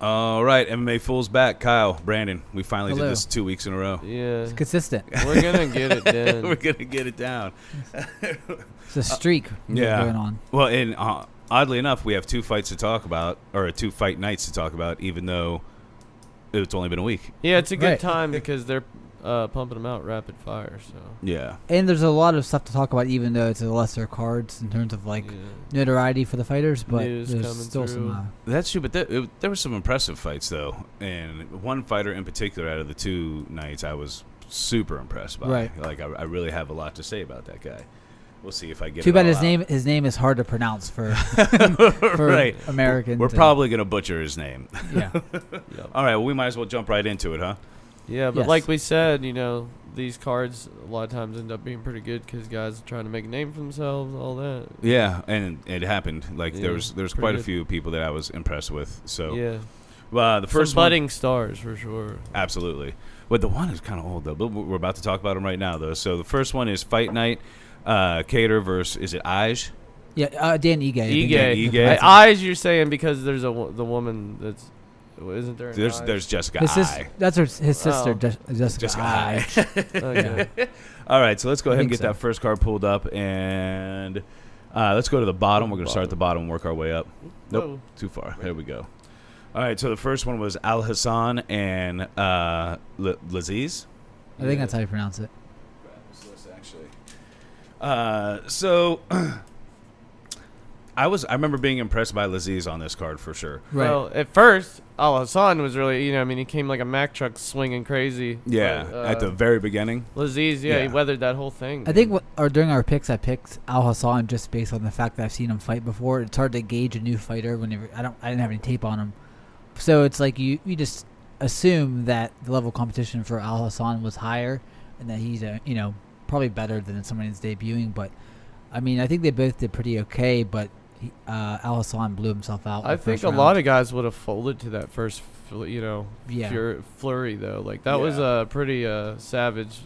All right, MMA Fool's back. Kyle, Brandon, we finally Hello. did this 2 weeks in a row. Yeah. It's consistent. We're going to get it done. We're going to get it down. It's a streak going on. Well, and oddly enough, we have 2 fights to talk about, or 2 fight nights to talk about, even though it's only been a week. Yeah, it's a good time because they're pumping them out rapid fire. So Yeah. And there's a lot of stuff to talk about, even though it's a lesser cards in terms of like notoriety for the fighters. But News there's coming still through. some. That's true, but there were some impressive fights, though. And one fighter in particular out of the 2 nights I was super impressed by. Right. Like, I really have a lot to say about that guy. We'll see if I get Too it bad all his name is hard to pronounce for right. Americans. We're probably going to butcher his name. Yeah. Yep. All right, well, we might as well jump right into it, huh? Yeah, but Yes. like we said, you know, these cards a lot of times end up being pretty good because guys are trying to make a name for themselves, all that. Yeah, and it happened. Like, Yeah, there's pretty quite a good. few people that I was impressed with. So, Yeah, the first some budding stars for sure. absolutely. Well, the one is kind of old, though, but we're about to talk about him right now, though. So the first one is Fight Night, Cater versus, is it Aj? Yeah, Dan Ige. Ige. Eyes, you're saying because there's the woman that's isn't there? There's Jessica His Ai. that's his sister, Oh. Jessica Ai. Okay. All right, so let's go ahead and think get so. that first card pulled up, and let's go to the bottom. We're going to start at the bottom and work our way up. Nope, Whoa. too far. There we go. All right, so the first one was Al Hassan and Laziz. I think that's how you pronounce it. So I remember being impressed by Laziz on this card for sure. Right. Well, at first, Al Hassan was really, I mean, he came like a Mack truck swinging crazy. Yeah, But, at the very beginning. Laziz, he weathered that whole thing. I think during our picks, I picked Al Hassan just based on the fact that I've seen him fight before. It's hard to gauge a new fighter whenever I didn't have any tape on him, so it's like you just assume that the level of competition for Al Hassan was higher, and that he's probably better than someone who's debuting. But I mean, I think they both did pretty okay, but Al Hassan blew himself out. I think a lot of guys would have folded to that first, flurry though. Like that was a pretty savage,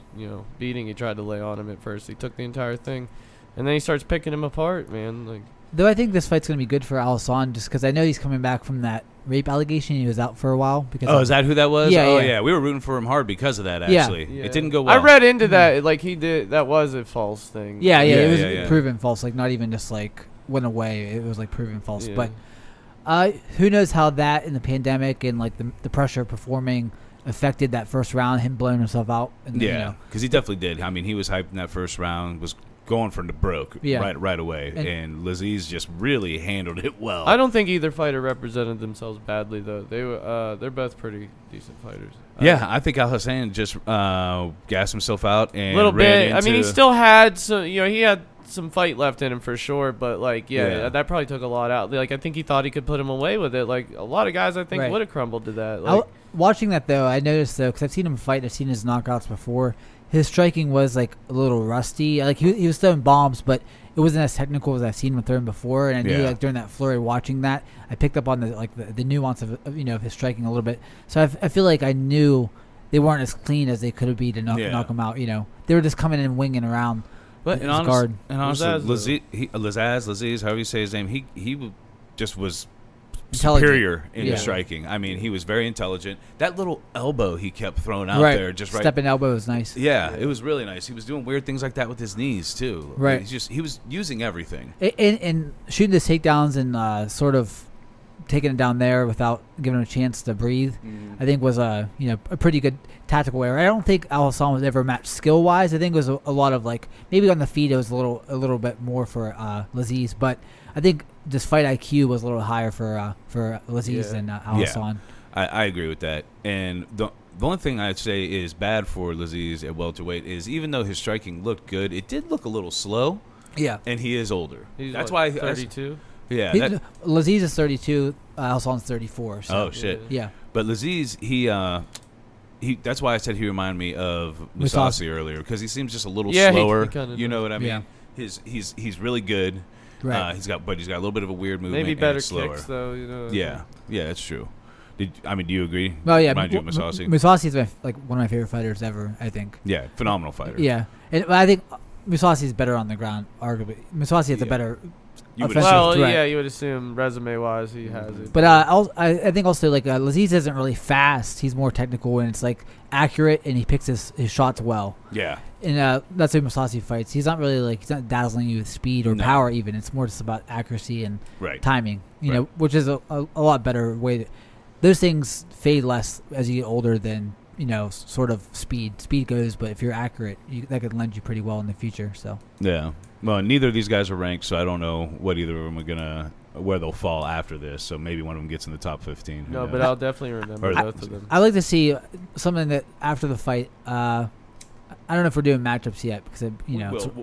beating he tried to lay on him at first. He took the entire thing, and then he starts picking him apart, man. Like, though I think this fight's gonna be good for Al Hassan just because I know he's coming back from that rape allegation. He was out for a while because. Oh, is that who that was? Yeah, oh, yeah. We were rooting for him hard because of that. Yeah. Actually, Yeah. it didn't go well. I read into that. Like he did. That was a false thing. Yeah, it was yeah. proven false. Like not even just like went away. It was like proven false. Yeah. But who knows how that in the pandemic and like the pressure of performing affected that first round, him blowing himself out. And, because he definitely did. I mean, he was hyped in that first round, was going for the broke right away, and Laziz just really handled it well. I don't think either fighter represented themselves badly though. They're both pretty decent fighters. I think Al Hassan just gassed himself out and A little ran bit. I mean, he still had some. He had some fight left in him for sure. But like, that probably took a lot out. Like, I think he thought he could put him away with it. Like a lot of guys, I think would have crumbled to that. Like, watching that though, I noticed though because I've seen him fight, I've seen his knockouts before. His striking was like a little rusty. Like he was throwing bombs, but it wasn't as technical as I've seen him throwing before. And I knew like during that flurry, watching that, I picked up on the nuance of his striking a little bit. So I feel like I knew they weren't as clean as they could have been to knock him out. They were just coming in and winging around. But his guard. Honestly, Laziz, however you say his name, he just was superior in his striking. I mean, he was very intelligent. That little elbow he kept throwing out there, just stepping elbow was nice. Yeah, it was really nice. He was doing weird things like that with his knees too. Right, he was using everything. And shooting the takedowns and sort of taking it down there without giving him a chance to breathe, I think was a pretty good tactical error. I don't think Al Hassan was ever matched skill wise. I think it was a lot of like maybe on the feet it was a little bit more for Laziz, but I think this fight IQ was a little higher for Laziz than Al Hassan. I agree with that. And the only thing I'd say is bad for Laziz at welterweight is even though his striking looked good, it did look a little slow. Yeah, and he is older. That's why 32. Yeah, Laziz is 32. Al Hassan's 34. So. Oh shit. Yeah. But Laziz, he that's why I said he reminded me of Mousasi earlier because he seems just a little slower. You know what I mean? Yeah. He's really good. Right. He's got a little bit of a weird movement. Maybe better slower. kicks though. Yeah, that's true. Do you agree? Well, yeah. Remind you of Mousasi? Mousasi is one of my favorite fighters ever. I think. Yeah, phenomenal fighter. Yeah, and I think Mousasi is better on the ground. Arguably, Mousasi has a better offensive threat. Yeah, you would assume resume-wise he has it. But I think also like Laziz isn't really fast. He's more technical and it's like accurate, and he picks his shots well. Yeah. And that's why Mousasi fights. He's not really like, he's not dazzling you with speed or power even. It's more just about accuracy and timing. You know, which is a lot better way. Those things fade less as you get older than, you know, sort of speed. Speed goes, but if you're accurate, that could lend you pretty well in the future. So yeah. Well, neither of these guys are ranked, so I don't know what either of them are gonna where they'll fall after this. So maybe one of them gets in the top 15. No, but I'll definitely remember both of them. I'd like to see something that after the fight. I don't know if we're doing matchups yet because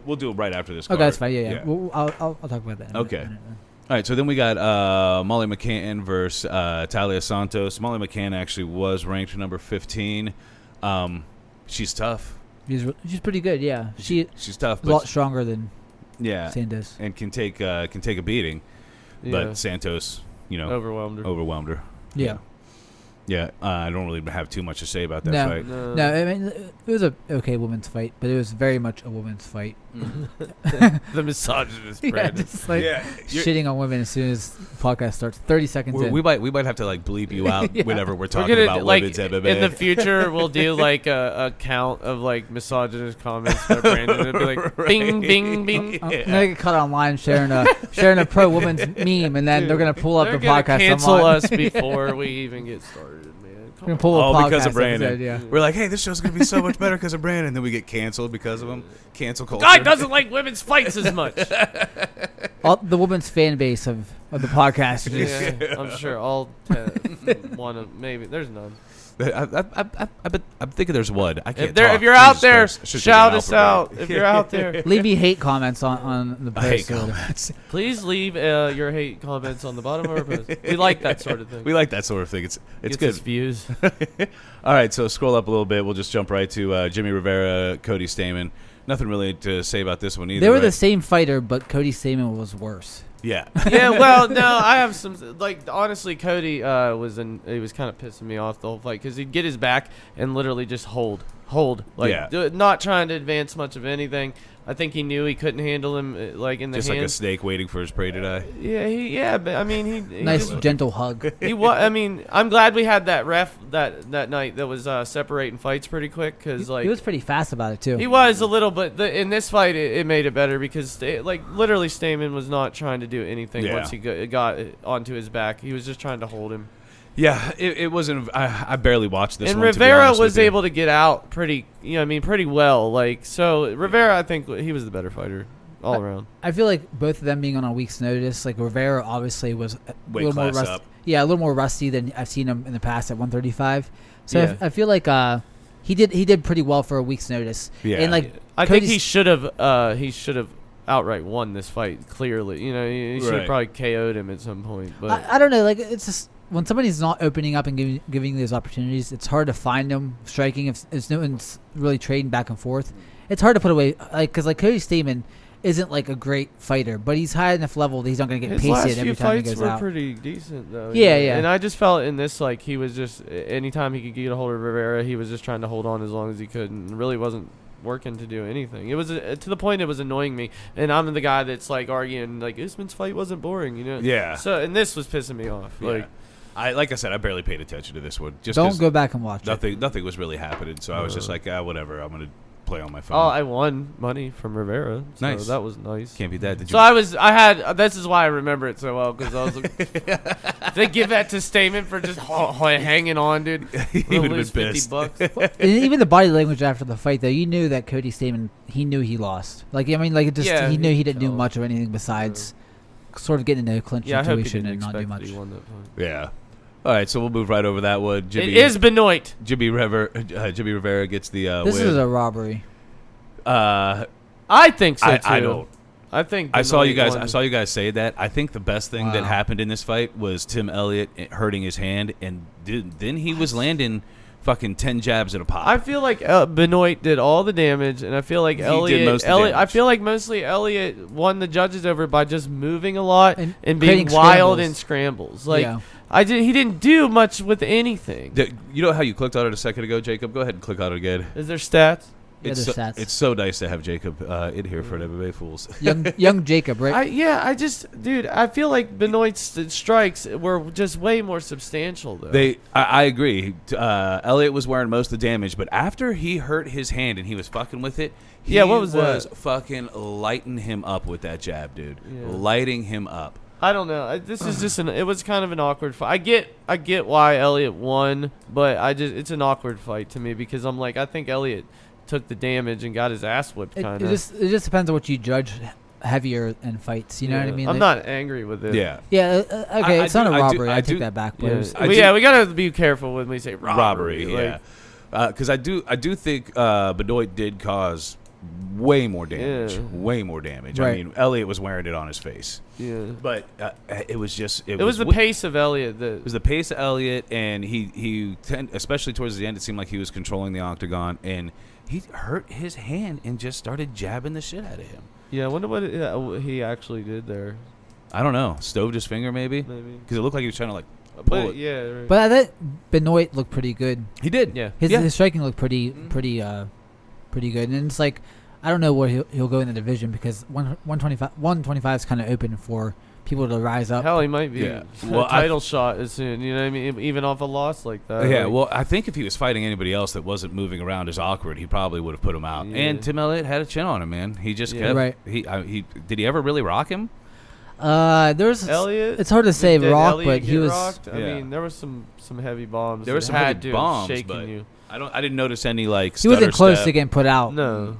we'll do it right after this. Okay, that's fine. Yeah. I'll talk about that. Okay. All right, so then we got Molly McCann versus Talia Santos. Molly McCann actually was ranked number 15. She's tough. She's pretty good, yeah. She's tough, but a lot stronger than Santos, and can take a beating. Yeah. But Santos, overwhelmed her. Yeah. Yeah, I don't really have too much to say about that fight. No, I mean, it was a okay women's fight, but it was very much a women's fight. The misogynist Brandon. Just like shitting on women as soon as the podcast starts. 30 seconds in. We might have to like bleep you out whenever we're talking about women's MMA. In the future, we'll do like a count of like misogynist comments by Brandon. It'll be like bing, bing, bing. I'm gonna get caught online sharing a pro women's meme, and then they're gonna pull up the podcast. Cancel us before we even get started. Because of Brandon. We're like, hey, this show's going to be so much better because of Brandon. And then we get canceled because of him. Cancel culture. Guy doesn't like women's fights as much. The women's fan base of the podcast. I'm sure all 10, one of maybe. There's none. I'm thinking there's one. I can't if you're out there, shout us out. If you're out there, leave me hate comments on the post. Hate comments. Please leave your hate comments on the bottom of our post. We like that sort of thing. We like that sort of thing. It's good. Views. All right, so scroll up a little bit. We'll just jump right to Jimmy Rivera, Cody Stamann. Nothing really to say about this one either. They were the same fighter, but Cody Stamann was worse. Yeah. Well, no, I have some honestly, Cody he was kind of pissing me off the whole fight because he'd get his back and literally just hold, not trying to advance much of anything. I think he knew he couldn't handle him in the hands. Just like a snake waiting for his prey to die. But I mean, he nice gentle hug. I mean, I'm glad we had that ref that night that was separating fights pretty quick because he was pretty fast about it too. He was a little, but in this fight it made it better because literally Stamann was not trying to do anything once he got onto his back. He was just trying to hold him. Yeah, it wasn't. I barely watched this. And one, Rivera was able to get out pretty well. So Rivera, I think he was the better fighter all around. I feel like both of them being on a week's notice. Like Rivera obviously was a little more rusty. Yeah, a little more rusty than I've seen him in the past at 135. So I feel like he did pretty well for a week's notice. Yeah, and I think he should have outright won this fight. Clearly, he should have probably KO'd him at some point. But I don't know. Like it's just. When somebody's not opening up and giving these opportunities, it's hard to find them striking if no one's really trading back and forth. It's hard to put away, because Cody Stamann isn't like a great fighter, but he's high enough level that he's not going to get pasted every time he goes out. His last few fights were pretty decent, though. Yeah. And I just felt in this he was just anytime he could get a hold of Rivera, he was just trying to hold on as long as he could, and really wasn't working to do anything. It was to the point it was annoying me, and I'm the guy that's arguing Usman's fight wasn't boring, Yeah. So and this was pissing me off. Yeah. Like I said, I barely paid attention to this one. Just don't go back and watch it. Nothing was really happening, so I was just like, whatever. I'm gonna play on my phone. Oh, I won money from Rivera. So nice. That was nice. Can't beat that. This is why I remember it so well because I was like, they give that to Stamann for just hanging on, dude. He would have been pissed. $50. And even the body language after the fight, though, you knew that Cody Stamann, he knew he lost. He knew he didn't do much of anything besides sort of getting into a clinch situation and not do much. Yeah. All right, so we'll move right over that one. It is Benoit. Jimmy Rivera gets the This win. is a robbery. I think so too. I don't. I think I saw you guys say that. I think the best thing that happened in this fight was Tim Elliott hurting his hand, and then he was landing fucking 10 jabs at a pop. I feel like Benoit did all the damage, and I feel like Elliott. I feel like mostly Elliott won the judges over by just moving a lot and being wild in scrambles. He didn't do much with anything. You know how you clicked on it a second ago, Jacob? Go ahead and click on it again. Is there stats? It's so nice to have Jacob in here for MMA Fools. young Jacob, right? I feel like Benoit's strikes were just way more substantial, though. I agree. Elliott was wearing most of the damage, but after he hurt his hand and he was fucking with it, he was fucking lighting him up with that jab, dude. Yeah. Lighting him up. I don't know. This is just it was kind of an awkward fight. I get why Elliott won, but it's an awkward fight to me because I'm like, I think Elliott took the damage and got his ass whipped. Kind of. It just depends on what you judge heavier in fights. You know what I mean? I'm not angry with it. Yeah. Yeah. Okay. It's not a robbery. I take that back. We gotta be careful when we say robbery. Yeah. Because I do think Benoit did cause way more damage. Right. I mean, Elliott was wearing it on his face. Yeah. But it was just it was the pace of Elliott. It was the pace of Elliott, and he especially towards the end, it seemed like he was controlling the octagon, and he hurt his hand and just started jabbing the shit out of him. Yeah, I wonder what he actually did there. I don't know. Stoved his finger, maybe? Because it looked like he was trying to, like, pull it. Yeah, right. But I think Benoit looked pretty good. He did. Yeah. His striking looked pretty good. And it's like, I don't know where he'll go in the division because 125 is kind of open for people to rise up. Hell, he might be a title shot as soon. You know what I mean? Even off a loss like that. Yeah, well, I think if he was fighting anybody else that wasn't moving around as awkward, he probably would have put him out. Yeah. And Tim Elliott had a chin on him, man. He just kept. Right. Did he ever really rock him? There's Elliott. It's hard to say rock, Elliott but he was. Rocked? I mean, there was some heavy bombs. There were some heavy bombs, but you. I didn't notice any like. He wasn't close to getting put out. No.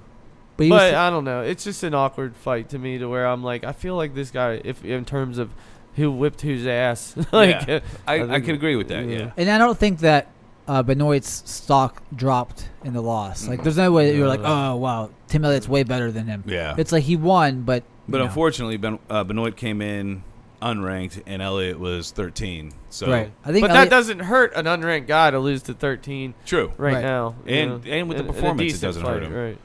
But I don't know. It's just an awkward fight to me, to where I'm like, I feel like this guy, if in terms of who whipped whose ass, like I can agree with that. Yeah. And I don't think that Benoit's stock dropped in the loss. Like, there's no way that you're like, oh wow, Tim Elliott's way better than him. Yeah. It's like he won, but unfortunately, Benoit came in unranked and Elliott was 13. So right. I think that doesn't hurt an unranked guy to lose to 13. True. Right now. And with the performance, it doesn't hurt him. Right.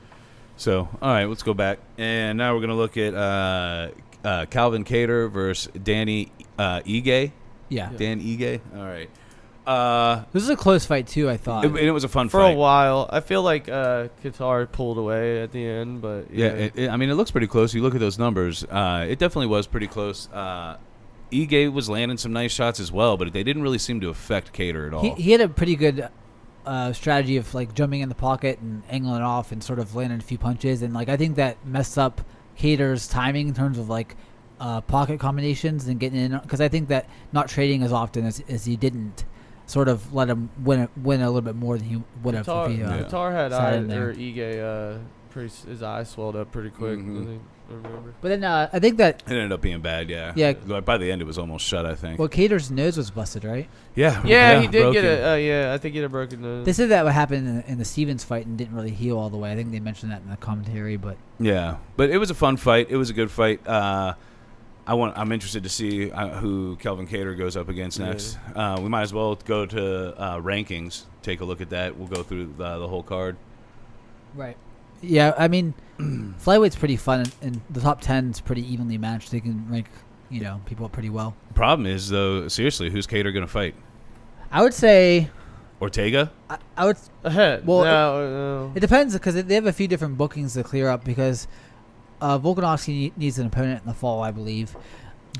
So, all right, let's go back. And now we're going to look at Calvin Kattar versus Danny Ige. Yeah. Dan Ige. All right. This is a close fight, too, I thought. It was a fun fight. For a while. I feel like Kattar pulled away at the end, but yeah. I mean, it looks pretty close. You look at those numbers. It definitely was pretty close. Ige was landing some nice shots as well, but they didn't really seem to affect Kattar at all. He had a pretty good strategy of like jumping in the pocket and angling off and sort of landing a few punches, and like I think that messed up Kattar's timing in terms of like pocket combinations and getting in, because I think that not trading as often as he didn't sort of let him win a little bit more than he would have. Kattar had Ige his eyes swelled up pretty quick. Mm-hmm. I remember. But then I think that it ended up being bad. Yeah. By the end, it was almost shut. I think. Well, Kattar's nose was busted, right? Yeah. Yeah, he did get a. I think he had a broken nose. They said that what happened in the Stevens fight and didn't really heal all the way. I think they mentioned that in the commentary, but yeah. But it was a fun fight. It was a good fight. I'm interested to see who Calvin Kattar goes up against next. We might as well go to rankings. Take a look at that. We'll go through the whole card. Right. Yeah, I mean, flyweight's pretty fun, and the top 10 is pretty evenly matched. They can rank, people up pretty well. Problem is, though, seriously, who's Kattar going to fight? I would say Ortega. I would. Well, no. It depends, because they have a few different bookings to clear up, because Volkanovski needs an opponent in the fall, I believe.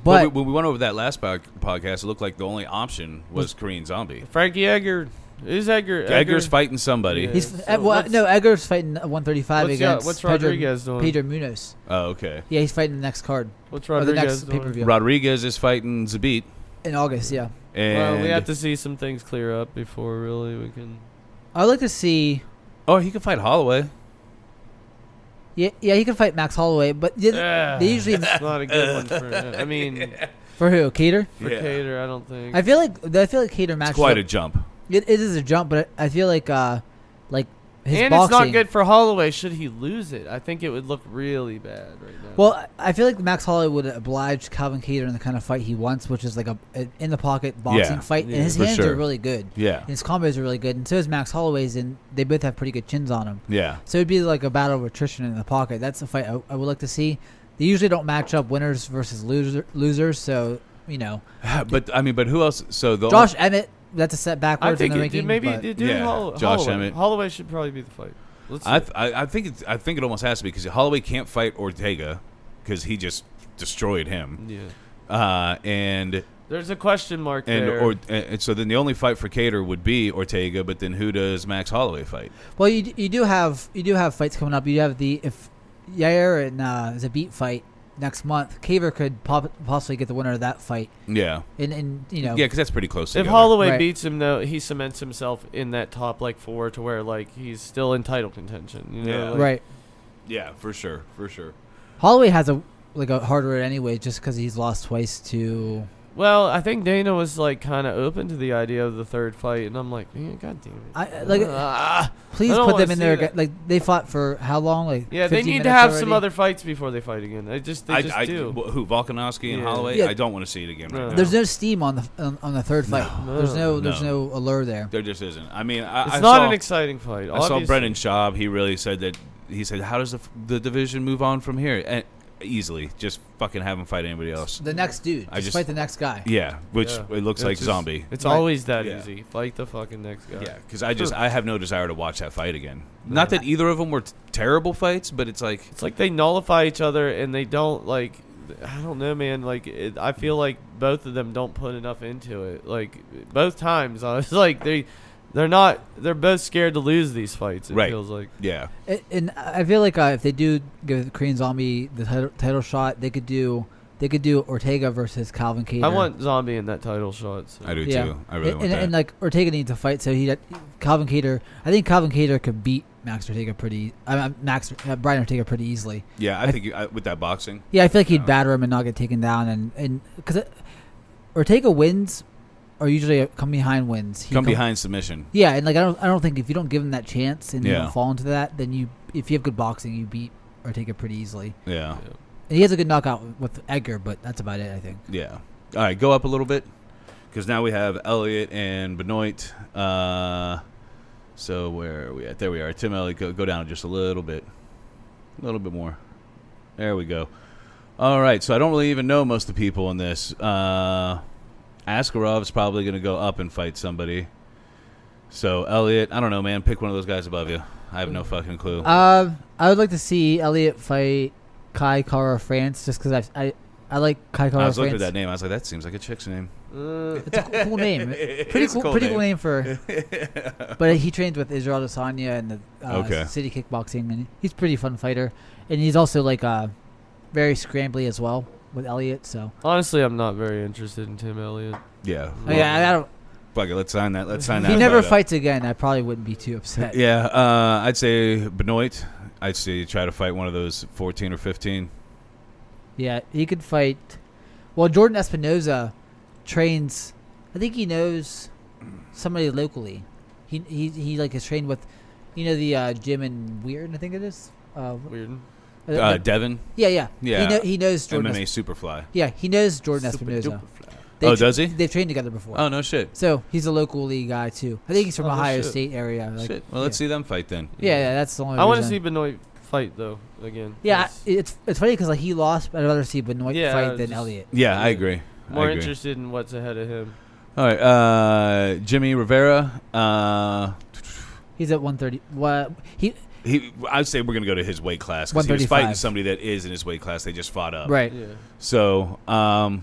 But when we went over that last podcast, it looked like the only option was Korean Zombie. Frankie Edgar. Who's Edgar? Edgar's fighting somebody. Yeah. Edgar's fighting 135 against what's Rodriguez doing? Pedro Munoz. Oh, okay. Yeah, he's fighting the next card. What's Rodriguez the next pay-per-view? Rodriguez is fighting Zabit. In August, yeah. And we have to see some things clear up before really we can... I'd like to see... Oh, he could fight Holloway. Yeah, he can fight Max Holloway, but they usually... That's not a good one for him. I mean... For who? Kattar? For Kattar, I don't think. I feel like Kattar matches... It's quite a jump. It is a jump, but I feel like his and boxing, it's not good for Holloway should he lose it. I think it would look really bad right now. Well, I feel like Max Holloway would oblige Calvin Kattar in the kind of fight he wants, which is like a in the pocket boxing fight. Yeah, and his hands are really good. Yeah. And his combos are really good. And so is Max Holloway's, and they both have pretty good chins on them. Yeah. So it'd be like a battle of attrition in the pocket. That's a fight I would like to see. They usually don't match up winners versus losers, so But who else? So Josh Emmett. That's a set backwards in the ranking. Josh Emmett. Holloway Holloway should probably be the fight. I think it almost has to be because Holloway can't fight Ortega because he just destroyed him. Yeah. And there's a question mark there. And so then the only fight for Kattar would be Ortega, but then who does Max Holloway fight? Well, you do have fights coming up. You have if Yair and Zabit fight next month, Kattar could possibly get the winner of that fight. Yeah. And yeah, because that's pretty close. If together. Holloway beats him, though, he cements himself in that top 4 to where he's still in title contention. You know? Yeah. Right. Yeah, for sure. Holloway has a hard road anyway, just because he's lost twice to. Well, I think Dana was kind of open to the idea of the third fight, and I'm like, man, God damn it! Please put them in there. They fought for how long? Yeah, they need to have some other fights before they fight again. They just do. Who, Volkanovski and Holloway? Yeah. I don't want to see it again right now. There's no steam on the third fight. There's no allure there. There just isn't. I mean, it's not an exciting fight. I saw Brendan Schaub. He really said that. He said, "How does the division move on from here?" And easily, just fucking have him fight anybody else. The next dude. Just fight the next guy. Yeah, it looks like Zombie. It's always that easy. Fight the fucking next guy. Yeah, because I have no desire to watch that fight again. Not that either of them were terrible fights, but it's like they nullify each other and they don't I don't know, man. I feel like both of them don't put enough into it. Both times, I was they're both scared to lose these fights. It feels like. Yeah. And I feel like if they do give the Korean Zombie the title shot, they could do Ortega versus Calvin Kattar. I want Zombie in that title shot. So. I do too. I really want that. And Ortega needs to fight, so Calvin Kattar. I think Calvin Kattar could beat Brian Ortega pretty easily. Yeah, I think with that boxing. Yeah, I feel like he'd batter him and not get taken down, and because Ortega wins. Or usually come behind wins. Come behind submission. Yeah, and I don't think if you don't give him that chance and you don't fall into that, then if you have good boxing, you beat Ortega pretty easily. Yeah. And he has a good knockout with Edgar, but that's about it, I think. Yeah. All right, go up a little bit because now we have Elliott and Benoit. So where are we at? There we are. Tim Elliott, go down just a little bit more. There we go. All right. So I don't really even know most of the people in this. Askarov's probably going to go up and fight somebody. So, Elliott, I don't know, man. Pick one of those guys above you. I have no fucking clue. I would like to see Elliott fight Kai Kara France just because I like Kai Kara France. I was looking at that name. I was like, that seems like a chick's name. It's a cool name. Pretty cool name for. But he trains with Israel Adesanya and the City Kickboxing, and he's a pretty fun fighter. And he's also very scrambly as well. With Elliott, so honestly, I'm not very interested in Tim Elliott. Yeah, I don't. Fuck it, let's sign that. If he never fights again, I probably wouldn't be too upset. Yeah, I'd say Benoit. I'd say try to fight one of those 14 or 15. Yeah, he could fight. Well, Jordan Espinoza trains. I think he knows somebody locally. He is trained with, the gym in Weird. I think it is. Weird. Devin? Yeah. He knows Jordan. MMA Superfly. Yeah, he knows Jordan Espinoza. Does he? They've trained together before. Oh, no shit. So he's a local league guy, too. I think he's from Ohio State area. Shit. Well, let's see them fight then. Yeah, that's the only I want to see Benoit fight, though, again. Yeah, it's funny because he lost, but I'd rather see Benoit fight than Elliott. Yeah, I agree. More interested in what's ahead of him. All right, Jimmy Rivera. He's at 130. What I'd say we're going to go to his weight class because he was fighting somebody that is in his weight class. They just fought up. Right. Yeah. So, I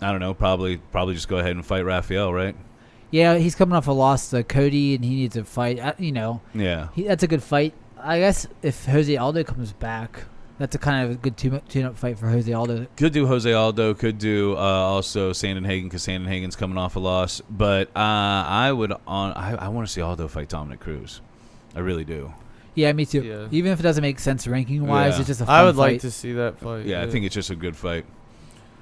don't know. Probably just go ahead and fight Raphael, right? Yeah, he's coming off a loss to Cody, and he needs to fight. Yeah. That's a good fight. I guess if Jose Aldo comes back, that's a kind of a good tune-up fight for Jose Aldo. Could do Jose Aldo. Could do also Sandenhagen because Sandenhagen's coming off a loss. But I want to see Aldo fight Dominic Cruz. I really do. Yeah, me too. Yeah. Even if it doesn't make sense ranking-wise, it's just a fun I would fight. like to see that fight. Yeah, I think it's just a good fight.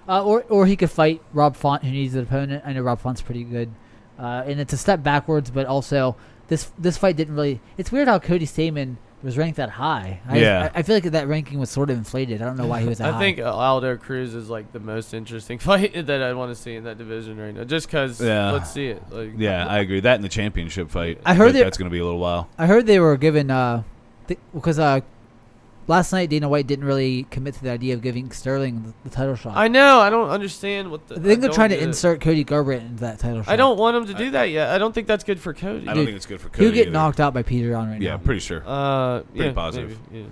Or he could fight Rob Font, who needs an opponent. I know Rob Font's pretty good. And it's a step backwards, but also this fight didn't really... It's weird how Cody Stamann was ranked that high. I feel like that ranking was sort of inflated. I don't know why he was that high. I think Aldo Cruz is the most interesting fight that I want to see in that division right now. Just because, let's see it. I agree. That and the championship fight. I heard that's going to be a little while. I heard they were given because last night Dana White didn't really commit to the idea of giving Sterling the title shot. I know. I don't understand what the. I think they're trying to insert Cody Garbrandt into that title shot. I don't want him to do that yet. I don't think that's good for Cody. I don't think it's good for Cody. He'll get either. knocked out by Peter Yan right now. Yeah, pretty sure. Pretty positive. Maybe, yeah.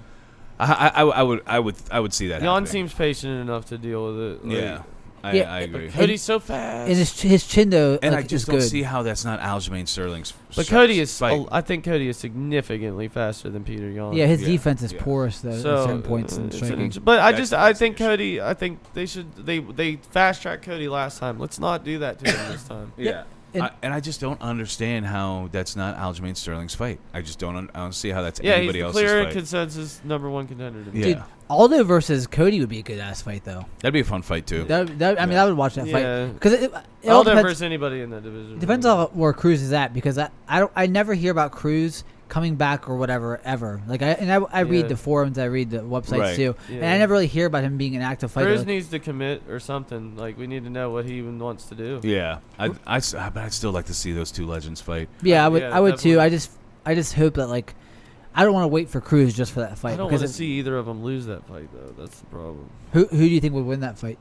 I would see that. Yan happening. seems patient enough to deal with it. Like, Yeah. I agree. Cody's so fast. And his chin though, And like, I just is don't good. see how that's not Aljamain Sterling's. But Cody is. fight. I think Cody is significantly faster than Peter Yan. Yeah, his Yeah, defense is yeah. porous though So, at certain points in it's striking. but I That's think the issue. Cody. I think they fast tracked Cody last time. Let's not do that to him this time. Yeah. And- And I just don't understand how that's not Aljamain Sterling's fight. I just don't. I don't see how that's Yeah, he's anybody the else's clear fight. consensus #1 contender to me. Yeah. Dude, Aldo versus Cody would be a good ass fight though. That'd be a fun fight too. I mean, I would watch that Yeah. fight because it all Aldo depends, versus anybody in that division. depends on where Cruz is at because I never hear about Cruz coming back or whatever ever. Like I read Yeah. the forums, I read the websites Right. too, and Yeah. I never really hear about him being an active fighter. Cruz Like, needs to commit or something. Like we need to know what he even wants to do. Yeah. But I'd still like to see those two legends fight. yeah, I would Yeah, I would too. definitely. I just hope that like I don't want to wait for Cruz just for that fight. I don't because want to see either of them lose that fight though. That's the problem. who do you think would win that fight?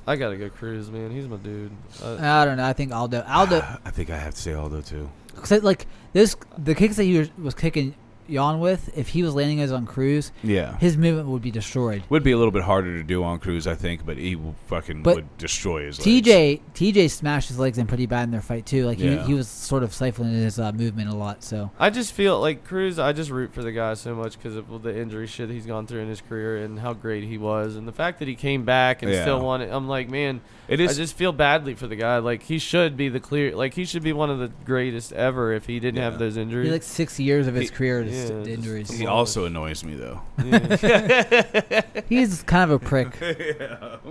I gotta go Cruz, man. He's my dude. I don't know. I think Aldo. I think I have to say Aldo too. Cause like the kicks that he was kicking Yan with, if he was landing those on Cruz, Yeah. his movement would be destroyed. Would be a little bit harder to do on Cruz, I think, but he But would destroy his legs. TJ smashed his legs in pretty bad in their fight too. Like Yeah. he was sort of stifling his movement a lot. So I just feel like Cruz. I just root for the guy so much because of the injury shit he's gone through in his career and how great he was, and the fact that he came back and Yeah. still won it. I'm like, man, It is. I just feel badly for the guy. Like he should be the clear. Like he should be one of the greatest ever if he didn't Yeah. have those he injuries. like 6 years of his career to yeah, to injuries. He also annoys me though. Yeah. He's kind of a prick.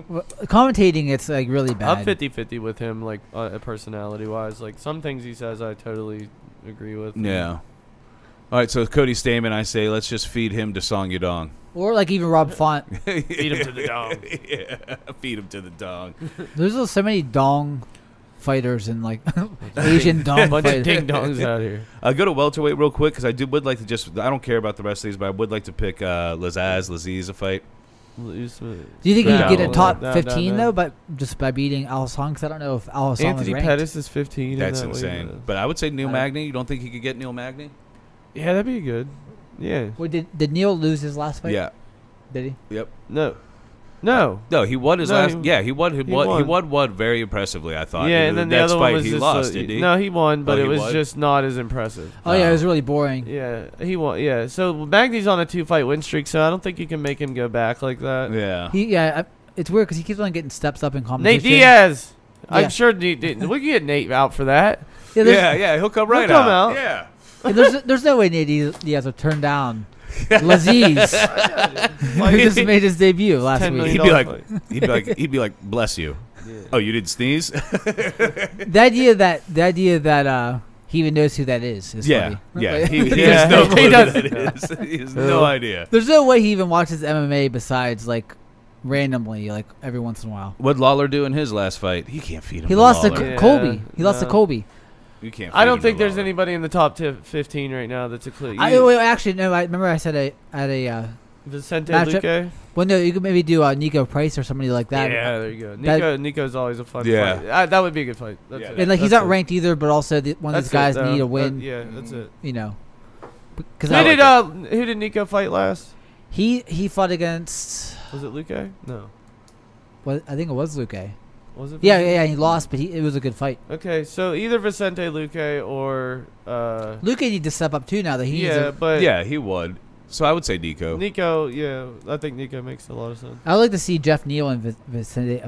Well, commentating, it's like really bad. I'm 50-50 with him, like personality wise. Like some things he says, I totally agree with. Yeah. All right, so Cody Stamen, I say let's just feed him to Song Yadong. Or like even Rob Font. Feed him to the dong. Yeah, feed him to the dong. There's just so many dong fighters and like Asian dong Bunch of fighters. ding dongs out here. Go to welterweight real quick because would like to I don't care about the rest of these, but I would like to pick Laziz a fight. Do you think he could get a top No, 15 no. though, but just by beating Al Song? Because I don't know if Al Song Anthony is ranked. Pettis is 15. in That's that insane. weight. But I would say Neil I- Magny. You don't think he could get Neil Magny? Yeah, that'd be good. Yeah. Wait, did Neil lose his last fight? Yeah. Did he? Yep. No. No. No, he won his No, last. he- Yeah, he won. He won. won one very impressively. I thought. Yeah, and then the next other one fight was he just lost. Did he? No, he won, but Oh, it he was won? just not as impressive. Oh yeah, it was really boring. Yeah, he won. Yeah, so Magny's on a 2-fight win streak, so I don't think you can make him go back like that. Yeah. It's weird because he keeps on getting steps up in Nate competition. Diaz. Yeah. I'm sure we can get Nate out for that. Yeah, there's, Yeah. He'll come right come out. out. Yeah. there's no way Nate Diaz would turn down Laziz, who just made his debut last $10 week. million He'd be like, fight. he'd be like, bless you. Yeah. Oh, you didn't sneeze? The idea that he even knows who that is Yeah. funny. Yeah. He Yeah. has no He clue who does. that is. He has no idea. There's no way he even watches MMA besides like randomly, like every once in a while. What'd Lawler do in his last fight? He can't feed him. He lost to Lawler. Yeah, Colby. He lost to no. Colby. You can't. I feed don't him think to there's Lawler. anybody in the top 15 right now that's a clue. Actually, no. I remember I said at a Vicente matchup. Luque? well, no, you could maybe do Nico Price or somebody like that. Yeah, there you go. Nico's always a fun Yeah. fight. That would be a good fight. That's Yeah. it. And like he's That's not it. ranked either, but also one of That's these guys it, though. need a win. Yeah, that's it. You know, because Who did Nico fight last? he fought against. Was it Luque? No. I think it was Luque. Was it? Yeah. He lost, but it was a good fight. Okay, so either Vicente Luque or Luque needs to step up too now that he's. yeah, but Yeah, he would. So I would say Nico. Nico, yeah, I think Nico makes a lot of sense. I would like to see Jeff Neal and Vicente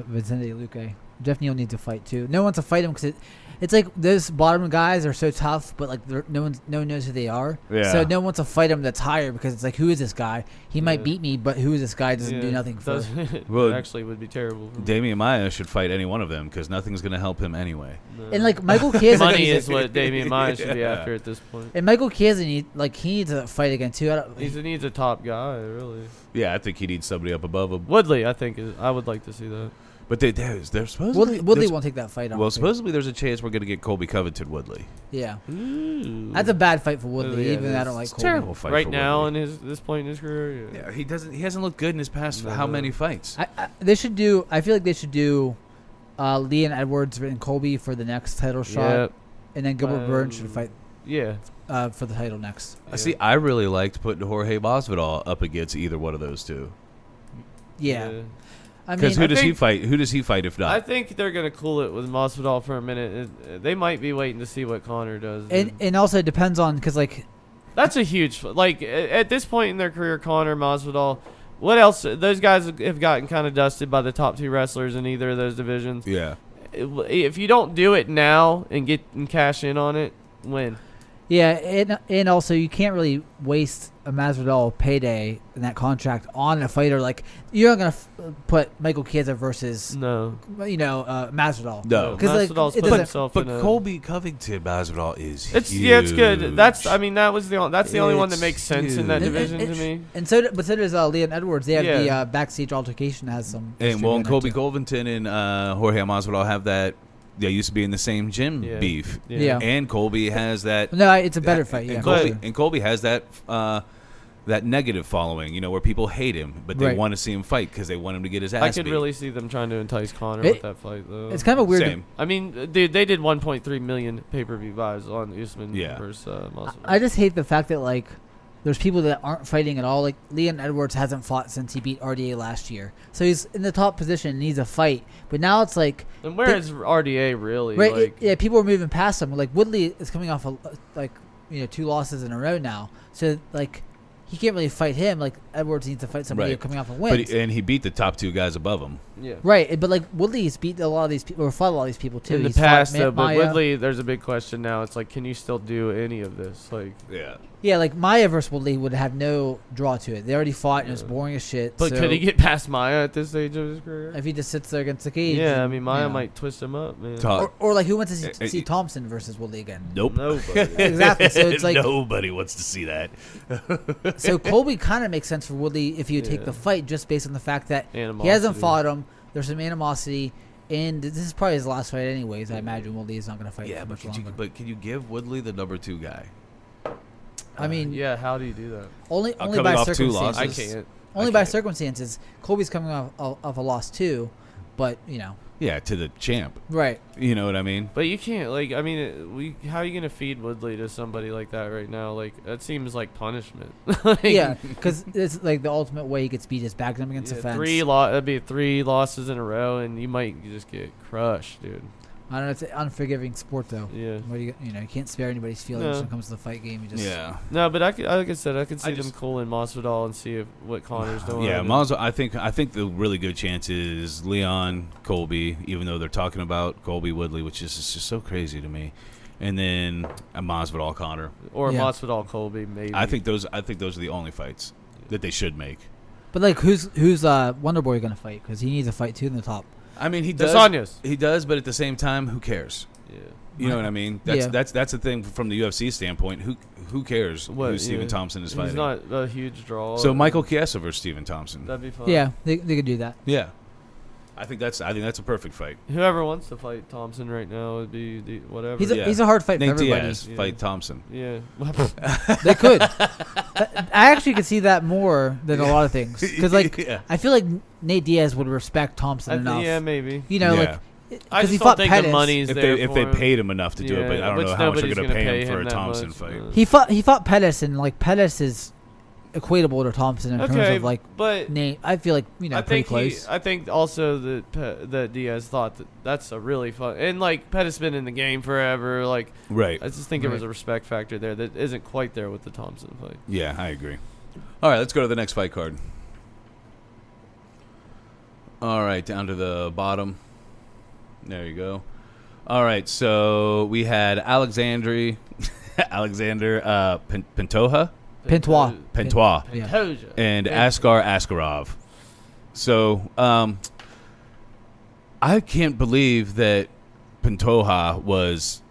Luque. Jeff Neal needs to fight too. No one wants to fight him because it's like those bottom guys are so tough, but like no one knows who they are. Yeah. So no one wants to fight him that's higher because it's like, who is this guy? He might Yeah. beat me, but who is this guy? Doesn't do nothing for. Well, it actually would be terrible. Damian Maia should fight any one of them because nothing's going to help him anyway. No. And like Michael Chiesa, money is what Damian Maia should be Yeah. after at this point. and Michael Chiesa he needs to fight again too. He needs a top guy, really. Yeah, I think he needs somebody up above him. Woodley, I think I would like to see that. But they're supposedly Woodley won't take that fight. Well, supposedly there's a chance we're going to get Colby Covington Woodley. Yeah. Ooh. That's a bad fight for Woodley. Yeah, even I don't like Colby. Terrible fight right for now Woodley. in this point in his career. Yeah, he hasn't looked good in his past. How many fights? They should do. I feel like they should do Leon Edwards and Colby for the next title shot, and then Gilbert Burns should fight. Yeah. For the title next. See, I really liked putting Jorge Masvidal up against either one of those two. Yeah. I mean, Because who does he fight? Who does he fight if not? I think they're gonna cool it with Masvidal for a minute. They might be waiting to see what Conor does. and also it depends on because like that's a huge like at this point in their career, Conor, Masvidal. What else? Those guys have gotten kind of dusted by the top 2 wrestlers in either of those divisions. Yeah. If you don't do it now and cash in on it, win. Yeah, and also you can't really waste a Masvidal payday in that contract on a fighter. Like you're not gonna put Michael Chiesa versus Masvidal. No, because Masvidal's it put doesn't. himself But in a, Colby Covington Masvidal is it's huge. yeah, it's good. That's the only one that makes sense in that huge. division to me. And so does Leon Edwards. They have Yeah. the backstage altercation that has some. And Colby Covington and Jorge Masvidal have that. They used to be in the same gym beef. Yeah. And Colby has that. No, it's a better fight. And Yeah, Colby has that. That negative following, where people hate him, but they want to see him fight because they want him to get his ass I could beat. really see them trying to entice Conor with that fight, though. It's kind of weird. Same. I mean, dude, they did 1.3 million pay-per-view buys on Usman versus Masvidal. I just hate the fact that like there's people that aren't fighting at all. Like Leon Edwards hasn't fought since he beat RDA last year, so he's in the top position and needs a fight. But now it's like, and where is RDA really? right? Like, Yeah, people are moving past him. Like Woodley is coming off 2 losses in a row now, so like. He can't really fight him. Like Edwards needs to fight somebody coming off a win. And he beat the top 2 guys above him. Yeah. Right, but like Woodley's beat a lot of these people, or fought a lot of these people too. In the He's past, fought though, but Maya. Woodley, there's a big question now. It's like, can you still do any of this? Like, Yeah, like Maya versus Woodley would have no draw to it. They already fought and it was boring as shit. but could he get past Maya at this stage of his career? If he just sits there against the cage? Yeah, I mean, Maya might twist him up, man. Or like who wants to see Thompson versus Woodley again? Nope. Nobody. Exactly. So it's like nobody wants to see that. So Colby kind of makes sense for Woodley if you take the fight just based on the fact that he hasn't fought him. There's some animosity, and this is probably his last fight anyways. I imagine Woodley is not going to fight. Yeah, much but longer. can you give Woodley the number 2 guy? I mean, yeah. How do you do that? only coming by off 2 circumstances. losses. I can't. Only by circumstances. Colby's coming off of a loss too, but Yeah, to the champ. right. You know what I mean? But you can't, like, I mean, how are you gonna feed Woodley to somebody like that right now? Like, that seems like punishment. Like, Yeah, because it's like the ultimate way he gets beat is backing him against the fence. that'd be 3 losses in a row, and you might just get crushed, dude. I don't know. It's an unforgiving sport, though. Yeah. Where you can't spare anybody's feelings when it comes to the fight game. You just No, but like I said, I could see them cooling Masvidal and see what Conor's doing. Yeah, Masvidal. I think the really good chance is Leon, Colby, even though they're talking about Colby Woodley, which is just so crazy to me, and then Masvidal, Conor, or Masvidal, Colby, maybe. I think those are the only fights that they should make. But like, who's Wonderboy gonna fight? Because he needs a fight too in the top. I mean, he does. Desanias. He does, but at the same time, who cares? Yeah. You know what I mean? That's the thing from the UFC standpoint. Who cares who Stephen Thompson is fighting? He's not a huge draw. So Michael Chiesa versus Stephen Thompson. That'd be fun. Yeah, they could do that. Yeah, I think that's a perfect fight. Whoever wants to fight Thompson right now would be whatever. He's a hard fight Nate for everybody. Diaz fight Thompson. Yeah. They could. I actually could see that more than a lot of things because I feel like Nate Diaz would respect Thompson enough. Yeah, maybe. I because he just fought don't think Pettis. the money's If there they for him. paid him enough to do it, but I don't know how much they're going to pay him for a Thompson fight. He fought Pettis, and like Pettis is equatable to Thompson in terms of like but Nate. I feel like pretty close. I think also that Diaz thought that's a really fun, and like Pettis been in the game forever. Like Right. I just think there was a respect factor there that isn't quite there with the Thompson fight. Yeah, I agree. All right, let's go to the next fight card. All right, down to the bottom. There you go. All right, so we had Alexander Pantoja, Pintois. and Askar Askarov. So I can't believe that Pantoja was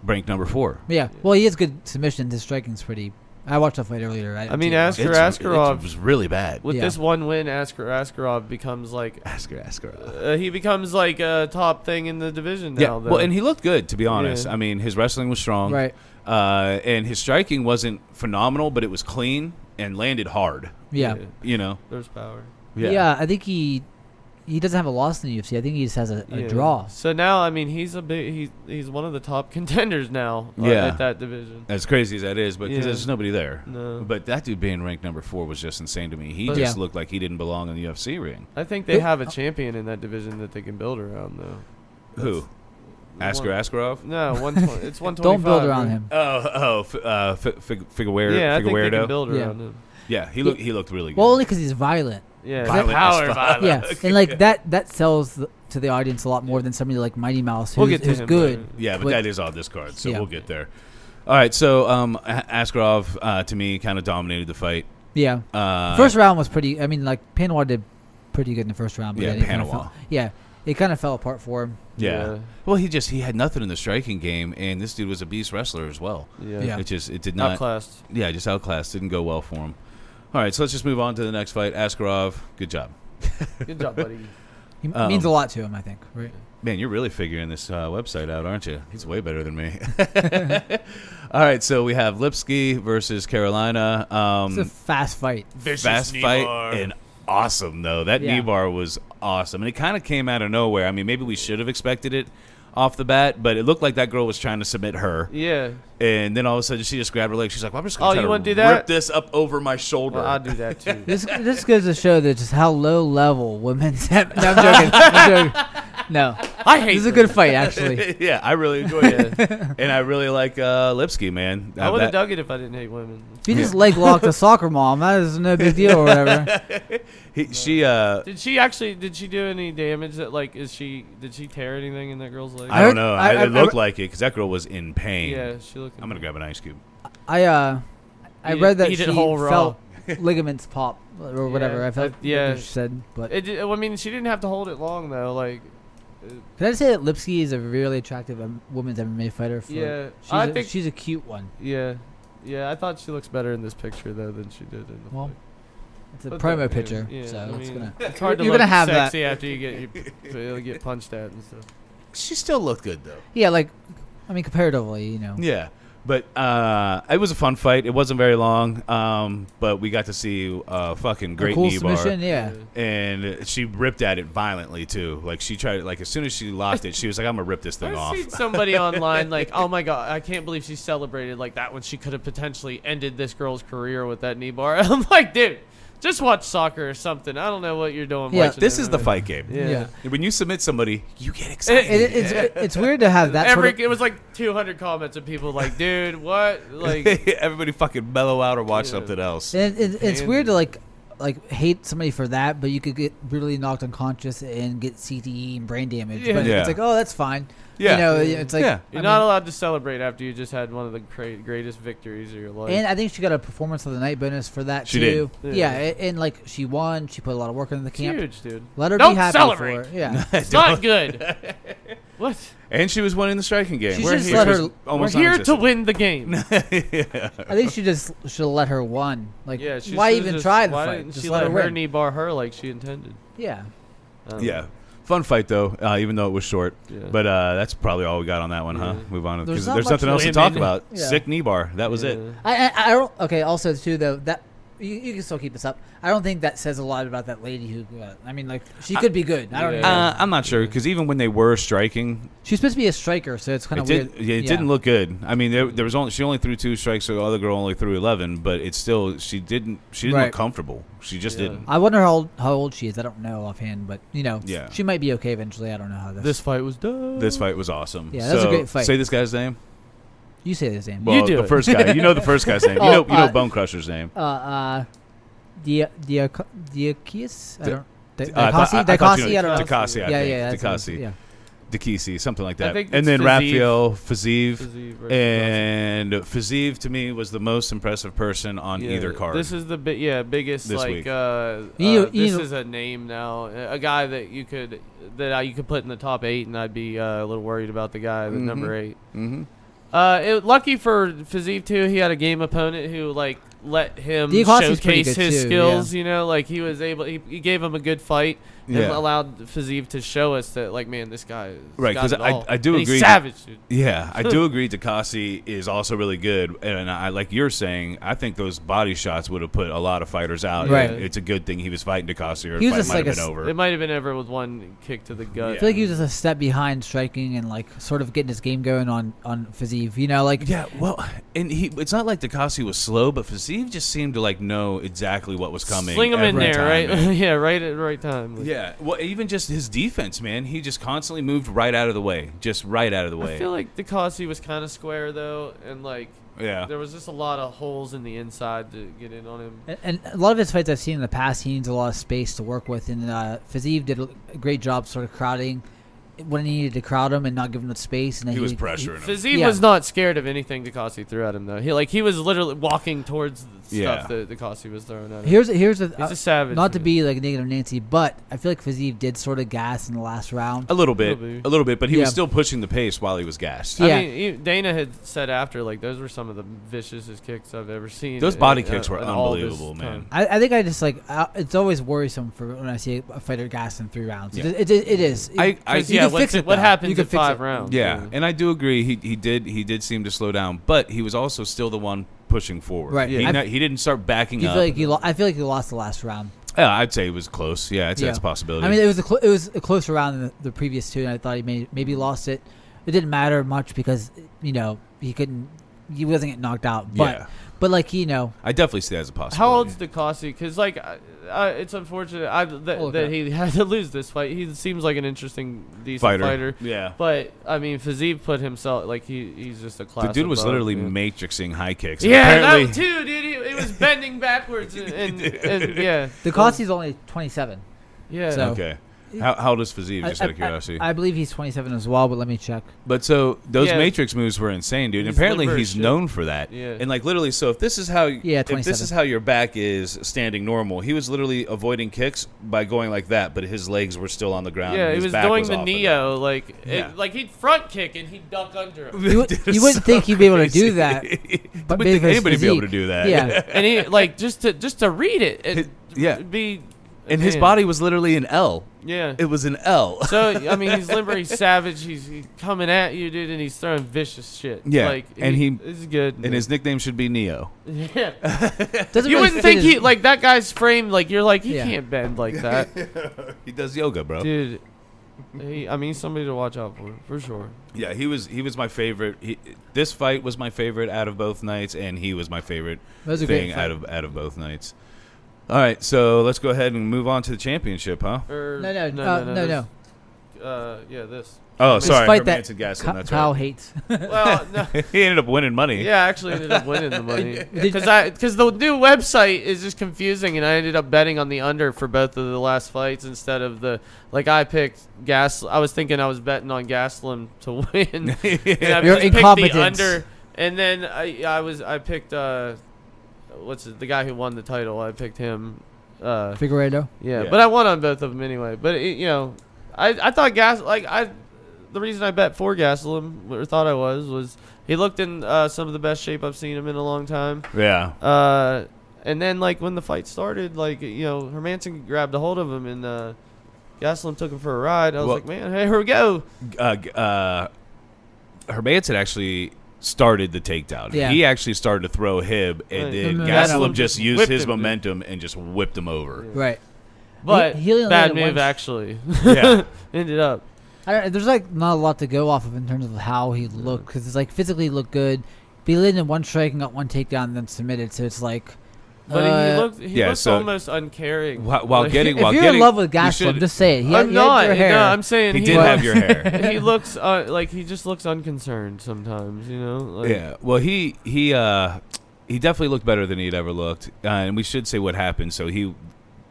ranked number 4. Yeah, well, he has good submissions. His striking's pretty I watched that fight earlier. I mean, Askarov it was really bad. With this one win, Askarov becomes like he becomes like a top thing in the division now. Yeah, well, and he looked good, to be honest. I mean, his wrestling was strong, right? And his striking wasn't phenomenal, but it was clean and landed hard. Yeah, you know, there's power. Yeah, I think he doesn't have a loss in the UFC. I think he just has a draw. So now, I mean, he's one of the top contenders now at that division. As crazy as that is, but because there's nobody there. No. But that dude being ranked number 4 was just insane to me. He just looked like he didn't belong in the UFC ring. I think they have a champion in that division that they can build around, though. Who? Askarov? No, 120. It's 125. Don't build around him. Figueiredo. Yeah, I think they can build around him. Yeah, he looked really good. Well, only because he's violent. Yeah, violent. Yeah, and like that sells to the audience a lot more than somebody like Mighty Mouse, who's good. Yeah, but that is on this card, so we'll get there. All right, so Askarov to me kind of dominated the fight. Yeah, first round was pretty. I mean, like Panois did pretty good in the first round. But Panois. It kind of fell apart for him. Yeah. Well, he had nothing in the striking game, and this dude was a beast wrestler as well. Yeah. It did not outclassed. Yeah, just outclassed. Didn't go well for him. All right, so let's just move on to the next fight. Askarov, good job. Good job, buddy. He means a lot to him, I think. Right? Man, you're really figuring this website out, aren't you? He's way better than me. All right, so we have Lipsky versus Carolina. It's a fast fight. Fast fight and awesome, though. That knee bar was awesome. And it kind of came out of nowhere. I mean, maybe we should have expected it off the bat, but it looked like that girl was trying to submit her. Yeah. And then all of a sudden, she just grabbed her leg. She's like, well, I'm just going to try to rip this up over my shoulder. Well, I'll do that, too. This goes to show that just how low level women's... No, I'm joking. No. I hate this is a good fight, actually. Yeah, I really enjoyed it. And I really like Lipsky, man. I would have dug it if I didn't hate women. If you just leg locked a soccer mom, that is no big deal or whatever. Did she do any damage? Did she tear anything in that girl's leg? I don't know. It looked like it because that girl was in pain. Yeah, she looked. I'm gonna grab an ice cube. I read that she felt ligaments pop or whatever. Yeah, I felt she said, but I mean, she didn't have to hold it long though. Like, can I say that Lipsky is a really attractive women's MMA fighter? I think she's a cute one. Yeah, I thought she looks better in this picture though than she did in the fight. It's a promo picture, yeah, so it's hard to you're look gonna have sexy that after you get punched at and stuff. She still looked good though. Yeah, comparatively, you know. Yeah, but it was a fun fight. It wasn't very long, but we got to see a fucking great knee submission, bar. yeah. And she ripped at it violently too. Like she tried, as soon as she locked it, she was like, "I'm gonna rip this thing off." I've seen somebody online like, "Oh my god, I can't believe she celebrated like that when she could have potentially ended this girl's career with that knee bar." I'm like, dude. Just watch soccer or something. I don't know what you're doing. Yeah, this is the fight game. Yeah. When you submit somebody, you get excited. It's weird to have that. It was like 200 comments of people like, dude, what? Like everybody fucking mellow out or watch something else. It's weird to like hate somebody for that, but you could get really knocked unconscious and get CTE and brain damage. Yeah. But it's like, oh, that's fine. Yeah. You know, it's like you're not allowed to celebrate after you just had one of the greatest victories of your life. And I think she got a performance of the night bonus for that too. Did. Yeah, and like she won. She put a lot of work into the camp. Huge, dude. Let her Don't be happy celebrate. for it. Yeah, it's not good. What? And she was winning the striking game. We're here to win the game. I think she just should have let her won. Like, why even try the fight? Didn't she let her knee bar her like she intended? Yeah. Yeah. Fun fight thoe, even though it was short. Yeah. But that's probably all we got on that one, huh? Move on because there's nothing else to talk about. Yeah. Sick knee bar. That was it. I don't. Okay. Also, too, though, that you can still keep this up. I don't think that says a lot about that lady who. I mean, like she could be good. I don't know. I'm not sure because even when they were striking, she's supposed to be a striker, so it's kind of weird. It didn't look good. I mean, there was she only threw 2 strikes, so the other girl only threw 11. But it's still she didn't look comfortable. She just didn't. I wonder how old she is. I don't know offhand, but she might be okay eventually. I don't know how this fight was done. This fight was awesome. Yeah, that was a great fight. Say this guy's name. You say his name. Well, you do the first guy. You know the first guy's name. You know Bone Crusher's name. Diakis? I don't. Dikasi? I don't know. Dikasi, I think. Dikasi. Dikisi, something like that. And then Fiziev. Raphael Fiziev. And Fiziev, to me, was the most impressive person on either card. This is the biggest, this like, week. this is a name now. A guy that you could put in the top 8, and I'd be a little worried about the guy at number 8. Mm-hmm. Lucky for Fiziev too, he had a game opponent who like let him Diakasi's pretty showcase good his too, skills. yeah. You know, like he was able. He gave him a good fight and allowed Fiziev to show us that, like, man, this guy right. Because I do and agree. He's savage, dude. Yeah, I do agree. Diakasi is also really good, and I like you're saying. I think those body shots would have put a lot of fighters out. Right. It's a good thing he was fighting Diakasi, or He the was fight just might have like been over. It might have been over with one kick to the gut. I feel like he was just a step behind striking and like sort of getting his game going on Fiziev. You know, like well, and it's not like Diakasi was slow, but Fiziev just seemed to like know exactly what was coming. Sling him in every there, time, right? man. Yeah, right at the right time. Like, Yeah, well, even just his defense, man. He just constantly moved right out of the way, just right out of the way. I feel like Diakasi was kind of square though, and like there was just a lot of holes in the inside to get in on him. And a lot of his fights I've seen in the past, he needs a lot of space to work with, and Fiziev did a great job sort of crowding when he needed to crowd him and not give him the space. And then he was pressuring him. Fiziev was not scared of anything Diakasi threw at him though. He was literally walking towards the stuff that Diakasi was throwing at him. He's a savage. Not to be like negative Nancy, but I feel like Fiziev did sort of gas in the last round. A little bit, but he was still pushing the pace while he was gassed. I mean, Dana had said after, like, those were some of the viciousest kicks I've ever seen. Those body kicks were unbelievable, man. I think I just like it's always worrisome for when I see a fighter gas in 3 rounds. Yeah. It is. You can fix it. What happens you can at fix 5 it. rounds? Yeah, and I do agree. He did seem to slow down, but he was also still the one pushing forward. Right. Yeah. He didn't start backing up. I feel like he lost the last round. Yeah, I'd say it was close. Yeah, I'd say it's a possibility. I mean, it was a closer round than the previous 2, and I thought he maybe lost it. It didn't matter much because he wasn't getting knocked out. But like I definitely see that as a possibility. How old's Diakasi? Because like, it's unfortunate that he had to lose this fight. He seems like an interesting, decent fighter. Yeah. But I mean, Fiziev put himself like he's just a class. The dude was above, literally matrixing high kicks. Yeah, that too, dude. He was bending backwards and yeah. Diakasi's only 27. Yeah. So. Okay. How old is Fiziev, just out of curiosity? I believe he's 27 as well, but let me check. But so those matrix moves were insane, dude. And apparently he's known for that. Yeah. And like literally, so if this is how your back is standing normal, he was literally avoiding kicks by going like that, but his legs were still on the ground. Yeah, and he his was back doing was the off Neo, like he'd front kick and he'd duck under him. You wouldn't think he'd be able to do that. But think anybody be able to do that? Yeah. And he like just to read it. And his body was literally an L. Yeah. It was an L. So, I mean, he's limber, he's savage, he's coming at you, dude, and he's throwing vicious shit. Yeah. Like, and he's good. And his nickname should be Neo. Yeah. You wouldn't think he, like, that guy's framed, like, you're like, he can't bend like that. He does yoga, bro. Dude. He's somebody to watch out for sure. Yeah, he was my favorite. This fight was my favorite out of both nights, and he was my favorite thing out of both nights. All right, so let's go ahead and move on to the championship, huh? No. Yeah, this. Oh, sorry. Fight that Kyle hates. Well, no. He ended up winning money. Yeah, I actually ended up winning the money because the new website is just confusing, and I ended up betting on the under for both of the last fights instead of I picked I was thinking I was betting on Gaslam to win. And You're incompetent. The under, and then I picked the guy who won the title. I picked him. Figueiredo. Yeah, but I won on both of them anyway. But I thought the reason I bet for Gaslam or thought I was he looked in some of the best shape I've seen him in a long time. Yeah. And then when the fight started, Hermanson grabbed a hold of him and Gaslam took him for a ride. I was like, man, hey, here we go. Hermanson actually started the takedown. Yeah. He actually started to throw him, and then Gaslam just used his momentum and just whipped him over. Yeah. Right. But bad move, actually. Yeah. Ended up. There's not a lot to go off of in terms of how he looked, because it's physically he looked good. But he landed one strike and got one takedown and then submitted, so it's like... But he looks almost uncaring. If you're in love with Gaslam, just say it. I'm not. No, I'm saying he did have your hair. He looks he just looks unconcerned sometimes, Yeah. Well, he definitely looked better than he'd ever looked, and we should say what happened. So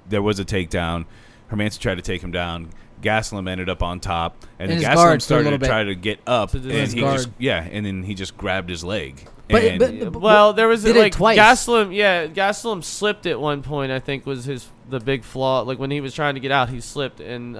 there was a takedown. Hermanson tried to take him down. Gaslam ended up on top, and then Gaslam started to try to get up, and then he just grabbed his leg. But there was Gaslam. Yeah, Gaslam slipped at one point. I think was the big flaw. Like when he was trying to get out, he slipped, and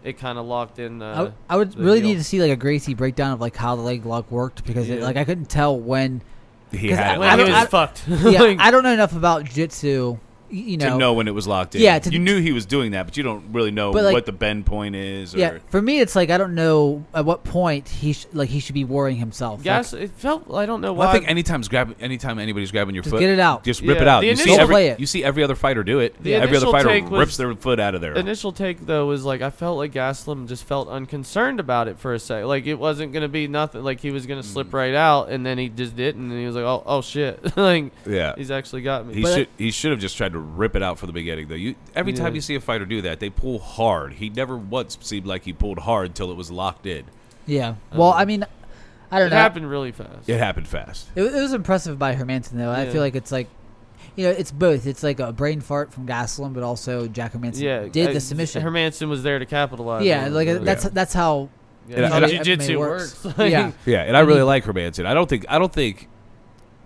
it kind of locked in. I would really need to see like a Gracie breakdown of like how the leg lock worked, because like I couldn't tell when he had when he was fucked. Yeah, I don't know enough about jiu-jitsu. To know when it was locked in. Yeah, you knew he was doing that, but you don't really know what the bend point is. Or, yeah, for me, it's like I don't know at what point he should be worrying himself. Yes, like, it felt. I don't know why. I think anytime anybody's grabbing your foot, get it out. Just rip it out. You see every other fighter do it. The every other fighter take rips their foot out of there. The initial take though was like I felt like Gastelum just felt unconcerned about it for a sec. Like it wasn't gonna be nothing. Like he was gonna slip right out, and then he just didn't, and he was like, oh shit. Like he's actually got me. He should have just tried to rip it out for the beginning though. Every time you see a fighter do that, they pull hard. He never once seemed like he pulled hard till it was locked in. Yeah. Well, I mean, I don't know. It happened really fast. It happened fast. It was impressive by Hermansson though. I feel like it's like, it's both. It's like a brain fart from Gastelum, but also Jack Hermansson did the submission. Hermansson was there to capitalize. Yeah, like that's how jiu-jitsu works. Yeah, and I really like Hermansson. I don't think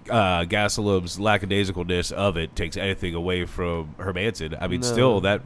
Gastelum's lackadaisicalness of it takes anything away from Hermansson. I mean, still that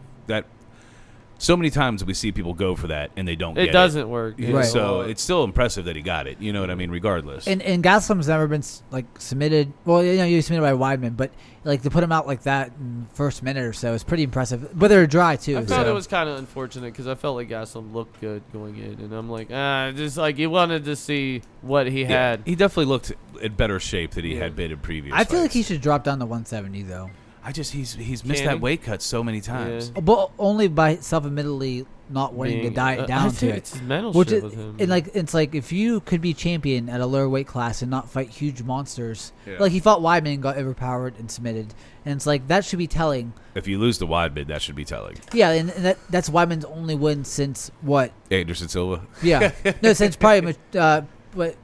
so many times we see people go for that and they don't get it. It doesn't work. Right. So it's still impressive that he got it. You know what I mean? Regardless. And Gastelum's never been like submitted. Well, he was submitted by Weidman, but like to put him out like that in the first minute or so is pretty impressive. But they're dry too. I thought it was kind of unfortunate because I felt like Gastelum looked good going in, and I'm like, just like you wanted to see what he had. He definitely looked in better shape than he had been in previous. I feel like he should drop down to 170 though. He's missed that weight cut so many times, but only by self-admittedly not wanting to diet down to it. It's his mental shit with him. And like it's like if you could be champion at a lower weight class and not fight huge monsters, like he fought Weidman, got overpowered and submitted, and it's like that should be telling. If you lose to Weidman, that should be telling. Yeah, and that's Weidman's only win since what? Anderson Silva. Yeah, no, since probably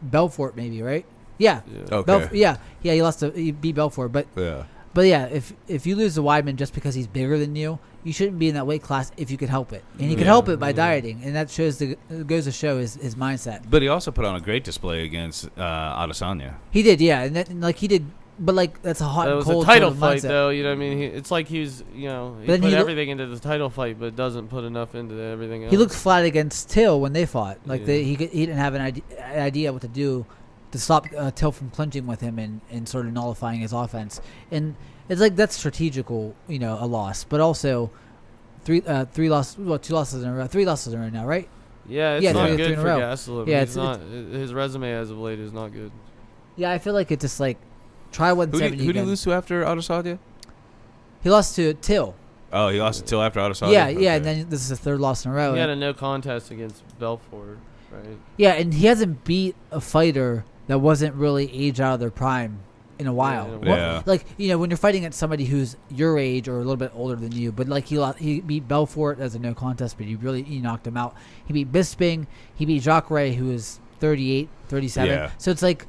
Belfort maybe, right? Yeah. Okay. He lost he beat Belfort, but yeah. But yeah, if you lose to Weidman just because he's bigger than you shouldn't be in that weight class if you could help it. And he could help it by dieting, and that goes to show his mindset. But he also put on a great display against Adesanya. He did, yeah, and he did. But like that's a hot and cold a title sort of fight, mindset. though. You know what I mean? It's like he's he put everything into the title fight, but doesn't put enough into everything else. He looked flat against Till when they fought. Like he didn't have an idea what to do to stop Till from clinching with him and sort of nullifying his offense. And it's like that's strategical, a loss, but also two losses in a row. 3 losses in a row now, right? Yeah, it's not good for Gastelum. Yeah, his resume as of late is not good. Yeah, I feel like it's just like try 170. Who did he lose to after Adesanya? He lost to Till. Oh, he lost to Till after Adesanya? Yeah, and then this is his 3rd loss in a row. He had a no contest against Belfort, right? Yeah, and he hasn't beat a fighter that wasn't really aged out of their prime in a while. Yeah. Like, when you're fighting against somebody who's your age or a little bit older than you, but like he beat Belfort as a no contest, but he knocked him out. He beat Bisping, he beat Jacare, who is 38, 37. Yeah. So it's like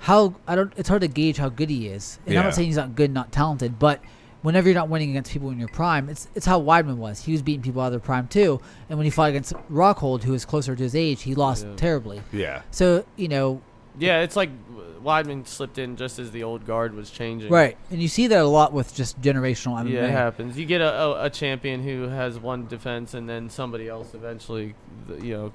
it's hard to gauge how good he is. And I'm not saying he's not good, not talented, but whenever you're not winning against people in your prime, it's how Weidman was. He was beating people out of their prime too. And when he fought against Rockhold, who was closer to his age, he lost terribly. Yeah. So, yeah, it's like Weidman slipped in just as the old guard was changing. Right, and you see that a lot with just generational MMA. Yeah, it happens. You get a champion who has one defense, and then somebody else eventually,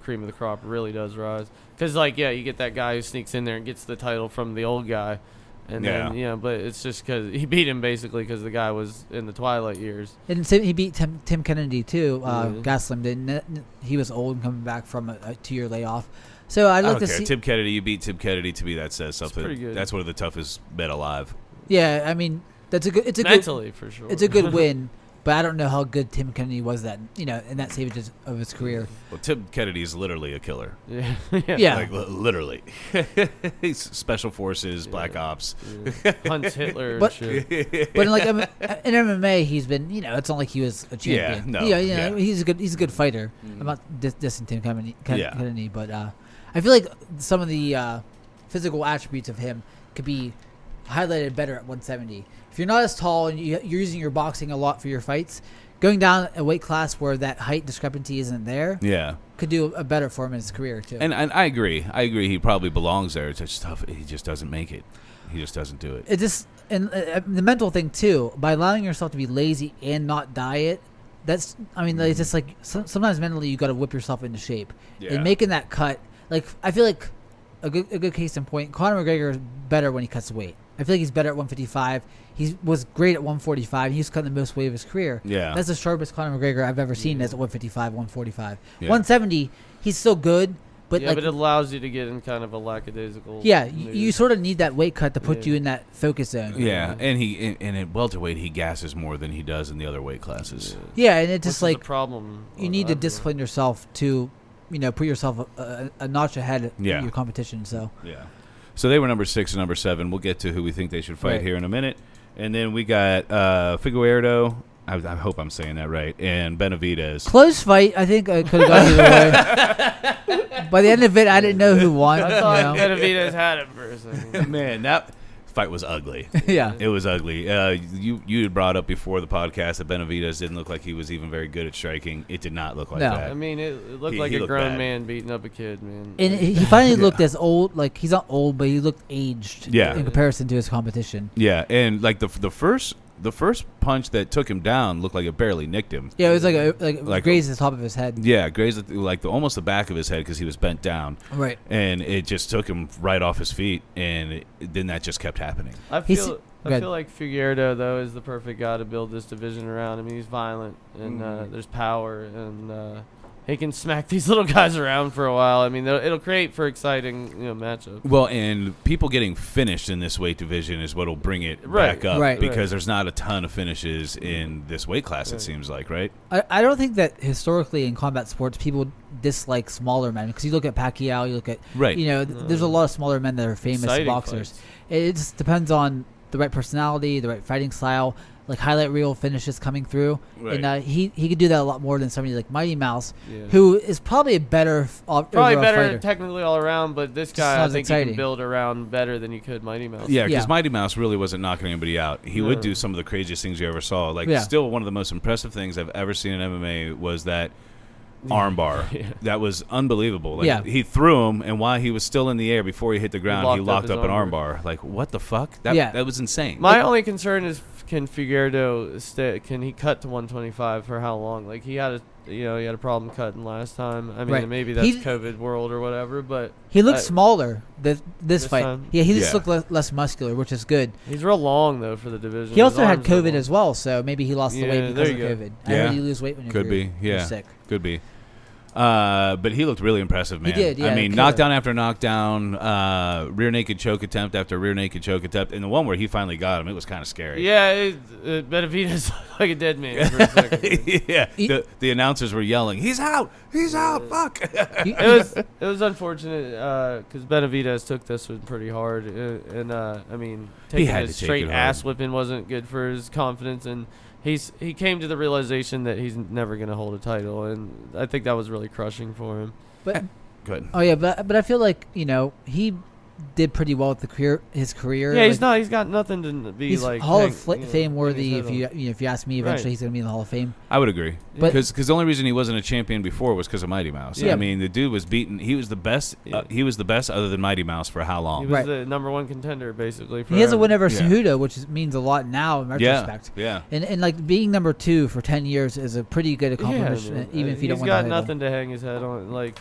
cream of the crop really does rise. Because, you get that guy who sneaks in there and gets the title from the old guy. And then, but it's just because he beat him basically because the guy was in the twilight years. And he beat Tim Kennedy, too. Gastelum didn't. He was old and coming back from a 2-year layoff. So I'd like to see Tim Kennedy. You beat Tim Kennedy. To me, that says something. Pretty good. That's one of the toughest men alive. Yeah, I mean that's a good. It's a mentally good, for sure. It's a good win, but I don't know how good Tim Kennedy was in that stage of his career. Well, Tim Kennedy is literally a killer. Yeah. Like literally. He's special forces, black ops, hunts Hitler. But and shit. But in MMA, he's been it's not like he was a champion. He's a good fighter. I'm not dissing Tim Kennedy, but I feel like some of the physical attributes of him could be highlighted better at 170. If you're not as tall and you're using your boxing a lot for your fights, going down a weight class where that height discrepancy isn't there, could do a better for him in his career too. And I agree. He probably belongs there. It's just tough. He just doesn't make it. He just doesn't do it. And the mental thing too. By allowing yourself to be lazy and not diet, that's, I mean, it's just like sometimes mentally you got to whip yourself into shape. Yeah. And making that cut, like, I feel like a good case in point, Conor McGregor is better when he cuts weight. I feel like he's better at 155. He was great at 145. He's cutting the most weight of his career. Yeah. That's the sharpest Conor McGregor I've ever seen as at 155, 145. Yeah. 170, he's still good. But yeah, but it allows you to get in kind of a lackadaisical. Yeah, you sort of need that weight cut to put you in that focus zone. Yeah, and at welterweight he gasses more than he does in the other weight classes. Yeah, and it's just like a problem. You need to discipline yourself to, put yourself a notch ahead of your competition. So yeah, so they were number 6 and number 7. We'll get to who we think they should fight here in a minute, and then we got Figueiredo. I hope I'm saying that right. And Benavidez. Close fight. I think I could have gone either way. By the end of it, I didn't know who won. I thought Benavidez had it for a second. Man, that fight was ugly. Yeah. It was ugly. You had brought up before the podcast that Benavidez didn't look like he was even very good at striking. It did not look like that. I mean, it looked like a grown man beating up a kid, man. And he finally looked as old. Like, he's not old, but he looked aged in comparison to his competition. Yeah, and like the first punch that took him down looked like it barely nicked him. Yeah, it was like grazed the top of his head. Yeah, grazed almost the back of his head because he was bent down. Right. And it just took him right off his feet, and then that just kept happening. I feel like Figueiredo, though, is the perfect guy to build this division around. I mean, he's violent, and there's power, and he can smack these little guys around for a while. I mean, it'll create for exciting matchups. Well, and people getting finished in this weight division is what'll bring it back up, because there's not a ton of finishes in this weight class. It seems like, right? I don't think that historically in combat sports people dislike smaller men, because you look at Pacquiao, you look at there's a lot of smaller men that are famous boxers. Fights. It just depends on the right personality, the right fighting style. Like highlight reel finishes coming through, and he could do that a lot more than somebody like Mighty Mouse, who is probably a better fighter. Technically all around, but this guy I think he can build around better than you could Mighty Mouse. Yeah, because Mighty Mouse really wasn't knocking anybody out. He would do some of the craziest things you ever saw. Like still one of the most impressive things I've ever seen in MMA was that armbar. That was unbelievable. Like he threw him, and while he was still in the air before he hit the ground, he locked up an armbar. Like, what the fuck? That was insane. My only concern is, can Figueiredo stay? Can he cut to 125 for how long? Like, he had a problem cutting last time. I mean, maybe that's COVID world or whatever, but he looked smaller this fight. Time? Yeah, he just looked less muscular, which is good. He's real long though for the division. He also had COVID as well, so maybe he lost the weight because of COVID. Yeah. I heard you lose weight when you're sick. Could be. But he looked really impressive, man. He did, yeah. I mean, knockdown after knockdown, rear naked choke attempt after rear naked choke attempt, and the one where he finally got him, it was kind of scary. Yeah, Benavidez looked like a dead man for a second. Yeah, the announcers were yelling, "He's out! He's out! Fuck!" It was unfortunate because Benavidez took this one pretty hard, and I mean, taking a straight ass whipping wasn't good for his confidence, and he came to the realization that he's never going to hold a title, and I think that was really crushing for him. But good. Oh yeah, but I feel like he did pretty well with his career. Yeah, he's got nothing to be he's like Hall of Fame worthy. If you ask me, eventually he's going to be in the Hall of Fame. I would agree, because the only reason he wasn't a champion before was because of Mighty Mouse. Yeah. I mean, the dude was beaten. He was the best. He was the best other than Mighty Mouse for how long? He was the #1 contender basically. He has a win over Cejudo, which means a lot now in retrospect. Yeah. And like being #2 for 10 years is a pretty good accomplishment, even if you don't win the title. He's got nothing to hang his head on. Like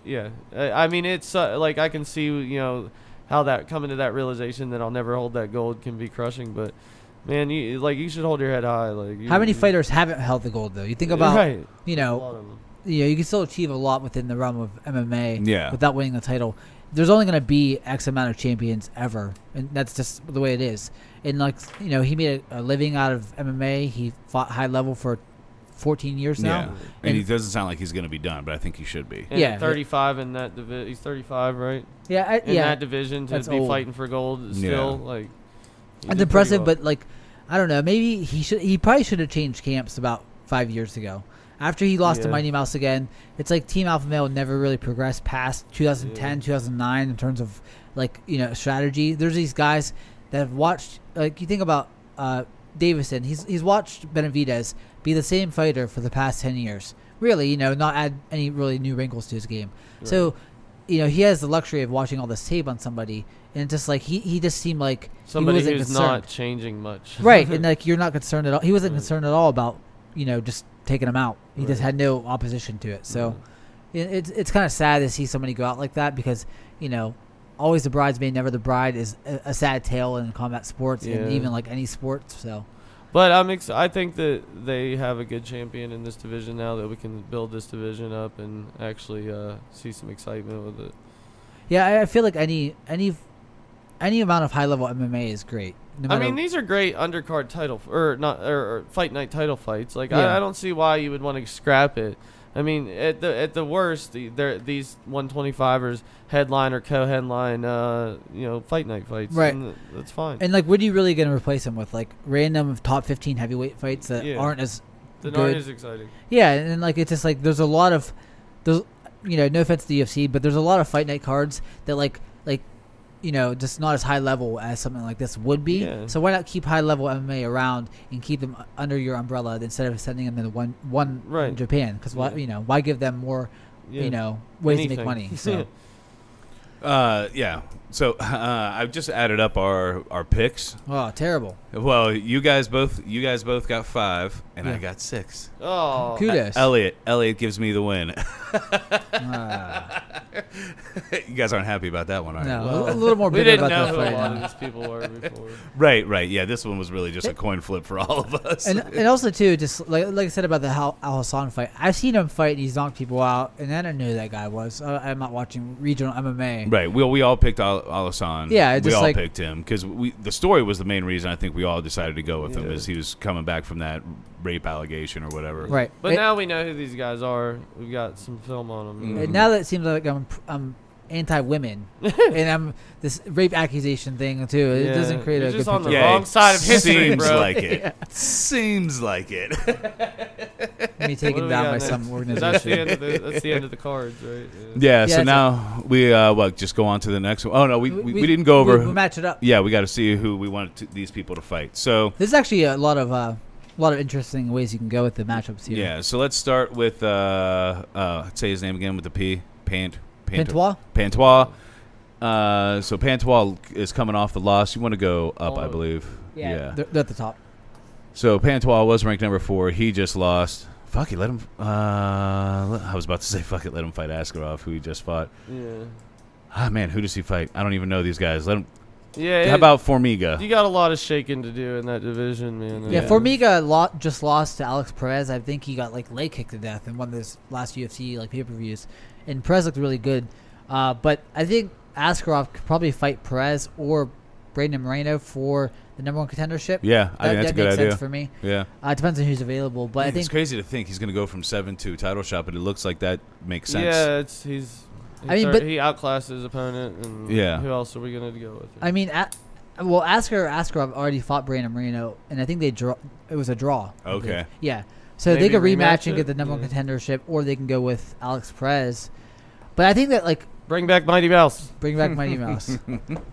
I mean, it's like I can see how that coming to that realization that I'll never hold that gold can be crushing, but man, you should hold your head high. Like, how many fighters haven't held the gold though? You think about you can still achieve a lot within the realm of MMA without winning the title. There's only going to be X amount of champions ever, and that's just the way it is. And he made a living out of MMA. He fought high level for 14 years now. Yeah. And he doesn't sound like he's going to be done, but I think he should be. And 35 in that division. He's 35, right? Yeah. In that division to be fighting for gold still. Like, it's impressive, but I don't know. Maybe he probably should have changed camps about 5 years ago. After he lost to Mighty Mouse again, it's like Team Alpha Male never really progressed past 2010, 2009 in terms of strategy. There's these guys that have watched, like, you think about Davison. He's watched Benavidez be the same fighter for the past 10 years. Really, not add any really new wrinkles to his game. Right. So, he has the luxury of watching all this tape on somebody, and it's just like he just seemed like somebody he wasn't who's concerned. not changing much. Right, and you're not concerned at all. He wasn't concerned at all about just taking him out. He just had no opposition to it. So it's kind of sad to see somebody go out like that because, always the bridesmaid, never the bride is a sad tale in combat sports and even like any sports. So, but I think that they have a good champion in this division now that we can build this division up and actually see some excitement with it. Yeah, I feel like any amount of high level MMA is great. I mean, these are great undercard title or fight night title fights. Like I don't see why you would want to scrap it. I mean, at the worst, these 125ers headline or co-headline, fight night fights. Right. And that's fine. And like, what are you really going to replace them with? Like random top 15 heavyweight fights that aren't as good. Aren't as exciting. Yeah, and like it's just like there's a lot of no offense to the UFC, but there's a lot of fight night cards that just not as high level as something like this would be. Yeah. So why not keep high level MMA around and keep them under your umbrella instead of sending them to one in Japan? Because why give them more ways to make money? So So I've just added up our picks. Oh, terrible. Well, you guys both got 5, and I got 6. Oh, kudos. Elliot gives me the win. You guys aren't happy about that one, are you? No, well, a little more bitter about that fight. We didn't know who a lot now. of these people were before. Right. Yeah, this one was really just a coin flip for all of us. And also too, just like I said about the Al Hassan fight, I've seen him fight and he's knocked people out, and I didn't know who that guy was. I'm not watching regional MMA. Right. We all picked Al Hassan. Yeah, we all picked him because the story was the main reason I think we all decided to go with him, is he was coming back from that rape allegation or whatever. Right. But now we know who these guys are. We've got some film on them. And now that it seems like I'm anti-women, and I'm this rape accusation thing too. It doesn't create You're a just good on the picture. wrong side of history, Seems bro. like it. Seems like it. Me taken down by some organization. That's the end of the cards, right? Yeah. So now we just go on to the next one. Oh no, we didn't go over. We match it up. Yeah, we got to see who we want these people to fight. So there's actually a lot of interesting ways you can go with the matchups here. Yeah. So let's start with say his name again with the P. Pantois. So Pantois is coming off the loss. You want to go up, I believe. Yeah. They're at the top. So Pantois was ranked number 4. He just lost. Fuck it, let him. I was about to say fuck it, let him fight Askarov, who he just fought. Yeah. Ah man, who does he fight? I don't even know these guys. Let him. Yeah. How about Formiga? You got a lot of shaking to do in that division, man. Yeah, Formiga just lost to Alex Perez. I think he got leg kicked to death in one of those last UFC pay-per-views. And Perez looked really good. But I think Askarov could probably fight Perez or Brandon Moreno for the number 1 contendership. Yeah, I think that's a good idea. That makes sense for me. Yeah. It depends on who's available. But I think it's crazy to think he's going to go from 7 to title shot, but it looks like that makes sense. Yeah, he outclassed his opponent. And yeah. Who else are we going to go with? I mean, Askarov already fought Brandon Moreno, and I think it was a draw. Okay. Yeah. So Maybe they could rematch it? and get the number 1 contendership, or they can go with Alex Perez. But I think that bring back Mighty Mouse. Bring back Mighty Mouse.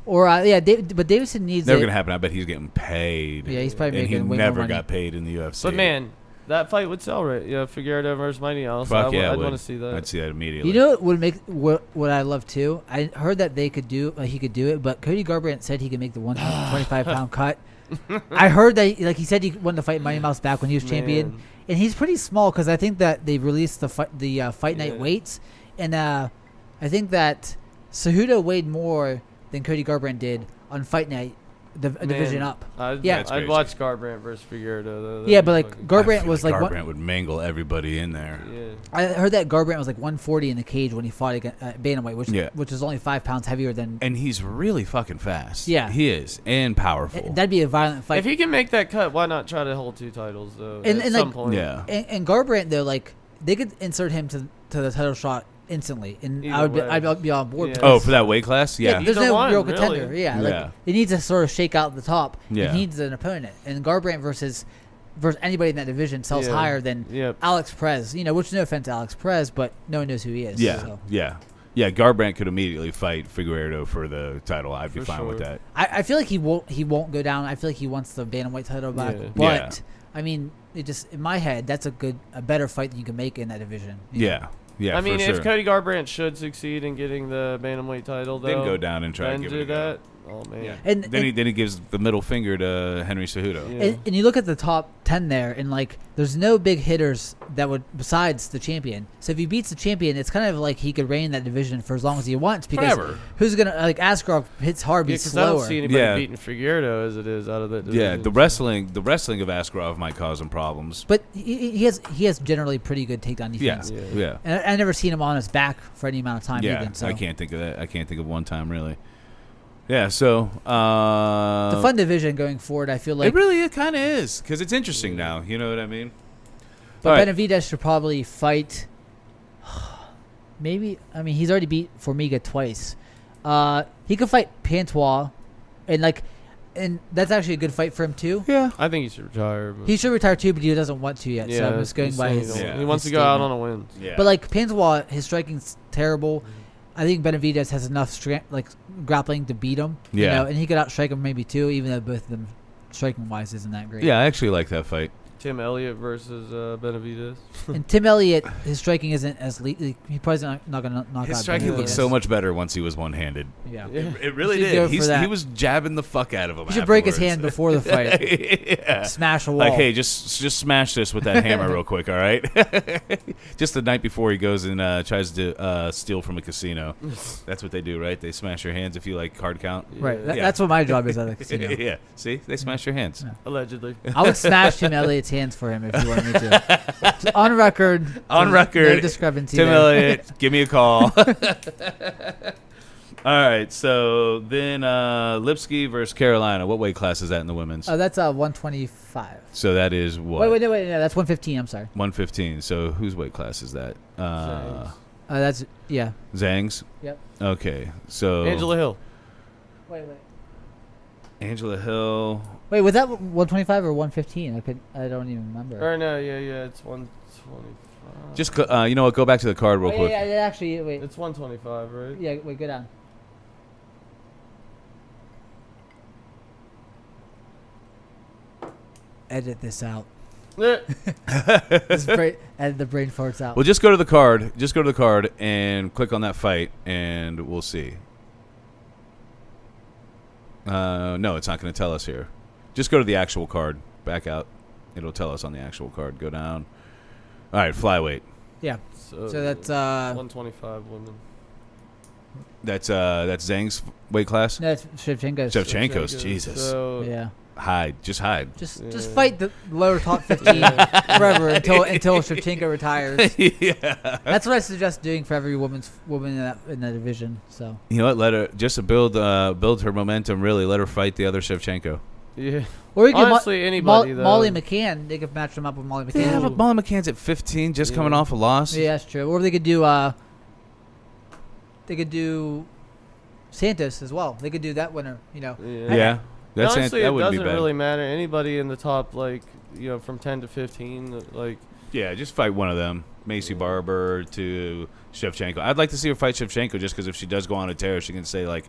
Or but Davidson needs. Never gonna happen. I bet he's getting paid. Yeah, he's probably making way never more money. got paid in the UFC. But man, that fight would sell, right? Yeah, Figueiredo versus Mighty Mouse. Fuck yeah, I'd want to see that. I'd see that immediately. You know what would make what I love too? I heard that he could do it, but Cody Garbrandt said he could make the 125-pound cut. I heard that he said he wanted to fight Mighty Mouse back when he was champion, and he's pretty small because I think that they released the fight night weights, and I think that Cejudo weighed more than Cody Garbrandt did on Fight Night, division up. I'd watch Garbrandt versus Figueiredo though. Yeah, but Garbrandt was Garbrandt would mangle everybody in there. Yeah. I heard that Garbrandt was 140 in the cage when he fought against bantamweight, which is only 5 pounds heavier than. And he's really fucking fast. Yeah, he is, and powerful. That'd be a violent fight. If he can make that cut, why not try to hold 2 titles though? At some point. Yeah. And Garbrandt though, they could insert him to the title shot instantly, and I'd be on board. Yeah. With Oh, for that weight class, yeah. there's no real contender. Really. Yeah, it needs to sort of shake out the top. Yeah, it needs an opponent, and Garbrandt versus anybody in that division sells higher than Alex Perez. Which no offense to Alex Perez, but no one knows who he is. Yeah, yeah. Garbrandt could immediately fight Figueiredo for the title. I'd be fine with that. I feel like he won't go down. I feel like he wants the bantamweight title back. Yeah. But I mean, it just in my head, that's a better fight than you can make in that division. Yeah. Yeah, I mean, if Cody Garbrandt should succeed in getting the bantamweight title, though, then go down and try to give it a go. Oh man. Yeah. And then he gives the middle finger to Henry Cejudo. Yeah. And you look at the top 10 there, and like there's no big hitters that would besides the champion. So if he beats the champion, it's kind of like he could reign that division for as long as he wants. Because Forever. who's gonna like Askarov hits hard, Yeah, he's 'cause slower. I don't see anybody beating Figueiredo as it is out of that division. Yeah, the wrestling of Askarov might cause him problems. But he has generally pretty good takedown defense. Yeah. And I never seen him on his back for any amount of time. Yeah, even, so. I can't think of that. I can't think of one time really. Yeah, so It's a fun division going forward. I feel like it really kind of is because it's interesting now. You know what I mean? But All right. Benavidez should probably fight. Maybe he's already beat Formiga twice. He could fight Pantois, and that's actually a good fight for him too. Yeah, I think he should retire. But He should retire too, but he doesn't want to yet. yeah, So I'm just going by his. he wants to his go out statement. on a win. yeah. But like Pantois, his striking's terrible. I think Benavidez has enough grappling to beat him. Yeah. You know, and he could outstrike him maybe too, even though both of them striking wise isn't that great. yeah, I actually like that fight. Tim Elliott versus Benavidez. And Tim Elliott, his striking isn't as he probably not going to knock out. His striking Benavidez. looked so much better once he was one-handed. Yeah. It really He should go did. for that. He was jabbing the fuck out of him. He should break his afterwards. hand before the fight. Yeah. Smash a wall. Like, hey, just smash this with that hammer real quick, all right? Just the night before he goes and tries to steal from a casino. That's what they do, right? They smash your hands if you like card count. Right. Yeah. That's what my job is at the casino. Yeah. See, they smash your hands. Allegedly. I would smash Tim Elliott's hands for him if you wanted me to. So on record. On no record, discrepancy Tim there. Elliott, give me a call. All right, so then Lipsky versus Carolina. What weight class is that in the women's? Oh, that's 125. So that is what? Wait, no, that's 115. I'm sorry. 115. So whose weight class is that? That's yeah. Zhang's? Yep. Okay, so Angela Hill. Wait. Angela Hill. Wait, was that 125 or 115? I don't even remember. Or no, yeah, it's 125. Just you know what? Go back to the card real quick. Yeah, actually, wait. It's 125, right? Yeah, wait, go down. Edit this out. Edit the brain farts out. Well, just go to the card. Just go to the card and click on that fight, and we'll see. No, it's not going to tell us here. Just go to the actual card. Back out. It'll tell us on the actual card. Go down. All right, flyweight. Yeah. So that's 125 women. That's Zhang's weight class. No, it's Shevchenko's. Shevchenko's. Jesus. So, Yeah. Hide. Just hide. Just fight the lower top 15 forever until Shevchenko retires. Yeah. That's what I suggest doing for every woman in that division. So You know what? Let her just to build her momentum. Really, let her fight the other Shevchenko. Yeah. or you could Honestly, anybody, though. Molly McCann. They could match them up with Molly McCann. Yeah, but Molly McCann's at 15, just coming off a loss. Yeah, that's true. Or they could do Santos as well. They could do that winner. You know. Yeah. That's Honestly, that it wouldn't be doesn't bad. really matter. Anybody in the top, from 10 to 15, Yeah, just fight one of them. Macy Barber to Shevchenko. I'd like to see her fight Shevchenko just because if she does go on a tear, she can say, like,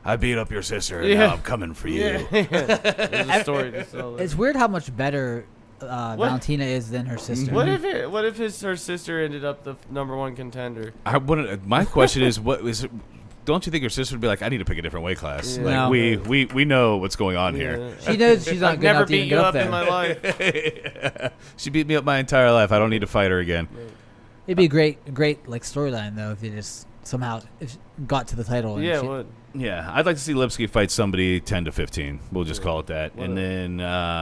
I beat up your sister, and now I'm coming for you. There's a story to sell there. It's weird how much better Valentina is than her sister. What if her sister ended up the #1 contender? My question is, what is it? Don't you think her sister would be like, I need to pick a different weight class? Yeah. Like No. we know what's going on here. She knows she's not I've good never enough to even beat get you up up there. in my life. She beat me up my entire life. I don't need to fight her again. It'd be a great like storyline though if they just somehow got to the title. And Yeah, it shit. would. Yeah, I'd like to see Lipsky fight somebody 10 to 15. We'll just call it that. And then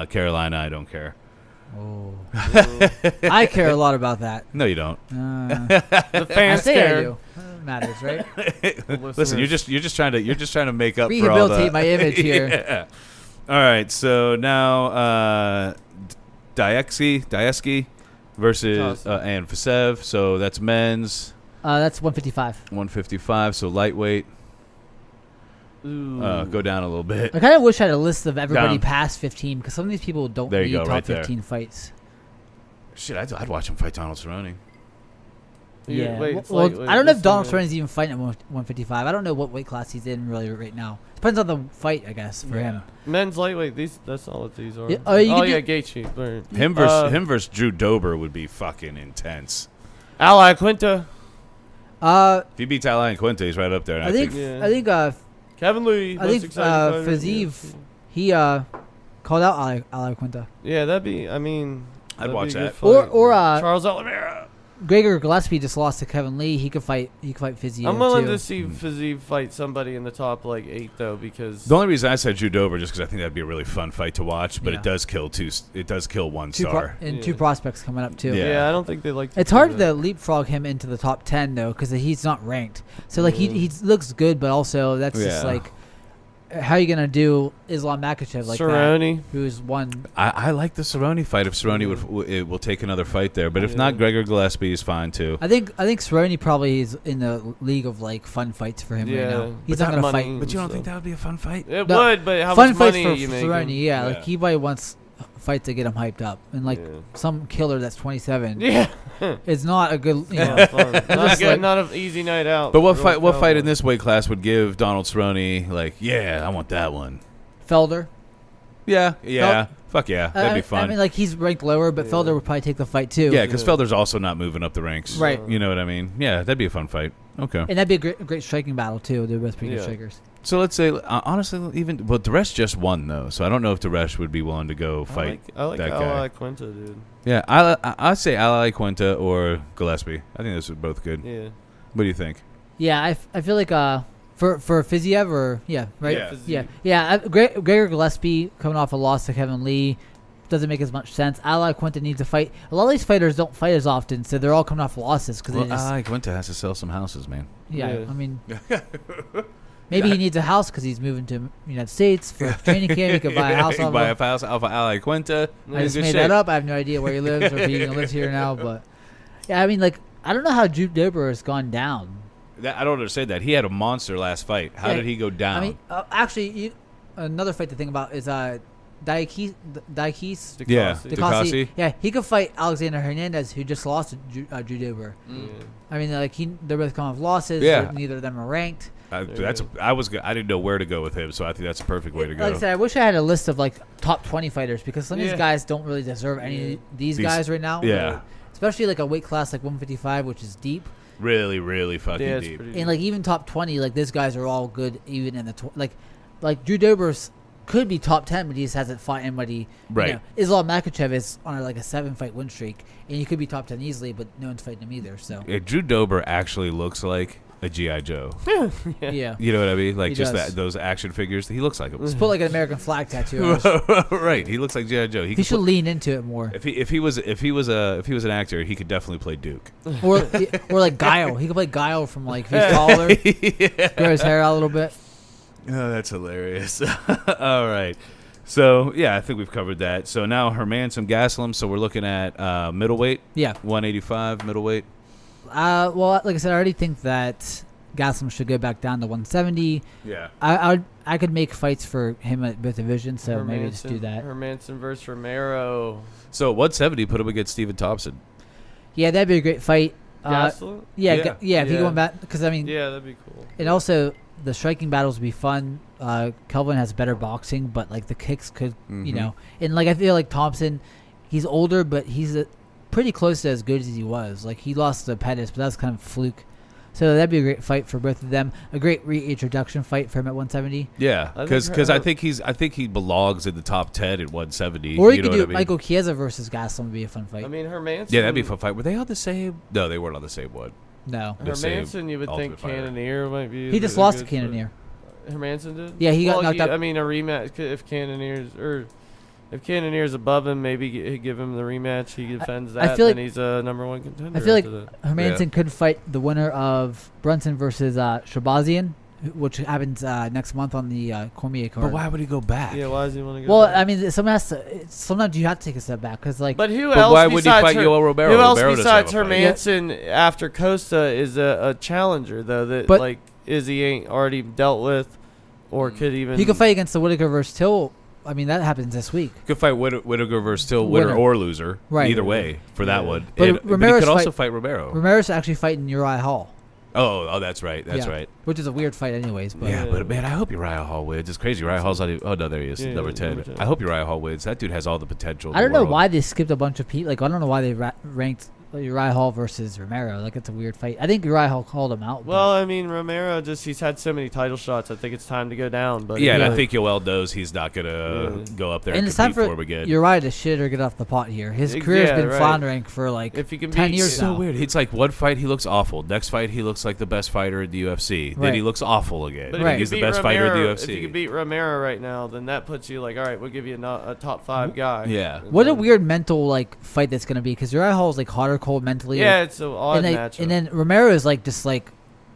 Carolina, I don't care. Oh. I care a lot about that. No, you don't. The I fans say care. I do. It matters, right? Listen, you're just trying to make up for all Rehabilitate the my image here. Yeah. All right, so now Dayeski versus and Fasev. So that's men's That's 155. 155. So lightweight. Ooh. Go down a little bit. I kind of wish I had a list of everybody Down. past 15 because some of these people don't There need you go, top right there. 15 fights. Shit, I'd watch him fight Donald Cerrone. Yeah. Wait, Well, I don't know if Donald Cerrone's Cerrone's even fighting at 155. I don't know what weight class he's in really right now. Depends on the fight, I guess, for him. Men's lightweight. That's all what these are. Yeah, you could do- Gaethje. Burn. Him versus Drew Dober would be fucking intense. Ally Quinta. If he beats Alain Quinta, he's right up there. And I think Kevin Lee. I think Fiziev, he called out Ali Quinta. Yeah, that'd be. I mean, I'd watch that. Or Charles Oliveira. Gregor Gillespie just lost to Kevin Lee. He could fight Fiziev. I'm willing too. to see Fiziev fight somebody in the top like 8 though, because The only reason I said Drew Dober just because I think that'd be a really fun fight to watch, but Yeah. it does kill one star. Two prospects coming up too. yeah, I don't think they like. It's hard to leapfrog him into the top 10 though, because he's not ranked. So like he looks good, but also that's just like, how are you gonna do Islam Makhachev like Cerrone, that, who's won? I like the Cerrone fight if Cerrone will take another fight there, but if not, Gregor Gillespie is fine too. I think Cerrone probably is in the league of like fun fights for him right now. He's not gonna fight. But you don't think that would be a fun fight? It would, but how fun much fights money for are you making? Cerrone? Yeah, like he probably wants fight to get him hyped up, and like some killer that's 27. Yeah, it's not a good. not good, not an easy night out. But what fight in this weight class would give Donald Cerrone like? Yeah, I want that one. Felder. Yeah. Fuck yeah, that'd be fun. I mean, like he's ranked lower, but Felder would probably take the fight too. Yeah, because Felder's also not moving up the ranks. Right. You know what I mean? Yeah, that'd be a fun fight. Okay. And that'd be a great striking battle too. They're both pretty good strikers. So let's say, honestly, Deresh just won though, so I don't know if Deresh would be willing to go fight I like that guy. Ali Quinta, dude. Yeah, I'd say Ali Quinta or Gillespie. I think those are both good. Yeah. What do you think? Yeah, I feel like for Fiziev or right? Yeah. Gregor Gillespie coming off a loss to Kevin Lee doesn't make as much sense. Ali Quinta needs to fight. A lot of these fighters don't fight as often, so they're all coming off losses because Ali Quinta has to sell some houses, man. Yeah. I mean. Maybe he needs a house because he's moving to the United States for training camp. He could buy a house off of Ali Quinta. I just made that up. I have no idea where he lives or if he even lives here now. But yeah, I mean, like, I don't know how Drew Dober has gone down. I don't understand that. He had a monster last fight. How did he go down? I mean, actually, another fight to think about is Diakis. Dikasi. Yeah, he could fight Alexander Hernandez, who just lost to Drew Dober. I mean, like they're both coming off losses. Yeah. Neither of them are ranked. I didn't know where to go with him, so I think that's a perfect way to go. Like I said, I wish I had a list of like top 20 fighters because some of these guys don't really deserve any of these guys right now. Yeah. Especially like a weight class like 155, which is deep. Really, really fucking deep. And like even top 20, like these guys are all good. Even in the like Drew Dober's could be top 10, but he just hasn't fought anybody. Right. You know, Islam Makhachev is on like a 7-fight win streak, and he could be top 10 easily, but no one's fighting him either. So Drew Dober actually looks like a G.I. Joe. Yeah. You know what I mean? Like He just does. those action figures. He looks like him. Just put like an American flag tattoo on his. Right. He looks like G.I. Joe. He should lean into it more. If he was an actor, he could definitely play Duke. Or like Guile. He could play Guile from like if he's taller. Grow his hair out a little bit. Oh, that's hilarious. All right. So, yeah, I think we've covered that. So now Hermansson Gastelum. So we're looking at middleweight. Yeah. 185 middleweight. Well, like I said, I already think that Gastelum should go back down to 170. Yeah. I could make fights for him at both divisions, so maybe just do that. Hermansson versus Romero. So 170 put him against Stephen Thompson. Yeah, that'd be a great fight. Gastelum? If he going back, because I mean, yeah, that'd be cool. And also the striking battles would be fun. Kelvin has better boxing, but like the kicks could, you know, and like I feel like Thompson, he's older, but he's pretty close to as good as he was. Like he lost to Pettis, but that was kind of a fluke. So that'd be a great fight for both of them. A great reintroduction fight for him at 170. Yeah, because I think he belongs in the top 10 at 170. Or you could do Michael Chiesa versus Gastelum would be a fun fight. I mean, Hermansson. Yeah, that'd be a fun fight. Were they on the same? No, they weren't on the same one. No. Hermansson, you would think Cannonier might be. He just lost to Cannonier. Hermansson did. Yeah, he got knocked out. I mean, a rematch if Cannonier's above him, maybe give him the rematch. He defends that, then he's a #1 contender. I feel like Hermansson could fight the winner of Brunson versus Shabazian, which happens next month on the Cormier card. But why would he go back? Yeah, why does he want to go back? I mean, sometimes you have to take a step back because, like. But who else? Why would he fight Yoel Romero? Who else besides Hermansson after Costa is a challenger though? That Izzy ain't already dealt with, or could even. He could fight against the Whittaker versus Till. I mean, that happens this week. Could fight Whittaker versus Till, winner or loser. Right. Either way for that one. But he could also fight Romero. Romero's actually fighting Uriah Hall. Oh, that's right. That's right. Which is a weird fight, anyways. But but man, I hope Uriah Hall wins. It's crazy. Uriah Hall's on. Oh no, there he is, number 10. I hope Uriah Hall wins. That dude has all the potential. I don't know why they skipped a bunch of people. Like I don't know why they ranked Uriah Hall versus Romero. Like, it's a weird fight. I think Uriah Hall called him out. Well, I mean, Romero he's had so many title shots. I think it's time to go down. But and I think Yoel knows he's not gonna go up there and it's time compete for him again. Uriah to shit or get off the pot here. His career's been floundering for like if he can 10 years it's now. so weird. It's like one fight he looks awful. Next fight he looks like the best fighter in the UFC. Then he looks awful again. But He's the best fighter in the UFC. If you can beat Romero right now, then that puts you like, all right, we'll give you a top 5 guy. Yeah. What a weird mental like fight that's gonna be, because Uriah Hall's like hot or cold mentally. Yeah, it's an odd matchup. And then Romero is like just like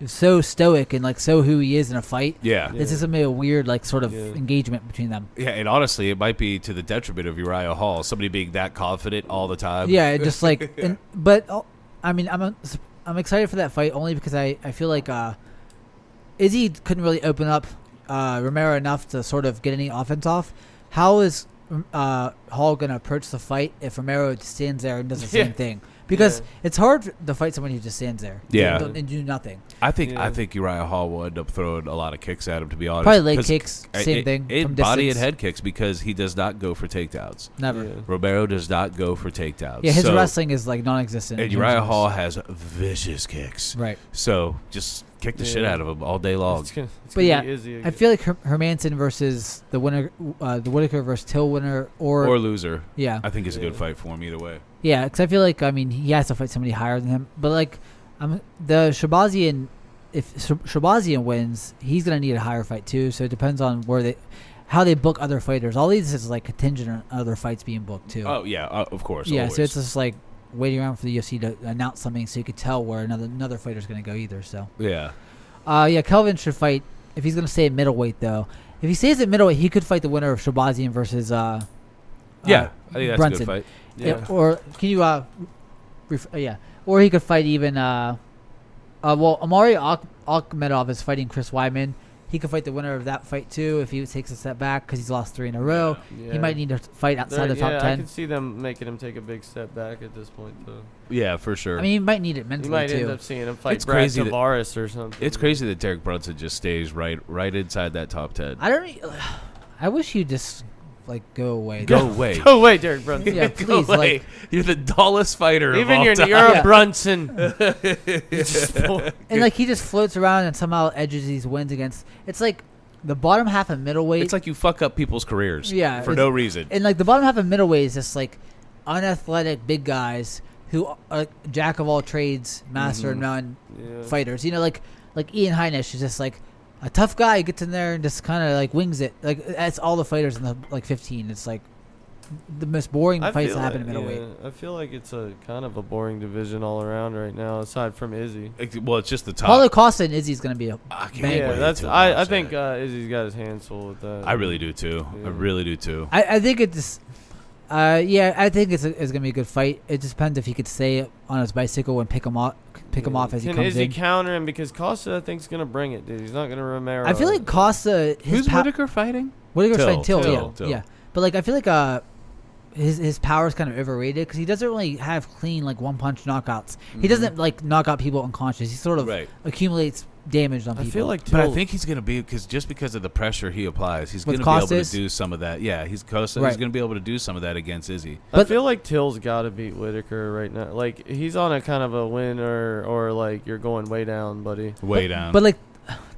so stoic and like so who he is in a fight. Yeah. This is gonna be a weird like sort of engagement between them. Yeah, and honestly, it might be to the detriment of Uriah Hall. Somebody being that confident all the time. Yeah, just like. But I mean, I'm excited for that fight only because I feel like Izzy couldn't really open up Romero enough to sort of get any offense off. How is Hall gonna approach the fight if Romero just stands there and does the same thing? Because it's hard to fight someone who just stands there and do nothing. I think Uriah Hall will end up throwing a lot of kicks at him, to be honest. Probably leg kicks, same thing. From body distance. and head kicks, because he does not go for takedowns. Never. Yeah. Romero does not go for takedowns. Yeah, his wrestling is like non-existent. And Uriah Hall has vicious kicks. Right. So just kick the shit out of him all day long. But yeah, I feel like Hermanson versus the winner, the Whittaker versus Till winner, or loser. Yeah, I think it's a good fight for him either way. Yeah, because I feel like he has to fight somebody higher than him. But like, the Shabazian, if Shabazian wins, he's gonna need a higher fight too. So it depends on how they book other fighters. All these is like contingent on other fights being booked too. Oh yeah, of course. Yeah, always. so it's just like waiting around for the UFC to announce something so you could tell where another fighter's gonna go either. So yeah, Kelvin should fight if he's gonna stay at middleweight though. If he stays at middleweight, he could fight the winner of Shabazian versus I think that's Brunson. a good fight. Yeah. Or can you or he could fight even Amari Akhmedov is fighting Chris Weidman. He could fight the winner of that fight too if he takes a step back because he's lost 3 in a row. Yeah. He might need to fight outside the top 10. I can see them making him take a big step back at this point though. Yeah, for sure. I mean, he might need it mentally you might too. end up seeing him fight It's Brad crazy Tavares or something. It's crazy that Derek Brunson just stays right inside that top 10. I wish you just go away. Go away. Go away, Derek Brunson. Yeah, please. Like, you're the dullest fighter. Even of all time. you're a Brunson. And like he just floats around and somehow edges these wins against. It's like the bottom half of middleweight. It's like you fuck up people's careers. Yeah, for no reason. And like the bottom half of middleweight is just like unathletic big guys who are jack of all trades, master of none fighters. You know, like Ian Heinisch is just like a tough guy who gets in there and just kind of like wings it. Like that's all the fighters in the 15. It's like the most boring fights that happen in middleweight. Yeah, I feel like it's a kind of a boring division all around right now, aside from Izzy. Well, it's just the top. Paulo Costa and Izzy's going to be a I think Izzy's got his hands full with that. I really do too. Yeah. I really do too. I think it's. I think it's going to be a good fight. It just depends if he could stay on his bicycle and pick him off as he comes in. Izzy counter him? Because Costa, I think, is going to bring it, dude. He's not going to Romero. I feel like Costa. Who's Whittaker fighting? Whittaker's fighting Till. Till. Yeah. But like, I feel like his power is kind of overrated because he doesn't really have clean like one punch knockouts. He doesn't like knock out people unconscious. He sort of accumulates damage on people. I feel like but I think he's going to be because of the pressure he applies, he's going to be able to do some of that. Yeah, he's going to be able to do some of that against Izzy. I feel like Till's got to beat Whittaker right now. Like he's on a kind of a win or like you're going way down, buddy. Way down. But like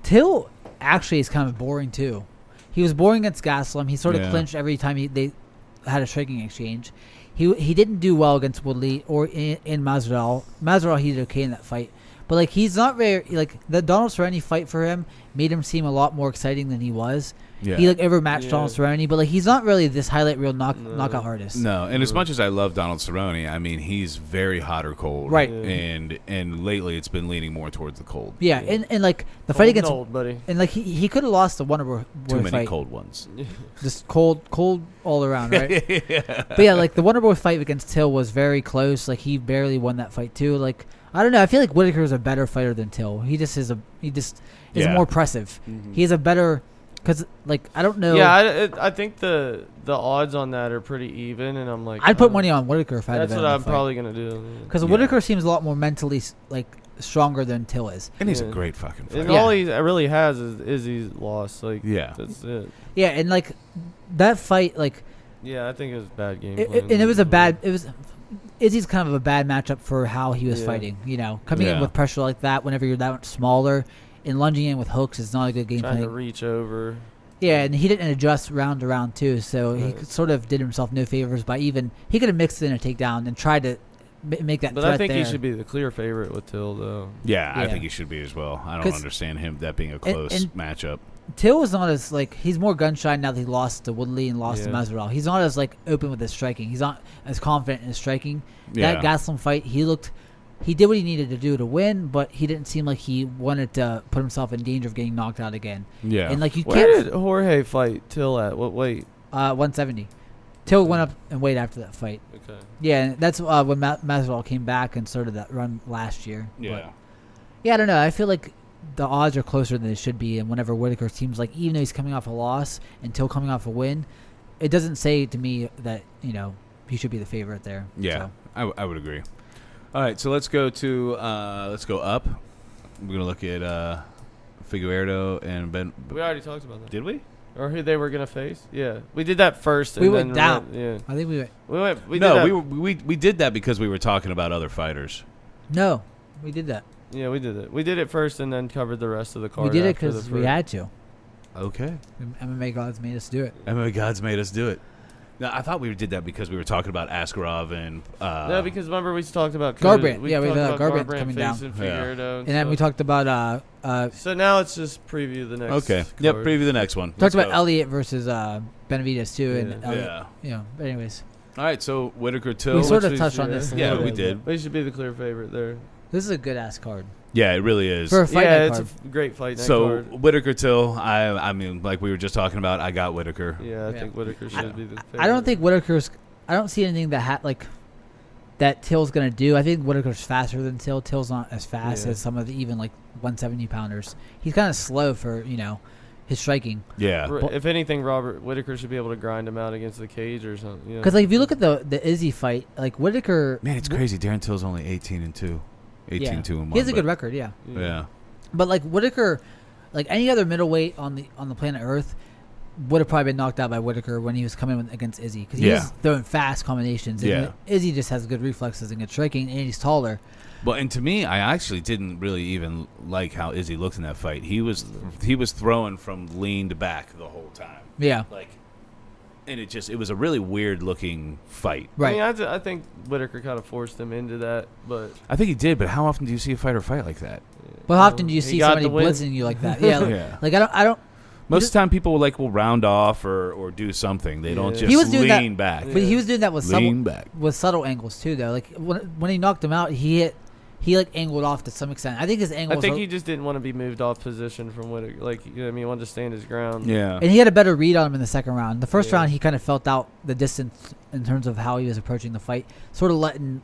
Till actually is kind of boring too. He was boring against Gaslam. He sort of clinched every time they had a striking exchange. He didn't do well against Woodley or in Masvidal. Masvidal he did okay in that fight. But like he's not very like the Donald Cerrone fight for him made him seem a lot more exciting than he was. Yeah. He overmatched Donald Cerrone, but like he's not really this highlight reel knockout artist. No, and as much as I love Donald Cerrone, I mean he's very hot or cold. Right. And lately it's been leaning more towards the cold. Yeah, and like the fight against old, buddy. And like he could have lost the Wonderboy Too many fight. cold ones. Just cold all around, right? But yeah, like the Wonderboy fight against Till was very close. Like he barely won that fight too. Like I don't know. I feel like Whittaker is a better fighter than Till. He just is more impressive. He has a better because like I don't know. Yeah, I think the odds on that are pretty even, and I'm like I'd put money on Whittaker if I had That's what I'm probably gonna do. Because Whittaker seems a lot more mentally like stronger than Till is, and he's a great fucking fighter. And all he really has is Izzy's loss. Like that's it. Yeah, and like that fight, like I think it was a bad game. and it was a bad. It was. Izzy's kind of a bad matchup for how he was fighting. You know, coming in with pressure like that whenever you're that much smaller and lunging in with hooks is not a good game plan. Trying to reach over. Yeah, and he didn't adjust round to round too, so he sort of did himself no favors by he could have mixed in a takedown and tried to make that. But I think he should be the clear favorite with Till, though. Yeah, I think he should be as well. I don't understand that being a close matchup. Till was not as he's more gun shy now that he lost to Woodley and lost to Masvidal. He's not as open with his striking. He's not as confident in his striking. That Gastelum fight, he did what he needed to do to win, but he didn't seem like he wanted to put himself in danger of getting knocked out again. Yeah, and you Where can't. Did Jorge fight Till at? What weight? 170. Till went up in weight after that fight. Okay. Yeah, and that's when Masvidal came back and started that run last year. Yeah. But, I don't know. I feel like the odds are closer than they should be, and whenever Whittaker seems like, even though he's coming off a loss and Till coming off a win, it doesn't say to me that he should be the favorite there. Yeah, so. I would agree. All right, so let's go up. We're gonna look at Figueiredo and Ben. We already talked about that. Did we? Or who they were gonna face? Yeah, we did that first. We went down. I think we went. We did that because we were talking about other fighters. No, we did that. Yeah, we did it. We did it first and then covered the rest of the card. We did it because we had to. Okay. MMA gods made us do it. MMA gods made us do it. No, I thought we did that because we were talking about Askarov and. No, because remember we talked about Garbrandt. We talked about Garbrandt coming down. And then we talked about. So now it's just preview the next. Okay. Card. Yep. Preview the next one. Talked about Elliott versus Benavidez too, and Elliott, But anyways. All right. So Whittaker Till. We sort of touched on this. Yeah, we did. We should be the clear favorite there. This is a good ass card. Yeah, it really is. For a fight night card. It's a great fight night card. So Whittaker Till, I mean, like we were just talking about, I got Whittaker. Yeah, I think Whittaker should be the favorite. I don't think Whittaker's. I don't see anything that Till's gonna do. I think Whittaker's faster than Till. Till's not as fast as some of the even 170 pounders. He's kind of slow for his striking. Yeah. If anything, Robert Whittaker should be able to grind him out against the cage or something. Because if you look at the Izzy fight, Whittaker. Man, it's crazy. Darren Till's only 18-2. 18-2 and 1. He has a good record, yeah. But Whittaker, any other middleweight on the planet Earth, would have probably been knocked out by Whittaker when he was coming against Izzy because he was throwing fast combinations. And Izzy just has good reflexes and good striking, and he's taller. Well, and to me, I actually didn't really even like how Izzy looked in that fight. He was throwing from leaned back the whole time. Yeah. And it was a really weird looking fight. Right. I mean, I think Whittaker kind of forced him into that, but I think he did. But how often do you see a fighter fight like that? But how often do you see somebody blitzing you like that? Yeah. I don't. Most of the time, people will round off or do something. They don't just lean back. But he was doing that with subtle angles too, though. When he knocked him out, he angled off to some extent. I think his angle. I think he just didn't want to be moved off position from Whittaker. He wanted to stand his ground. Yeah. And he had a better read on him in the second round. The first round, he kind of felt out the distance in terms of how he was approaching the fight, sort of letting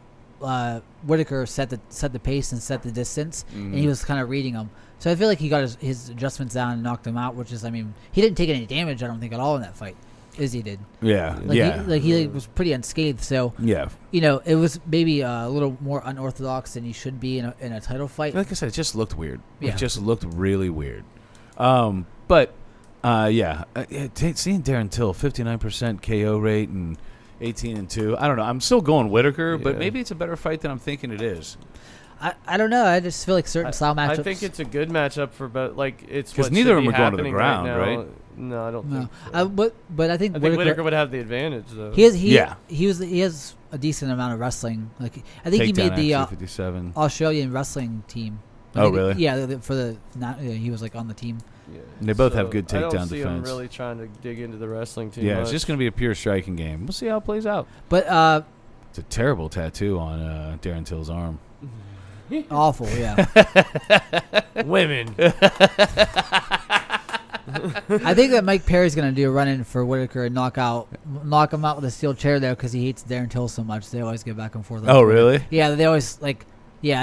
Whittaker set the pace and set the distance, and he was kind of reading him. So I feel like he got his adjustments down and knocked him out, which is, he didn't take any damage, I don't think, at all in that fight. Izzy did. Yeah. He was pretty unscathed. So it was maybe a little more unorthodox than he should be in a title fight. Like I said, it just looked weird. Yeah. It just looked really weird. Seeing Darren Till 59% KO rate and 18-2. I don't know. I'm still going Whittaker, but maybe it's a better fight than I'm thinking it is. I don't know. I just feel like certain style matchups. I think it's a good matchup for both. It's because neither of them are going to the ground, right? No, I don't think so. But I think Whittaker would have the advantage, though. He has a decent amount of wrestling. I think he made the Australian wrestling team. Really? Yeah, he was on the team. Yeah. And they both have good takedown defense. I don't see him really trying to dig into the wrestling too much. Yeah, it's just going to be a pure striking game. We'll see how it plays out. But it's a terrible tattoo on Darren Till's arm. Awful, yeah. Women. I think that Mike Perry's going to do a run-in for Whittaker and knock him out with a steel chair there because he hates Darren Till so much. They always get back and forth. Oh, really? Yeah, they always I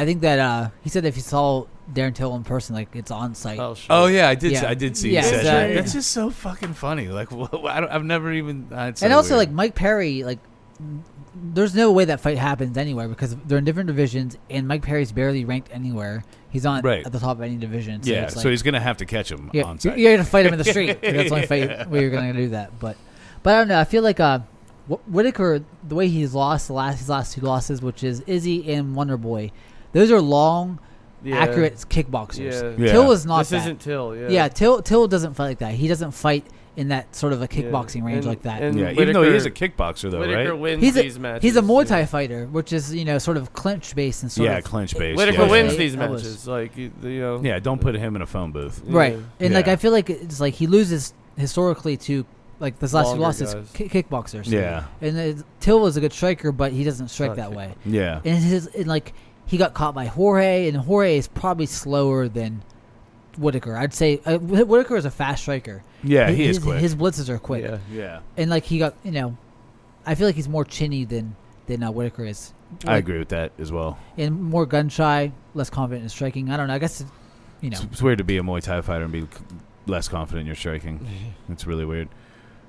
think that he said if he saw Darren Till in person, it's on site. Oh, sure. Oh yeah, I did. Yeah. I did see. Yeah, exactly. That's just so fucking funny. I've never even. And also, weird. Mike Perry, there's no way that fight happens anywhere because they're in different divisions, and Mike Perry's barely ranked anywhere. He's not at the top of any division. So so he's gonna have to catch him on site. You're gonna fight him in the street. That's the only fight where you're gonna do that. But I don't know. I feel like Whittaker, the way he's lost his last 2 losses, which is Izzy and Wonder Boy, those are long, accurate kickboxers. Yeah. Till is not This that. isn't Till. Yeah. Yeah, Till doesn't fight like that. He doesn't fight in that sort of a kickboxing range like that. And even though he is a kickboxer, though, Whittaker right? wins these matches. He's a Muay Thai fighter, which is sort of clinch based and sort of clinch based. Whittaker wins Yeah. these matches. Like Yeah, don't put him in a phone booth. right. And like Yeah. I feel like it's like he loses historically to like this last 2 Longer losses guys. kickboxers. Yeah. And Till was a good striker, but he doesn't strike that way. Yeah. And like he got caught by Jorge, and Jorge is probably slower than Whittaker. I'd say Whittaker is a fast striker. Yeah, he is quick. His blitzes are quick. Yeah. And like he got, I feel like he's more chinny than Whittaker is. I agree with that as well. And more gun shy, less confident in striking. I don't know. I guess It's weird to be a Muay Thai fighter and be less confident in your striking. It's really weird.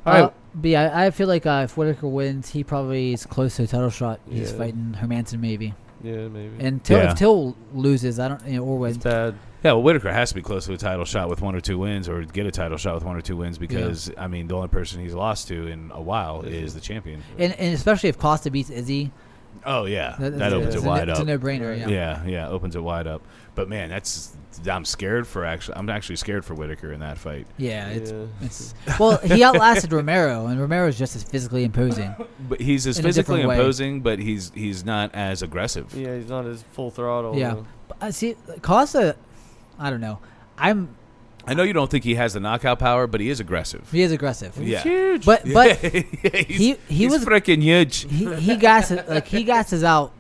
All right. But yeah, I feel like if Whittaker wins, he probably is close to a title shot. He's Yeah. fighting Hermanson maybe. Yeah, maybe. And if Till loses, I don't or wins. It's bad. Yeah, well, Whittaker has to be close to a title shot with 1 or 2 wins, or get a title shot with 1 or 2 wins, because I mean, the only person he's lost to in a while is the champion. And especially if Costa beats Izzy. Oh yeah, that that's opens it wide up. It's a no-brainer. Yeah, opens it wide up. But man, I'm actually scared for Whittaker in that fight. Yeah, it's well, he outlasted Romero, and Romero's just as physically imposing. But he's as physically imposing, but he's not as aggressive. Yeah, he's not as full throttle. Yeah, but I see Costa. I don't know. I know you don't think he has the knockout power, but he is aggressive. He is aggressive. He's huge. But he was freaking huge. He gasses out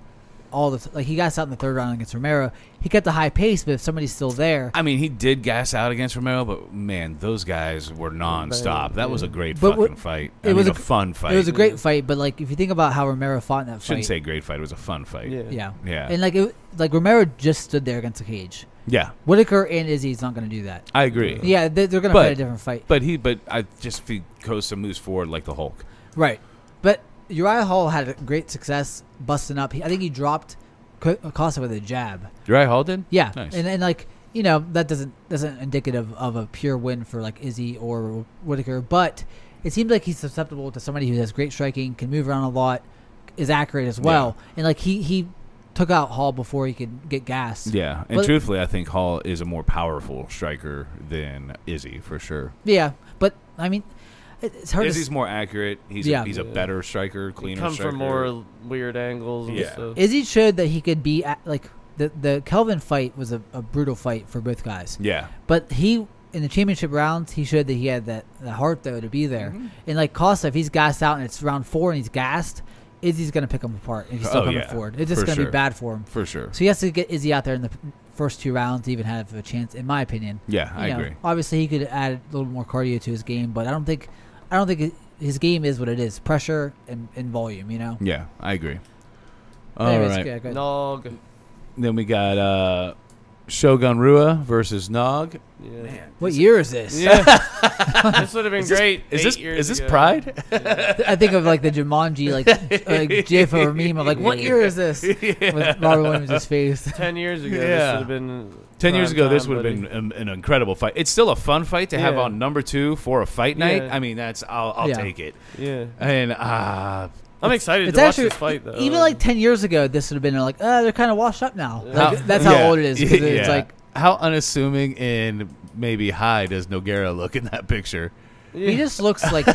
all the he gassed out in the 3rd round against Romero. He kept a high pace, but if somebody's still there, I mean, he did gas out against Romero, but man, those guys were nonstop. That was a great fucking fight. It was a fun fight. It was a great fight, but like if you think about how Romero fought in that fight, shouldn't say great fight. It was a fun fight. Yeah. And like Romero just stood there against the cage. Yeah, Whittaker and Izzy's not going to do that. I agree. Yeah, they're going to fight a different fight. But I just think Costa moves forward like the Hulk. Right, but Uriah Hall had a great success busting up. I think he dropped Costa with a jab. Uriah Hall did? Yeah, nice. And like that doesn't indicative of a pure win for like Izzy or Whittaker, but it seems like he's susceptible to somebody who has great striking, can move around a lot, is accurate as well, and like he took out Hall before he could get gassed. Yeah, and truthfully, I think Hall is a more powerful striker than Izzy for sure. Yeah, but I mean, it's hard. Izzy's more accurate. He's a better striker, cleaner Come striker. from more weird angles. And stuff. Izzy showed that he could be like the Kelvin fight was a brutal fight for both guys. Yeah, but in the championship rounds, he showed that he had the heart though to be there. Mm-hmm. And like Costa, if he's gassed out and it's round 4 and he's gassed, Izzy's going to pick him apart if he's still coming forward. It's just going to be bad for him. For sure. So he has to get Izzy out there in the first 2 rounds to even have a chance, in my opinion. Yeah, I agree. Obviously, he could add a little more cardio to his game, but I don't think his game is what it is: pressure and volume. Yeah, I agree. Anyways, right. yeah, Nog. Then we got Shogun Rua versus Nog. Yeah. Man, what year is this? Yeah. This would have been great. Is this Pride? I think of like the Jumanji like GIF or meme of like, what year is this? With Robert Williams' face. 10 years ago, this would have been. 10 years ago, this would have been an incredible fight. It's still a fun fight to have on number 2 for a fight night. I mean, I'll take it. Yeah. And I'm excited to watch this fight, though. Even like 10 years ago, this would have been like, they're kind of washed up now. Like, that's how old it is. It's like, how unassuming and maybe high does Nogueira look in that picture? He just looks like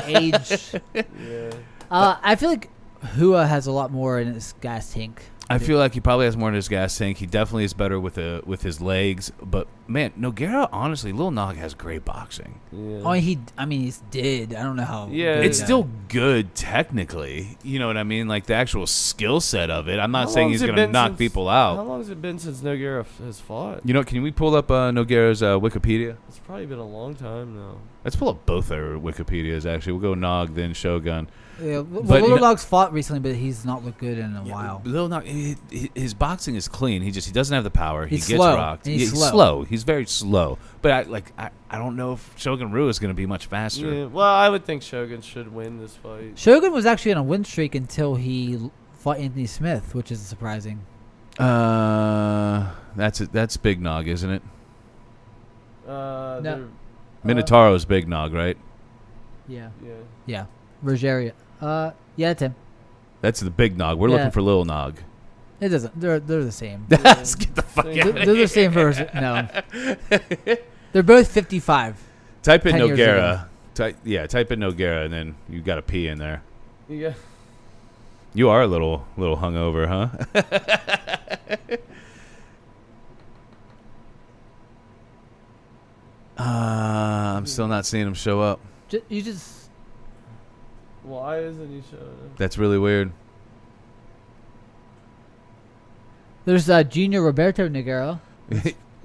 aged. Yeah. I feel like Hua has a lot more in his gas tank. I feel like he probably has more in his gas tank. He definitely is better with his legs. But man, Nogueira, honestly, Lil Nog has great boxing. Yeah. Oh, he's did. I don't know how. Yeah, it's still good technically. You know what I mean? Like the actual skill set of it. I'm not saying he's going to knock people out. How long has it been since Nogueira has fought? Can we pull up Nogueira's Wikipedia? It's probably been a long time now. Let's pull up both their Wikipedias. Actually, we'll go Nog then Shogun. Yeah, Lil Nog's fought recently, but he's not looked good in a while. Lil Nog, his boxing is clean. He doesn't have the power. He's he gets slow, rocked. He's slow. He's very slow. But I don't know if Shogun Rua is going to be much faster. Yeah, well, I would think Shogun should win this fight. Shogun was actually on a win streak until he fought Anthony Smith, which is surprising. That's Big Nog, isn't it? No. Minotaro's Big Nog, right? Yeah. Yeah. Yeah. Rogerio. Yeah, Tim. That's the big nog. We're looking for little nog. It doesn't. They're the same. Let's get the fuck out of here. They're the same person. No. They're both 55. Type in Nogueira. Type in Nogueira, and then you got a P in there. Yeah. You are a little hungover, huh? I'm still not seeing him show up. You just. Why isn't he showing up? That's really weird. There's Junior Roberto Nogueira.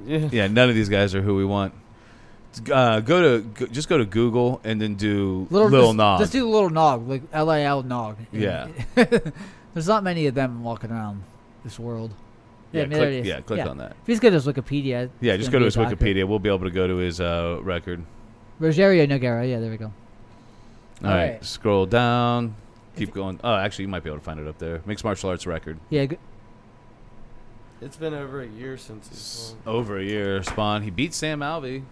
Yeah, none of these guys are who we want. Just go to Google and then do Lil Nog. Just do Little Nog, like LIL Nog. Yeah. There's not many of them walking around this world. Click on that. If he's go to his Wikipedia. Yeah, just go to his Wikipedia. We'll be able to go to his record. Rogerio Nogueira. Yeah, there we go. All right. Scroll down. Keep going. Oh, actually, you might be able to find it up there. Mixed martial arts record. Yeah. It's been over a year since he's won. Over a year, Spawn. He beat Sam Alvey.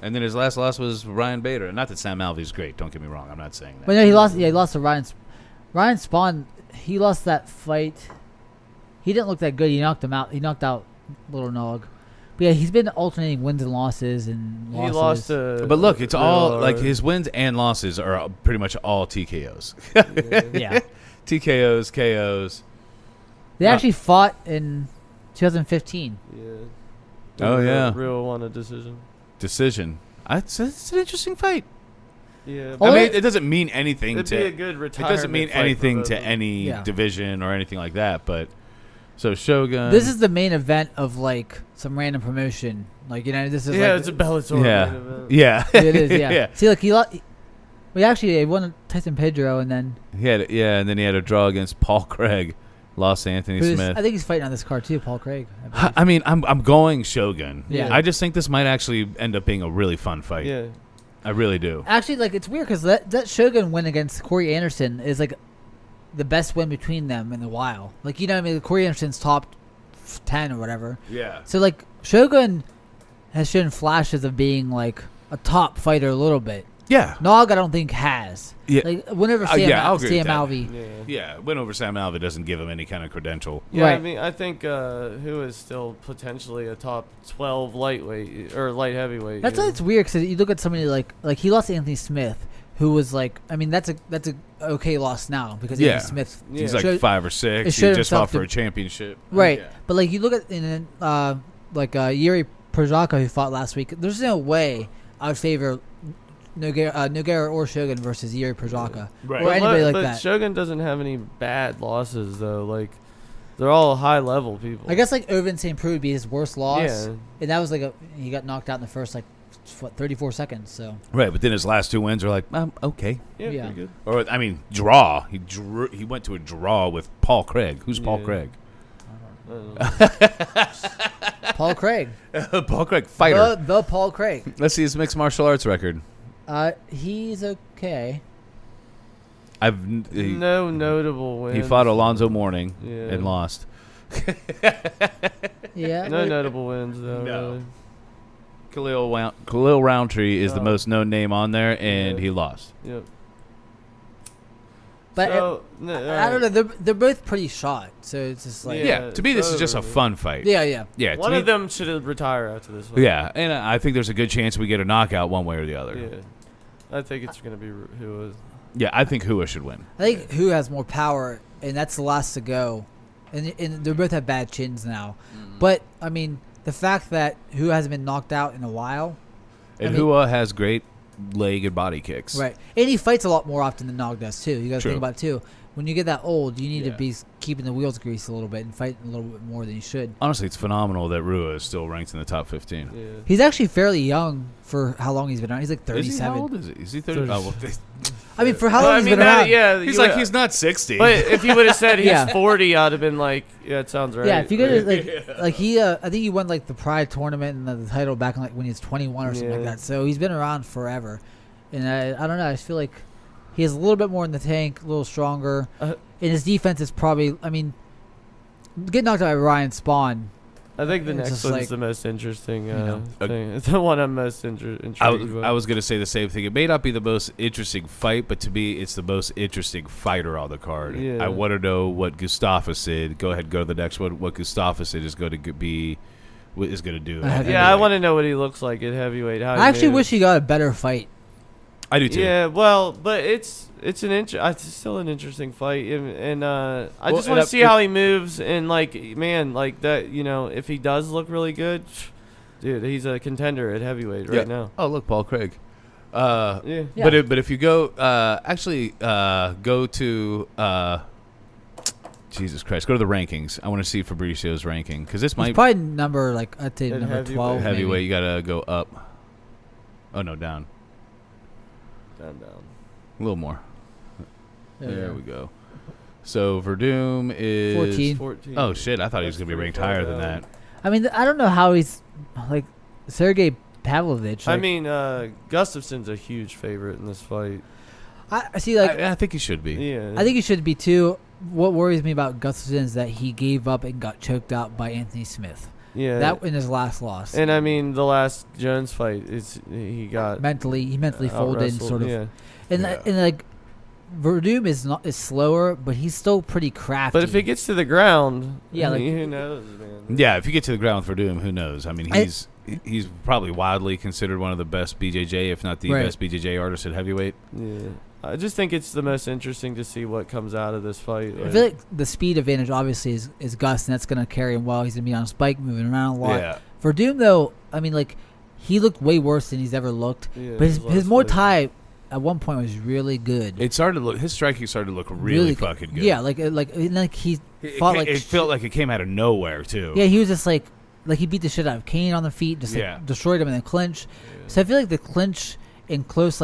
And then his last loss was Ryan Bader. Not that Sam Alvey's great. Don't get me wrong. I'm not saying that. But no, he lost. Yeah, he lost to Ryan Spawn. He lost that fight. He didn't look that good. He knocked him out. He knocked out Little Nog. But yeah, he's been alternating wins and losses and losses. He lost to. But look, it's all like his wins and losses are pretty much all TKOs. Yeah. TKOs, KOs. They actually fought in 2015. Yeah. Oh yeah. Real won a decision. It's an interesting fight. Yeah. I mean, it doesn't mean anything it'd to. be a good retirement. It doesn't mean anything to any division or anything like that. But so Shogun. This is the main event of like some random promotion. Like this is it's a Bellator main event. Yeah. It is. Yeah. See, like he won Tyson Pedro, and then and then he had a draw against Paul Craig, lost to Anthony Smith. I think he's fighting on this card too, Paul Craig. I mean, I'm going Shogun. Yeah. I just think this might actually end up being a really fun fight. Yeah. I really do. Actually, like it's weird because that Shogun win against Corey Anderson is like the best win between them in a while. Like what I mean, Corey Anderson's top 10 or whatever. Yeah. So like Shogun has shown flashes of being like a top fighter a little bit. Yeah. Nog, I don't think has. Yeah. Like whenever Sam Alvey. Yeah. Win over Sam Alvey doesn't give him any kind of credential. Yeah. Right. I mean, I think who is still potentially a top 12 lightweight or light heavyweight. That's why it's weird because you look at somebody like he lost to Anthony Smith, who was like, I mean, that's a okay loss now because Anthony Smith. Yeah. He's like 5 or 6. He just fought for a championship. Right. Yeah. But like you look at Yuri Prochazka who fought last week. There's no way I would favor Nogueira or Shogun versus Yuri Prochazka or anybody like that. But Shogun doesn't have any bad losses though. Like they're all high level people. I guess like Irvin St. Preux would be his worst loss, yeah. And that was like he got knocked out in the first 34 seconds. So right, but then his last 2 wins are like okay. Yeah. Pretty good. Or I mean, draw. He went to a draw with Paul Craig. Who's Paul Craig? I don't know. Paul Craig. Paul Craig, fighter. The Paul Craig. Let's see his mixed martial arts record. He's okay. No notable wins. He fought Alonzo Mourning and lost. Yeah. No notable wins though. No. Really. Khalil Roundtree is the most known name on there, and he lost. Yep. But I don't know. They're both pretty shot, so it's just like to me this is just a fun fight. Yeah. One of them should retire after this fight. Yeah, and I think there's a good chance we get a knockout one way or the other. Yeah, I think it's gonna be Hua. Yeah, I think Hua should win. I think Hua has more power, and that's the last to go. And they both have bad chins now, but I mean the fact that Hua hasn't been knocked out in a while, and Hua has great leg and body kicks. Right. And he fights a lot more often than Nog does, too. You got to think about it, too. When you get that old, you need to be keeping the wheels greased a little bit and fight a little bit more than you should. Honestly, it's phenomenal that Rua is still ranked in the top 15. Yeah. He's actually fairly young for how long he's been around. He's like 37. Is he? How old is he? Is he 30? Oh, well, I mean, for how long he's been around. Yeah, he's not 60. But if you would have said he's 40, I'd have been like, yeah, it sounds right. Yeah, if you go to like he, I think he won like the Pride tournament and the title back in like when he was 21 or something like that. So he's been around forever. And I don't know. I just feel like he has a little bit more in the tank, a little stronger. And his defense is probably, I mean, getting knocked out by Ryan Spawn I think the It's next just one's like, the most interesting know. thing. It's the one I'm most intrigued I with. was going to say the same thing. It may not be the most interesting fight, but to me, it's the most interesting fighter on the card. Yeah. I want to know what Gustafsson. Go ahead, go to the next one. What Gustafsson is going to be, is going to do. Yeah, I want to know what he looks like at heavyweight. How I actually wish he got a better fight. I do too. Yeah, well, but it's still an interesting fight, and I just want to see how he moves, and like, man, like that, if he does look really good, dude, he's a contender at heavyweight right now. Oh, look, Paul Craig. Yeah. But if you go, go to, Jesus Christ, go to the rankings. I want to see Fabricio's ranking because this might probably number I'd say At number heavyweight. 12. heavyweight. Maybe. You gotta go up. Oh no, down. Down. A little more. Yeah. There we go. So Verdum is 14. Oh shit! I thought he was gonna be ranked higher than that. I mean, I don't know how he's like Sergey Pavlovich. I mean, Gustafson's a huge favorite in this fight. I see. I think he should be. Yeah, I think he should be too. What worries me about Gustafsson is that he gave up and got choked out by Anthony Smith. Yeah, That in his last loss. And I mean, the last Jones fight he got He mentally folded and sort of. Yeah. And like Verdum is slower, but he's still pretty crafty. But if he gets to the ground, Yeah, like- who knows, man? Yeah, if you get to the ground for Verdum, who knows? I mean, he's probably widely considered one of the best BJJ, if not the best BJJ artist at heavyweight. Yeah. I just think it's the most interesting to see what comes out of this fight. I feel like the speed advantage obviously is Gus, and that's going to carry him well. He's going to be on a spike, moving around a lot. Yeah. Verdum, though, I mean, like, he looked way worse than he's ever looked. Yeah, But his Muay last Thai at one point was really good. It started to look. His striking started to look really fucking good. Yeah, like he fought like it felt like it came out of nowhere too. Yeah, he was just like he beat the shit out of Kane on the feet, just destroyed him in the clinch. Yeah. So I feel like the clinch in close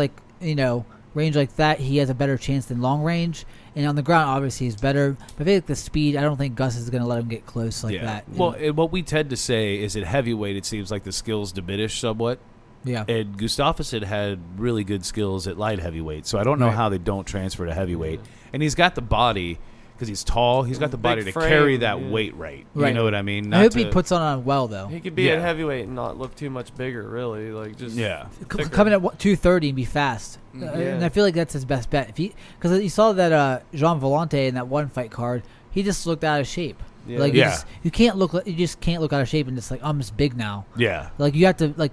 range like that, he has a better chance than long range. And on the ground, obviously, he's better. But I feel like the speed, I don't think Gus is going to let him get close like that. Well, what we tend to say is at heavyweight, it seems like the skills diminish somewhat. Yeah. And Gustafsson had really good skills at light heavyweight, so I don't know how they don't transfer to heavyweight. And he's got the body, because he's tall, he's got the body to carry that weight right. You know what I mean? I hope he puts on well, though. He could be at heavyweight and not look too much bigger, really. Like just coming at 230 and be fast. And I feel like that's his best bet. Because you saw that Jean Volante in that one fight card, he just looked out of shape. Yeah. Like you just can't look out of shape and just like I'm just big now. Yeah. Like you have to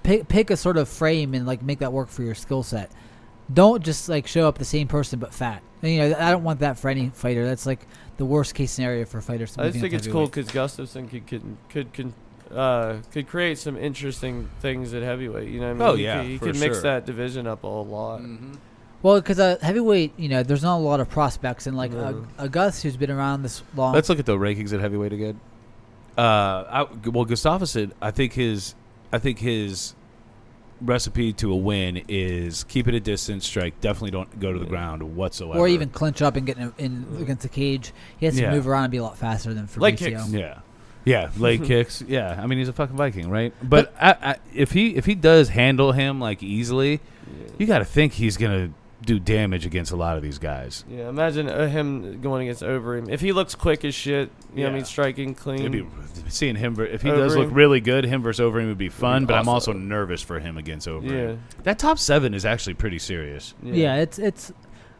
pick a sort of frame and like make that work for your skill set. Don't just like show up the same person but fat. And, I don't want that for any fighter. That's like the worst case scenario for fighters. I just think it's cool because Gustafsson could create some interesting things at heavyweight. You know what I mean? Oh yeah, he could mix that division up a lot. Mm-hmm. Well, because heavyweight, there's not a lot of prospects, and like a Gus who's been around this long. Let's look at the rankings at heavyweight again. Gustafsson, I think his recipe to a win is keep it at distance, strike. Definitely don't go to the ground whatsoever, or even clinch up and get in against the cage. He has to move around and be a lot faster than Fabricio. Leg kicks. Yeah, leg kicks. Yeah, I mean he's a fucking Viking, right? But if he does handle him like easily, you got to think he's gonna do damage against a lot of these guys. Yeah, imagine him going against Overeem. If he looks quick as shit, you know what I mean, striking clean. It'd be seeing him if he does look really good, him versus Overeem would be fun. But I'm also nervous for him against Overeem. Yeah. That top 7 is actually pretty serious. Yeah, it's.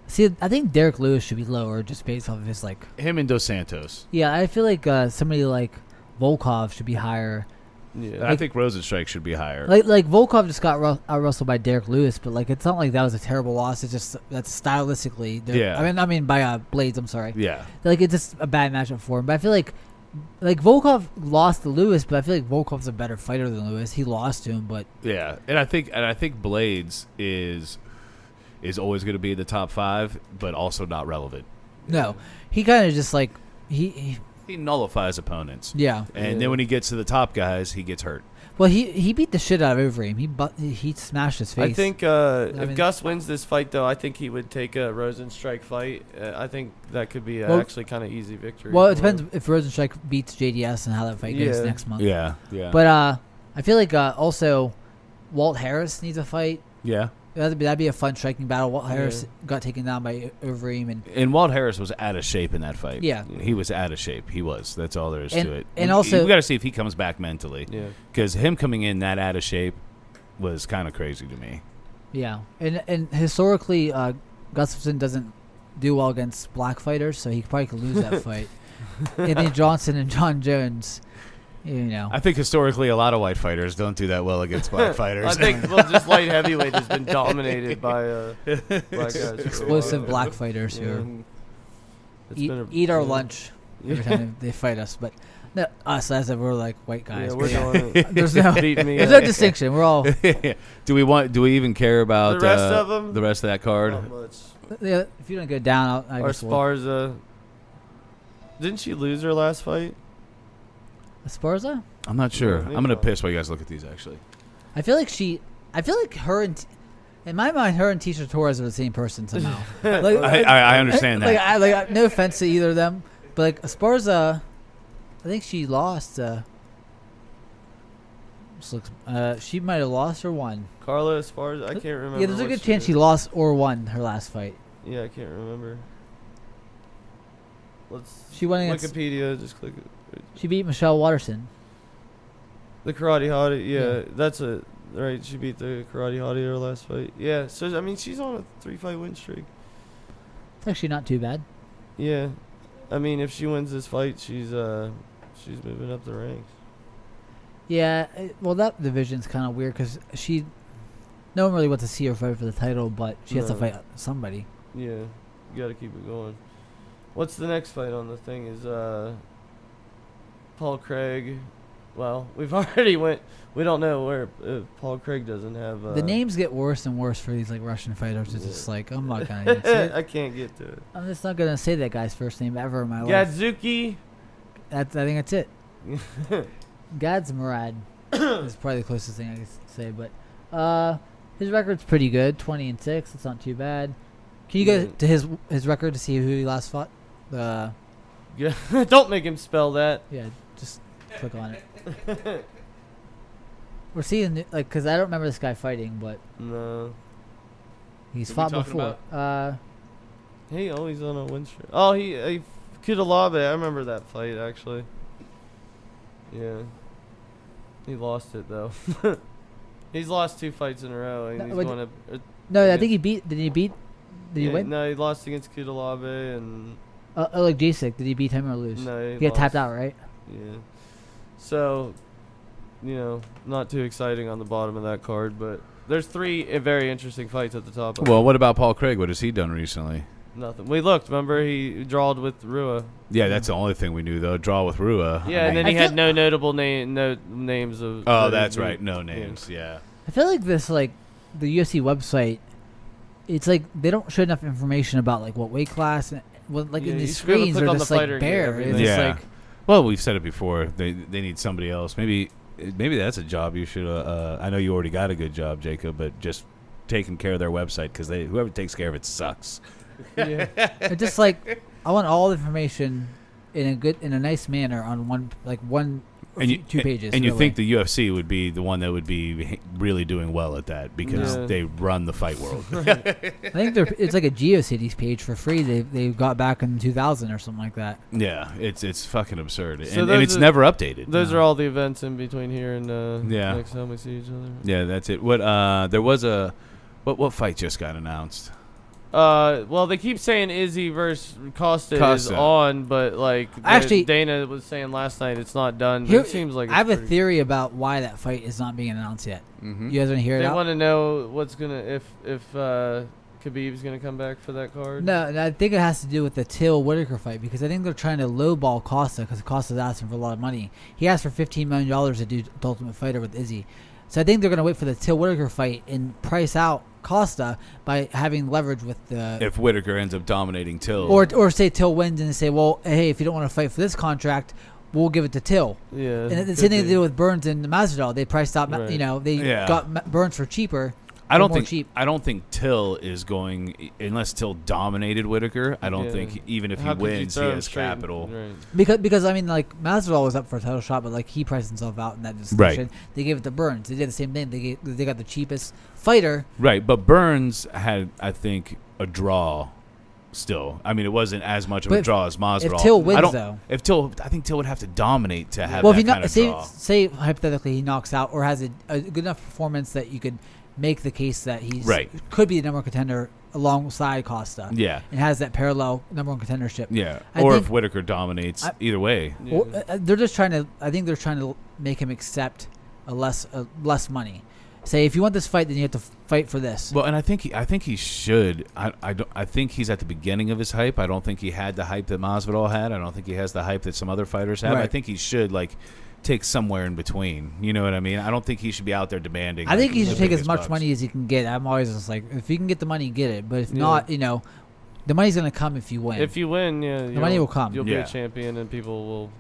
See, I think Derek Lewis should be lower just based off of his like him and Dos Santos. Yeah, I feel like somebody like Volkov should be higher. Yeah, I think Rosenstrike should be higher. Like Volkov just got out-wrestled by Derek Lewis, but like it's not like that was a terrible loss. It's just that's stylistically. I mean by Blades. I'm sorry. Yeah. Like it's just a bad matchup for him. But I feel like Volkov lost to Lewis, but I feel like Volkov's a better fighter than Lewis. He lost to him, but yeah, and I think Blades is always going to be in the top 5, but also not relevant. No, he kind of just like he nullifies opponents. Yeah. And then when he gets to the top guys, he gets hurt. Well, he beat the shit out of Overeem. He smashed his face. I think if Gus wins this fight, though, I think he would take a Rosenstrike fight. I think that could be actually kind of easy victory. Well, it depends if Rosenstrike beats JDS and how that fight goes next month. Yeah. But I feel like also Walt Harris needs a fight. Yeah. That'd be a fun striking battle. Walt Harris got taken down by Overeem, and Walt Harris was out of shape in that fight. Yeah, he was out of shape. He was. That's all there is to it. And also, we got to see if he comes back mentally. Yeah, because him coming in that out of shape was kind of crazy to me. Yeah, and historically, Gustafsson doesn't do well against black fighters, so he probably could lose that fight. Anthony Johnson and John Jones. I think historically a lot of white fighters don't do that well against black fighters. I think just light heavyweight has been dominated by black guys. Explosive black fighters who eat our lunch every time they fight us. But no, us as if we're like white guys. Yeah, we're doing it. There's no distinction. We're all. Do we even care about the rest of them? The rest of that card? Not much. Yeah, if you don't go down, I guess Esparza. Didn't she lose her last fight? Esparza? I'm not sure. I'm gonna piss while you guys look at these. Actually, I feel like her and in my mind, her and Tisha Torres are the same person somehow. Like, I understand that. Like, no offense to either of them, but like Esparza, I think she lost. She might have lost or won. Carla Esparza, I can't remember. Yeah, there's a good chance she lost or won her last fight. Yeah, I can't remember. She won against Wikipedia. Just click it. She beat Michelle Watterson. The Karate Hottie, yeah, that's it. Right, she beat the Karate Hottie her last fight. Yeah, so I mean, she's on a 3-fight win streak. It's actually not too bad. Yeah, I mean, if she wins this fight, she's moving up the ranks. Yeah, well, that division's kind of weird because no one really wants to see her fight for the title, but she has to fight somebody. Yeah, you got to keep it going. What's the next fight on the thing? Is Paul Craig. Well, we've already went. We don't know where Paul Craig doesn't have. The names get worse and worse for these like Russian fighters. It's just like I'm not gonna even say it. I can't get to it. I'm just not gonna say that guy's first name ever in my life. Gadzuki. I think that's it. Gadsmarad is probably the closest thing I can say, but his record's pretty good, 20-6. It's not too bad. Can you go to his record to see who he last fought? Yeah, don't make him spell that. Yeah, just click on it. We're seeing because I don't remember this guy fighting, but no, he's fought before. Hey, he's on a win streak. Oh, he Kudalabe. I remember that fight actually. Yeah, he lost it though. He's lost 2 fights in a row, and he's going to. No, I think he beat. Did he beat? Did he win? No, he lost against Kudalabe and. Like Jacek, did he beat him or lose? No, he got tapped out, right? Yeah. So, not too exciting on the bottom of that card, but there's 3 very interesting fights at the top. Well, what about Paul Craig? What has he done recently? Nothing. We looked. Remember, he drawed with Rua. Yeah, that's the only thing we knew, though. Draw with Rua. Yeah, and then he had no notable names of. Oh, that's right. No names. Yeah. I feel like this, the UFC website, it's like they don't show enough information about what weight class and in the screens are just bare. Yeah. Well, we've said it before. They need somebody else. Maybe that's a job you should. I know you already got a good job, Jacob, but just taking care of their website because whoever takes care of it sucks. Yeah. It's just I want all the information in a nice manner on one 2 pages. And you think the UFC would be the one that would be really doing well at that because they run the fight world. I think it's like a GeoCities page for free. They got back in 2000 or something like that. Yeah, it's fucking absurd, and it's never updated. Those are all the events in between here and next time we see each other. Yeah, that's it. What there was what fight just got announced? Well, they keep saying Izzy versus Costa is on, but actually, Dana was saying last night it's not done. But it seems like I have a theory about why that fight is not being announced yet. Mm-hmm. You guys want to hear it? They want to know what's gonna if Khabib's gonna come back for that card. No, I think it has to do with the Till Whittaker fight because I think they're trying to lowball Costa because Costa's asking for a lot of money. He asked for $15 million to do the Ultimate Fighter with Izzy, so I think they're gonna wait for the Till Whittaker fight and price out Costa by having leverage with the. If Whittaker ends up dominating Till, or say Till wins and say, well, hey, if you don't want to fight for this contract, we'll give it to Till. Yeah, and the same thing they did with Burns and Masvidal. They priced out, right. They got Burns for cheaper. I don't more think cheap. I don't think Till is going unless Till dominated Whittaker. I don't think even if he wins, he has capital. Because I mean, like Masvidal was up for a title shot, but like he priced himself out in that discussion. Right. They gave it to Burns. They did the same thing. They got the cheapest fighter. Right, but Burns had, I think, a draw. Still, I mean, it wasn't as much of a draw as Masvidal. If Till wins, though, I think Till would have to dominate to have. Well, that if he kind of draw. say hypothetically he knocks out or has a good enough performance that you could make the case that he's could be the number one contender alongside Costa. Yeah, and has that parallel number one contendership. Yeah, or if Whittaker dominates, either way. Yeah. Well, they're just trying to. I think they're trying to make him accept a less money. Say if you want this fight, then you have to fight for this. Well, and I think he should. I think he's at the beginning of his hype. I don't think he had the hype that Masvidal had. I don't think he has the hype that some other fighters have. Right. I think he should take somewhere in between. You know what I mean? I don't think he should be out there demanding. I think he should take as much money as he can get. I'm always just like, if you can get the money, get it. But if not, the money's gonna come if you win. If you win, the money will come. You'll be a champion, and people will.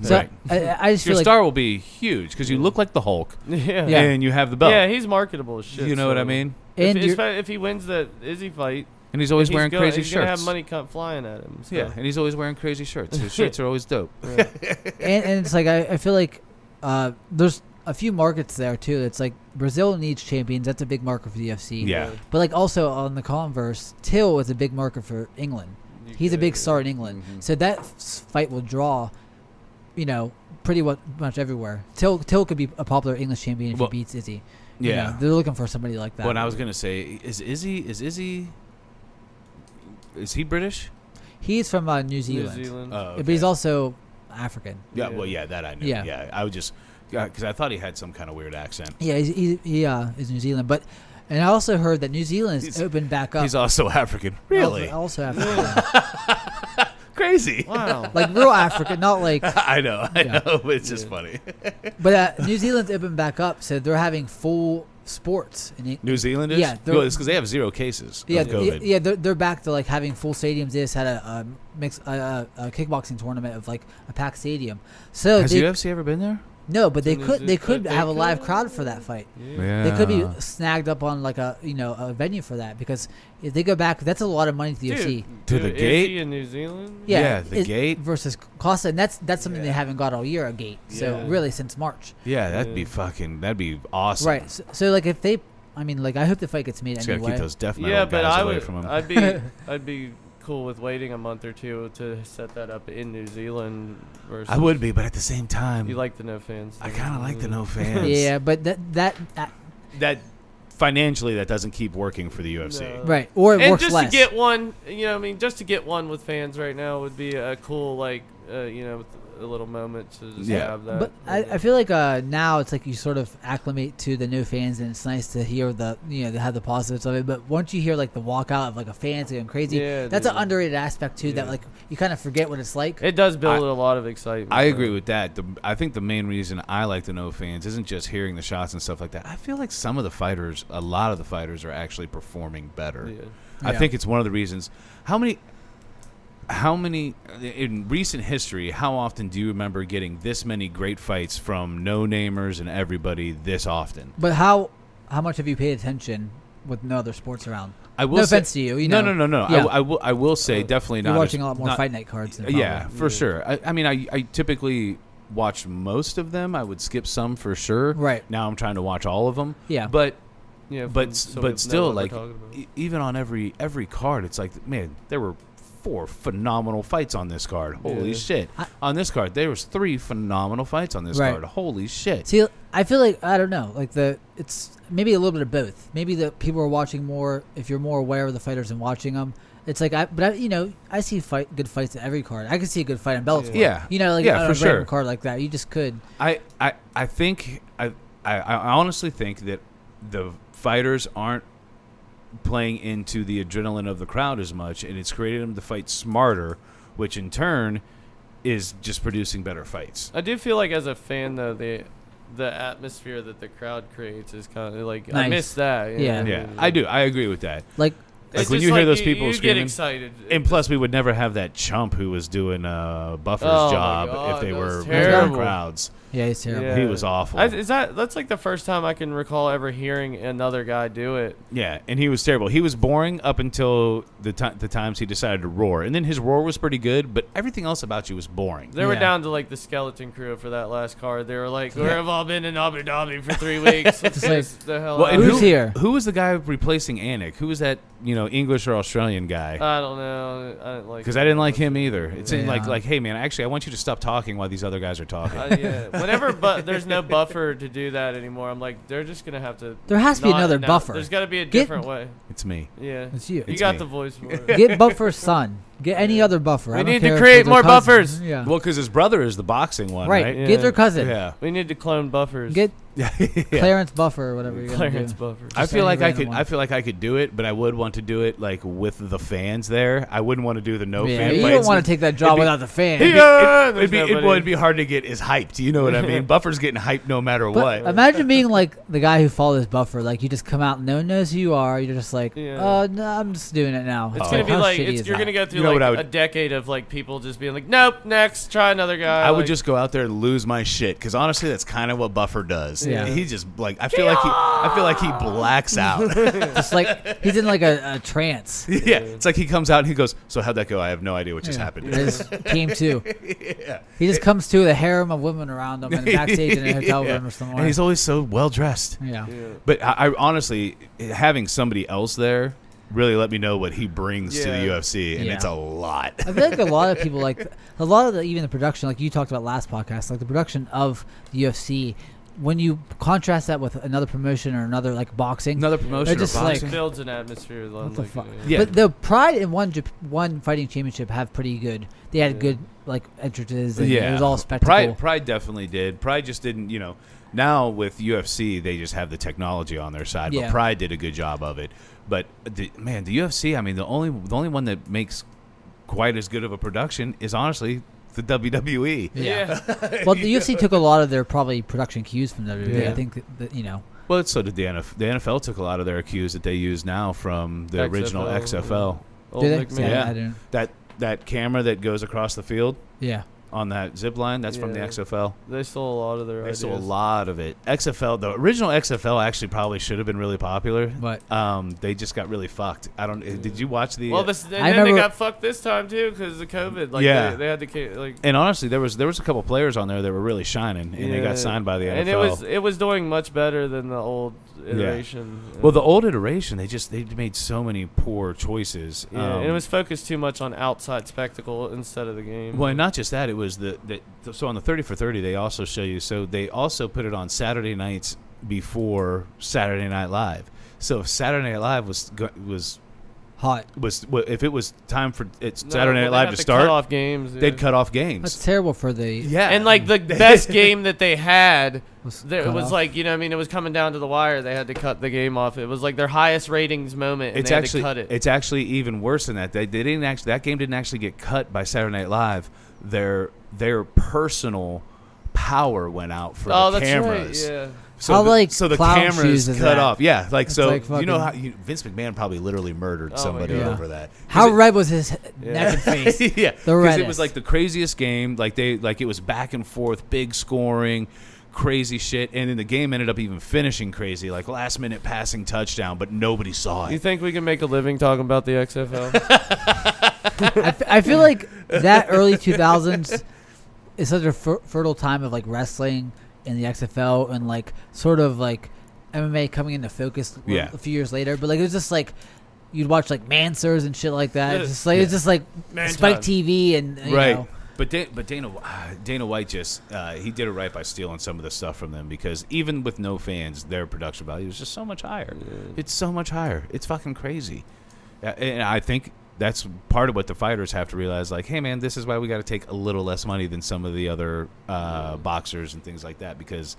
So right. I just your feel star will be huge because you look like the Hulk, and you have the belt. Yeah, he's marketable as shit. You know what I mean? And if he wins the Izzy fight, and he's always wearing crazy shirts, he's gonna have money flying at him. So. Yeah, and he's always wearing crazy shirts. His shirts are always dope. and it's like I feel like there's a few markets there too. It's like Brazil needs champions. That's a big market for the UFC. Yeah, but like also on the converse, Till is a big market for England. He's a big star in England, so that fight will draw. Pretty much everywhere. Till could be a popular English champion if he beats Izzy. Yeah, they're looking for somebody like that. What I was gonna say is Izzy. Is he British? He's from New Zealand. Oh, okay. But he's also African. Yeah, well, that I knew. Yeah, I would just because I thought he had some kind of weird accent. Yeah, he is New Zealand, and I also heard that New Zealand is opened back up. He's also African. Really? Also African. Crazy. Wow. Like real African, not like. I know, but it's just funny. But New Zealand's opened back up, so they're having full sports. New Zealand is? Yeah. It's because they have 0 cases of COVID. Yeah, they're back to having full stadiums. They just had a kickboxing tournament of a packed stadium. So has UFC ever been there? No, but they could have a live crowd for that fight. Yeah. They could be snagged up on a venue for that because if they go back, that's a lot of money to the UFC. To the gate in New Zealand. Yeah, the gate versus Costa, and that's something they haven't got all year. A gate, so really since March. Yeah, that'd be awesome. Right. So if they, I hope the fight gets made anyway. Gotta keep those death metal guys away from him. I'd be cool with waiting a month or two to set that up in New Zealand. Versus I would be, but at the same time, you like the no fans. I kind of like the no fans. Yeah, but that financially that doesn't keep working for the UFC. No. Right, or it works just less. To get one, just to get one with fans right now would be a cool a little moment to just have that. But I feel like now it's like you sort of acclimate to the no fans, and it's nice to hear to have the positives of it. But once you hear the walkout of a fans going crazy, that's an underrated aspect too. That you kind of forget what it's like. It does build a lot of excitement. I agree with that. I think the main reason I like the no fans isn't just hearing the shots and stuff like that. I feel like a lot of the fighters are actually performing better. Yeah. I think it's one of the reasons. How many in recent history, how often do you remember getting this many great fights from no-namers and everybody this often? But how much have you paid attention with no other sports around? I will no say, offense to you. No. Yeah. I will say definitely You're not. Watching a lot more Fight Night cards. Than for sure. I typically watch most of them. I would skip some for sure. Right. Now I'm trying to watch all of them. Yeah. But still, even on every card, it's man, there were 4 phenomenal fights on this card. Holy shit. On this card, there was 3 phenomenal fights on this card. Holy shit. See, I feel I don't know, it's maybe a little bit of both. Maybe the people are watching more if you're more aware of the fighters and watching them. It's I see good fights at every card. I could see a good fight in Bellator. Yeah. On for a sure. card like that. You just could. I honestly think that the fighters aren't playing into the adrenaline of the crowd as much, and it's created them to fight smarter, which in turn is just producing better fights. I do feel as a fan though, the atmosphere that the crowd creates is kind of nice. I miss that. Yeah. I do. I agree with that. Like when you hear those people screaming, get excited. And plus, we would never have that chump who was doing Buffer's job if they were terrible crowds. Yeah, he's terrible. Yeah. He was awful. That's like the first time I can recall ever hearing another guy do it. Yeah, and he was terrible. He was boring up until the times he decided to roar, and then his roar was pretty good, but everything else about you was boring. They were down to like the skeleton crew for that last card. They were like, "We've all been in Abu Dhabi for 3 weeks." Let's like, the hell well, out. and Who's here? Who was the guy replacing Anik? Who was that? English or Australian guy? I don't know. I didn't like. Because I didn't like him either. It's Yeah. like, hey man, actually, I want you to stop talking while these other guys are talking. Yeah. Whenever, but there's no buffer to do that anymore. I'm like, they're just gonna have to. There has to be another buffer. There's got to be a different way. It's me. Yeah. It's you. You It's got me. the voice for it. Get Buffer's son. Get any other buffer. We I don't need to care if create they're more cousins. buffers. Yeah. Well, because his brother is the boxing one, right? Yeah. Get their cousin. Yeah. We need to clone buffers. Get Yeah. Clarence Buffer or whatever you're Clarence gonna buffers. I Just feel any like I random could. one. I feel like I could do it, but I would want to do it like with the fans there. I wouldn't want to do the do. Yeah, fan you fights. don't want to take that job be- without the fan. It'd be hard to get as hyped. You know what I mean? Buffer's getting hyped no matter But what. imagine being like the guy who follows Buffer. Like you just come out, no one knows who you are. You're just like, Yeah. no, I'm just doing it now. It's Oh. gonna be How like shitty is you're that? gonna go through You know like what I would- a decade of like people just being like, nope, next, try another guy. I would like, just go out there and lose my shit because honestly, that's kind of what Buffer does. Yeah. He just like I feel like he blacks out. Just like he's in like a trance. Yeah, it's like he comes out and he goes, "So how'd that go? I have no idea what just happened." It just came to. Yeah. He just comes to with a harem of women around him and backstage in a hotel Yeah. room or somewhere. And he's always so well dressed. yeah. Yeah. But I honestly, having somebody else there really let me know what he brings to the Yeah. UFC, and Yeah. it's a lot. I feel like a lot of people like a lot of even the production, like you talked about last podcast, like the production of the UFC. When you contrast that with another promotion or another like boxing, Another promotion They're or just like- boxing. builds an atmosphere. what the fuck? Yeah. But the Pride and one fighting championship have pretty good. They had Yeah. good like entrances. And Yeah, it was all spectacle. Pride definitely did. Pride just didn't, Now with UFC, they just have the technology on their side. Yeah. But Pride did a good job of it. But the UFC, I mean, the only one that makes quite as good of a production is honestly the WWE. Yeah. Well, the UFC took a lot of their probably production cues from WWE. Yeah. I think that Well, so did the NFL. The NFL took a lot of their cues that they use now from the original XFL. Old do they? McMahon. Yeah. I didn't. That camera that goes across the field Yeah. on that zip line, that's from the Yeah. XFL. They stole a lot of their They ideas. stole a lot of it. XFL, the original XFL actually probably should have been really popular. But They just got really fucked. I don't. Did you watch the? Well, and then they remember- got fucked this time too because of COVID. Like Yeah. they had to like. and honestly, there was a couple players on there that were really shining, and they got signed by the NFL. And it was doing much better than the old iteration. Well, the old iteration, they made so many poor choices. Yeah, and it was focused too much on outside spectacle instead of the game. Well, and not just that. It was so on the 30 for 30, they also show you. So they also put it on Saturday nights before Saturday Night Live. So if Saturday Night Live was hot. if it was time for No, Saturday Night well, Live they have to cut start, off games. they'd cut off games. That's terrible for the. Yeah, And like the best game that they had, Was it cut was off. like it was coming down to the wire. They had to cut the game off. It was like their highest ratings moment, and they had to cut it. It's actually even worse than that. They didn't actually that game didn't actually get cut by Saturday Night Live. Their personal power went out for the that's cameras. right. Yeah. So How, the, like, so the clown cameras shoes is cut that? off. Yeah, like It's so. like You know how fucking- Vince McMahon probably literally murdered Oh my somebody God. over that. How 'Cause red was his Yeah. neck and face? yeah, The because it reddest. was like the craziest game. Like it was back and forth, big scoring, crazy shit, and then the game ended up even finishing crazy, like last minute passing touchdown, but nobody saw You it. think we can make a living talking about the XFL? I feel like that early 2000s is such a fertile time of like wrestling in the XFL and like sort of like MMA coming into focus Yeah. a few years later. But like it was just like you'd watch like Mansers and shit like that. Yeah. It's just like it's just like Man Spike time. TV and you Right. know. But Dana White just he did it right by stealing some of the stuff from them, because even with no fans, their production value is just so much higher. It's so much higher. It's fucking crazy. And I think that's part of what the fighters have to realize. Like, hey man, this is why we got to take a little less money than some of the other boxers and things like that, because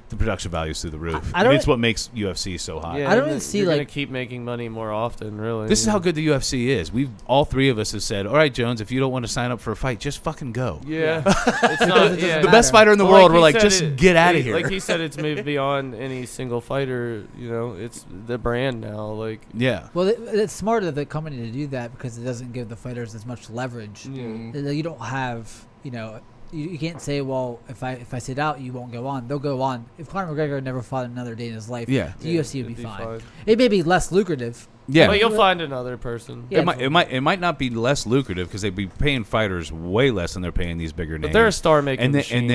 the production value is through the roof. I don't- It's what makes UFC so hot. Yeah, I don't and even see, you're gonna like- keep making money more often. Really, This is how good the UFC is. All three of us have said, all right, Jones, if you don't want to sign up for a fight, just fucking go. Yeah, it's not. Yeah. The best fighter in the Well, world, he we're like, said just get out of here. Like he said, it's moved beyond any single fighter. It's the brand now. Like, Yeah. Well, it's smart of the company to do that because it doesn't give the fighters as much leverage. yeah. You don't have you can't say, well, if I sit out, you won't go on. They'll go on. If Conor McGregor never fought another day in his life, the UFC would be fine. It may be less lucrative. Yeah, but you'll find another person. Yeah, it might not be less lucrative because they'd be paying fighters way less than they're paying these bigger names. But they're a star making machine.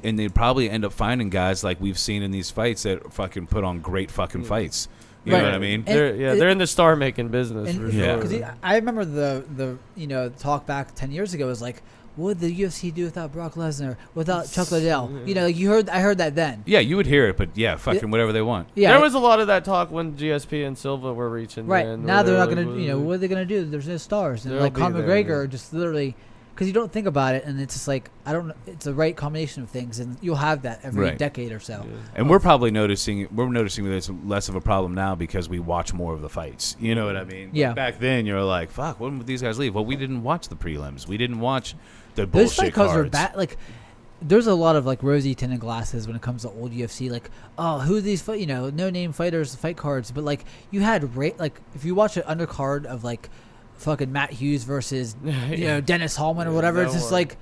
And they probably end up finding guys like we've seen in these fights that fucking put on great fucking fights. You know what I mean? They're in the star making business for sure. Because I remember the talk back 10 years ago was like, what would the UFC do without Brock Lesnar, without Chuck Liddell? You know, like I heard that then. Yeah, you would hear it, but fucking whatever they want. Yeah, there was a lot of that talk when GSP and Silva were reaching. Right now they're not going to. What are they going to do? There's no stars, and like Conor McGregor just literally. Because you don't think about it, and it's just like it's a right combination of things, and you'll have that every decade or so. Yeah. And we're probably noticing that it's less of a problem now because we watch more of the fights. You know what I mean? Yeah. Back then, you're like, "Fuck, when would these guys leave?" Well, we didn't watch the prelims. We didn't watch the bullshit Those fight cards. Are bad. Like, there's a lot of like rosy tinted glasses when it comes to old UFC. Like, oh, who are these no name fighters fight cards? But like, you had if you watch an undercard of like. Fucking Matt Hughes versus Dennis Hallman or whatever. It's just like,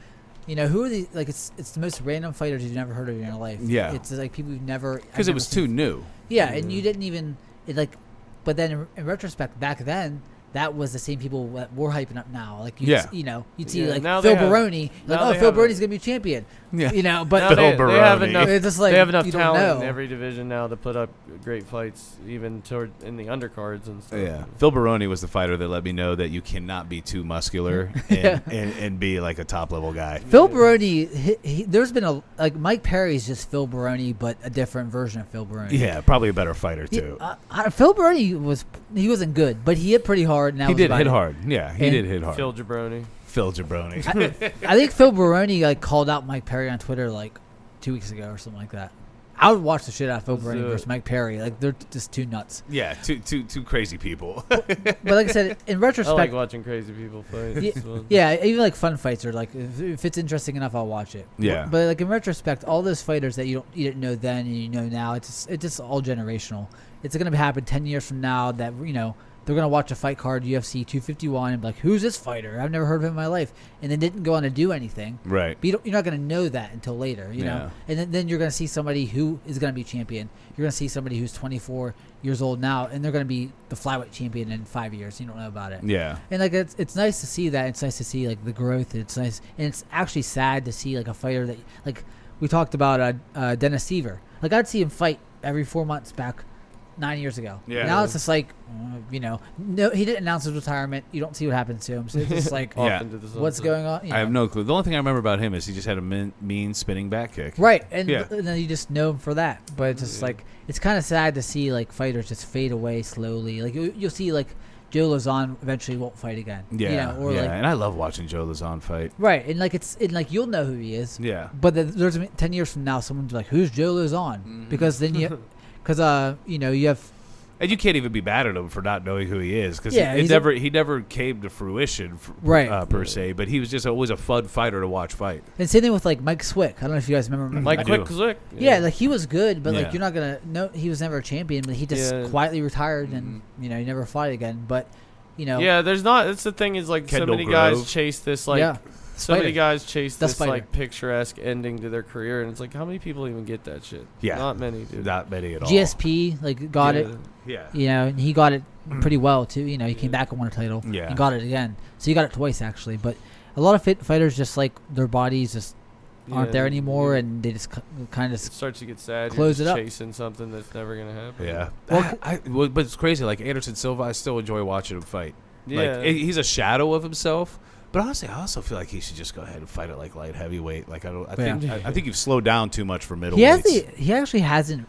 who are these? Like it's the most random fighters you've never heard of in your life. Yeah, it's like people you've never because it was too new. Yeah, and you didn't even but then in retrospect, back then. That was the same people that we're hyping up now. Like you'd see like Phil Baroni, like Phil Baroni's gonna be champion. Yeah, but they have enough. It's just like, they have enough talent in every division now to put up great fights, even in the undercards and stuff. Yeah, Phil Baroni was the fighter that let me know that you cannot be too muscular and be like a top level guy. Phil Baroni, there's been Mike Perry's just Phil Baroni, but a different version of Phil Baroni. Yeah, probably a better fighter too. Phil Baroni wasn't good, but he hit pretty hard. He did hit hard. Yeah, he did hit hard. Phil Jabroni. I think Phil Baroni called out Mike Perry on Twitter 2 weeks ago or something like that. I would watch the shit out of Phil Baroni versus Mike Perry. Like they're just two nuts. Yeah, two crazy people. But like I said, in retrospect, I like watching crazy people fight. Yeah, even fun fights are if it's interesting enough, I'll watch it. Yeah. But in retrospect, all those fighters that you didn't know then and you know now, it's just all generational. It's gonna happen 10 years from now that they're going to watch a fight card, UFC 251, and be like, who's this fighter? I've never heard of him in my life. And then didn't go on to do anything. Right. But you're not going to know that until later, you know? And then you're going to see somebody who is going to be champion. You're going to see somebody who's 24 years old now, and they're going to be the flyweight champion in 5 years. You don't know about it. Yeah. And, it's nice to see that. It's nice to see, the growth. It's nice. And it's actually sad to see, a fighter that, we talked about Dennis Seaver. I'd see him fight every 4 months back 9 years ago. Yeah. Now it's just no, he didn't announce his retirement. You don't see what happens to him. So it's just what's going on? I have no clue. The only thing I remember about him is he just had a mean spinning back kick. Right. And then you just know him for that. But it's just it's kind of sad to see fighters just fade away slowly. You'll see Joe Lozon eventually won't fight again. Yeah. And I love watching Joe Lozon fight. Right. And you'll know who he is. Yeah. But there's 10 years from now, someone's like, who's Joe Lozon? Mm-hmm. Because then you. Because you have, and you can't even be mad at him for not knowing who he is, because he never came to fruition, per se. But he was just always a fun fighter to watch fight. And same thing with Mike Swick. I don't know if you guys remember Mike Swick. Yeah, he was good, but you're not gonna know he was never a champion. But he just quietly retired, and he never fought again. But there's not. That's the thing is so many guys chase this So many guys chase this picturesque ending to their career, and it's how many people even get that shit? Yeah, not many, dude. Not many at all. GSP got it. Yeah. And he got it pretty well too. He came back and won a title. Yeah, and got it again. So he got it twice actually. But a lot of fighters just their bodies just aren't there anymore, and they just kind of starts to get sad. Close You're it up, chasing something that's never gonna happen. Yeah, but it's crazy. Anderson Silva, I still enjoy watching him fight. Yeah, he's a shadow of himself. But honestly, I also feel like he should just go ahead and fight at light heavyweight. I think you've slowed down too much for middleweights. He actually hasn't.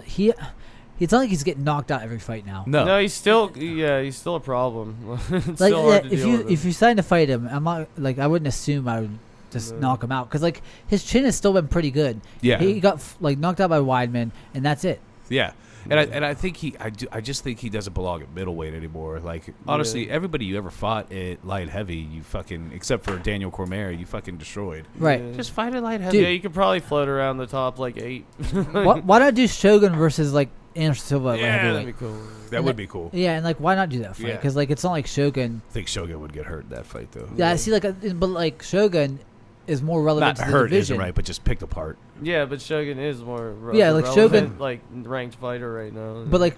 It's not like he's getting knocked out every fight now. No, he's still a problem. It's still hard to deal with him. If you're starting to fight him, I'm not I wouldn't assume I would just knock him out, because his chin has still been pretty good. Yeah, he got knocked out by Weidman, and that's it. Yeah. And I think I just think he doesn't belong at middleweight anymore. Honestly, everybody you ever fought at light heavy, you fucking, except for Daniel Cormier, you fucking destroyed. Right. Yeah. Just fight at light heavy. Dude, you could probably float around the top 8. Why not do Shogun versus Anderson Silva? Yeah, that'd be cool. That would be cool. Yeah, and why not do that fight? Because it's not like Shogun. I think Shogun would get hurt in that fight though. Yeah, I see. But Shogun, is more relevant Not to the hurt division. isn't right, but just picked apart. Yeah, but Shogun is more like relevant, Shogun, like ranked fighter right now. But like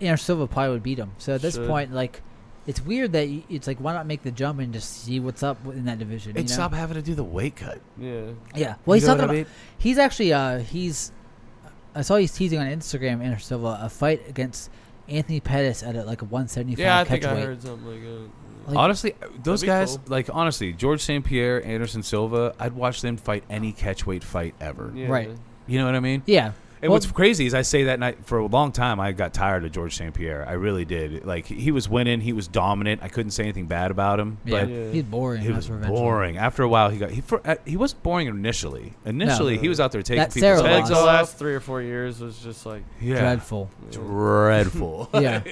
Anderson Silva probably would beat him. So at this Should. point, like it's weird that it's like why not make the jump and just see what's up in that division? And stop having to do the weight cut. Yeah. Yeah. Well, he's You know talking what I about. mean? He's actually I saw he's teasing on Instagram Anderson Silva a fight against Anthony Pettis at like a 175 Yeah, I catchweight. think I heard something like that. Like, Honestly, those be guys, cool. like, honestly, George St. Pierre, Anderson Silva, I'd watch them fight any catchweight fight ever. Yeah. Right. You know what I mean? Yeah. And what's crazy is I say that night for a long time I got tired of George St. Pierre. I really did. Like he was winning, he was dominant. I couldn't say anything bad about him. Yeah. But He's boring. he was eventually. boring. After a while, he wasn't boring initially. Initially, No. he was out there taking That people's Sarah heads The loss. off. last 3 or 4 years was just like Yeah, Dreadful. dreadful. Yeah.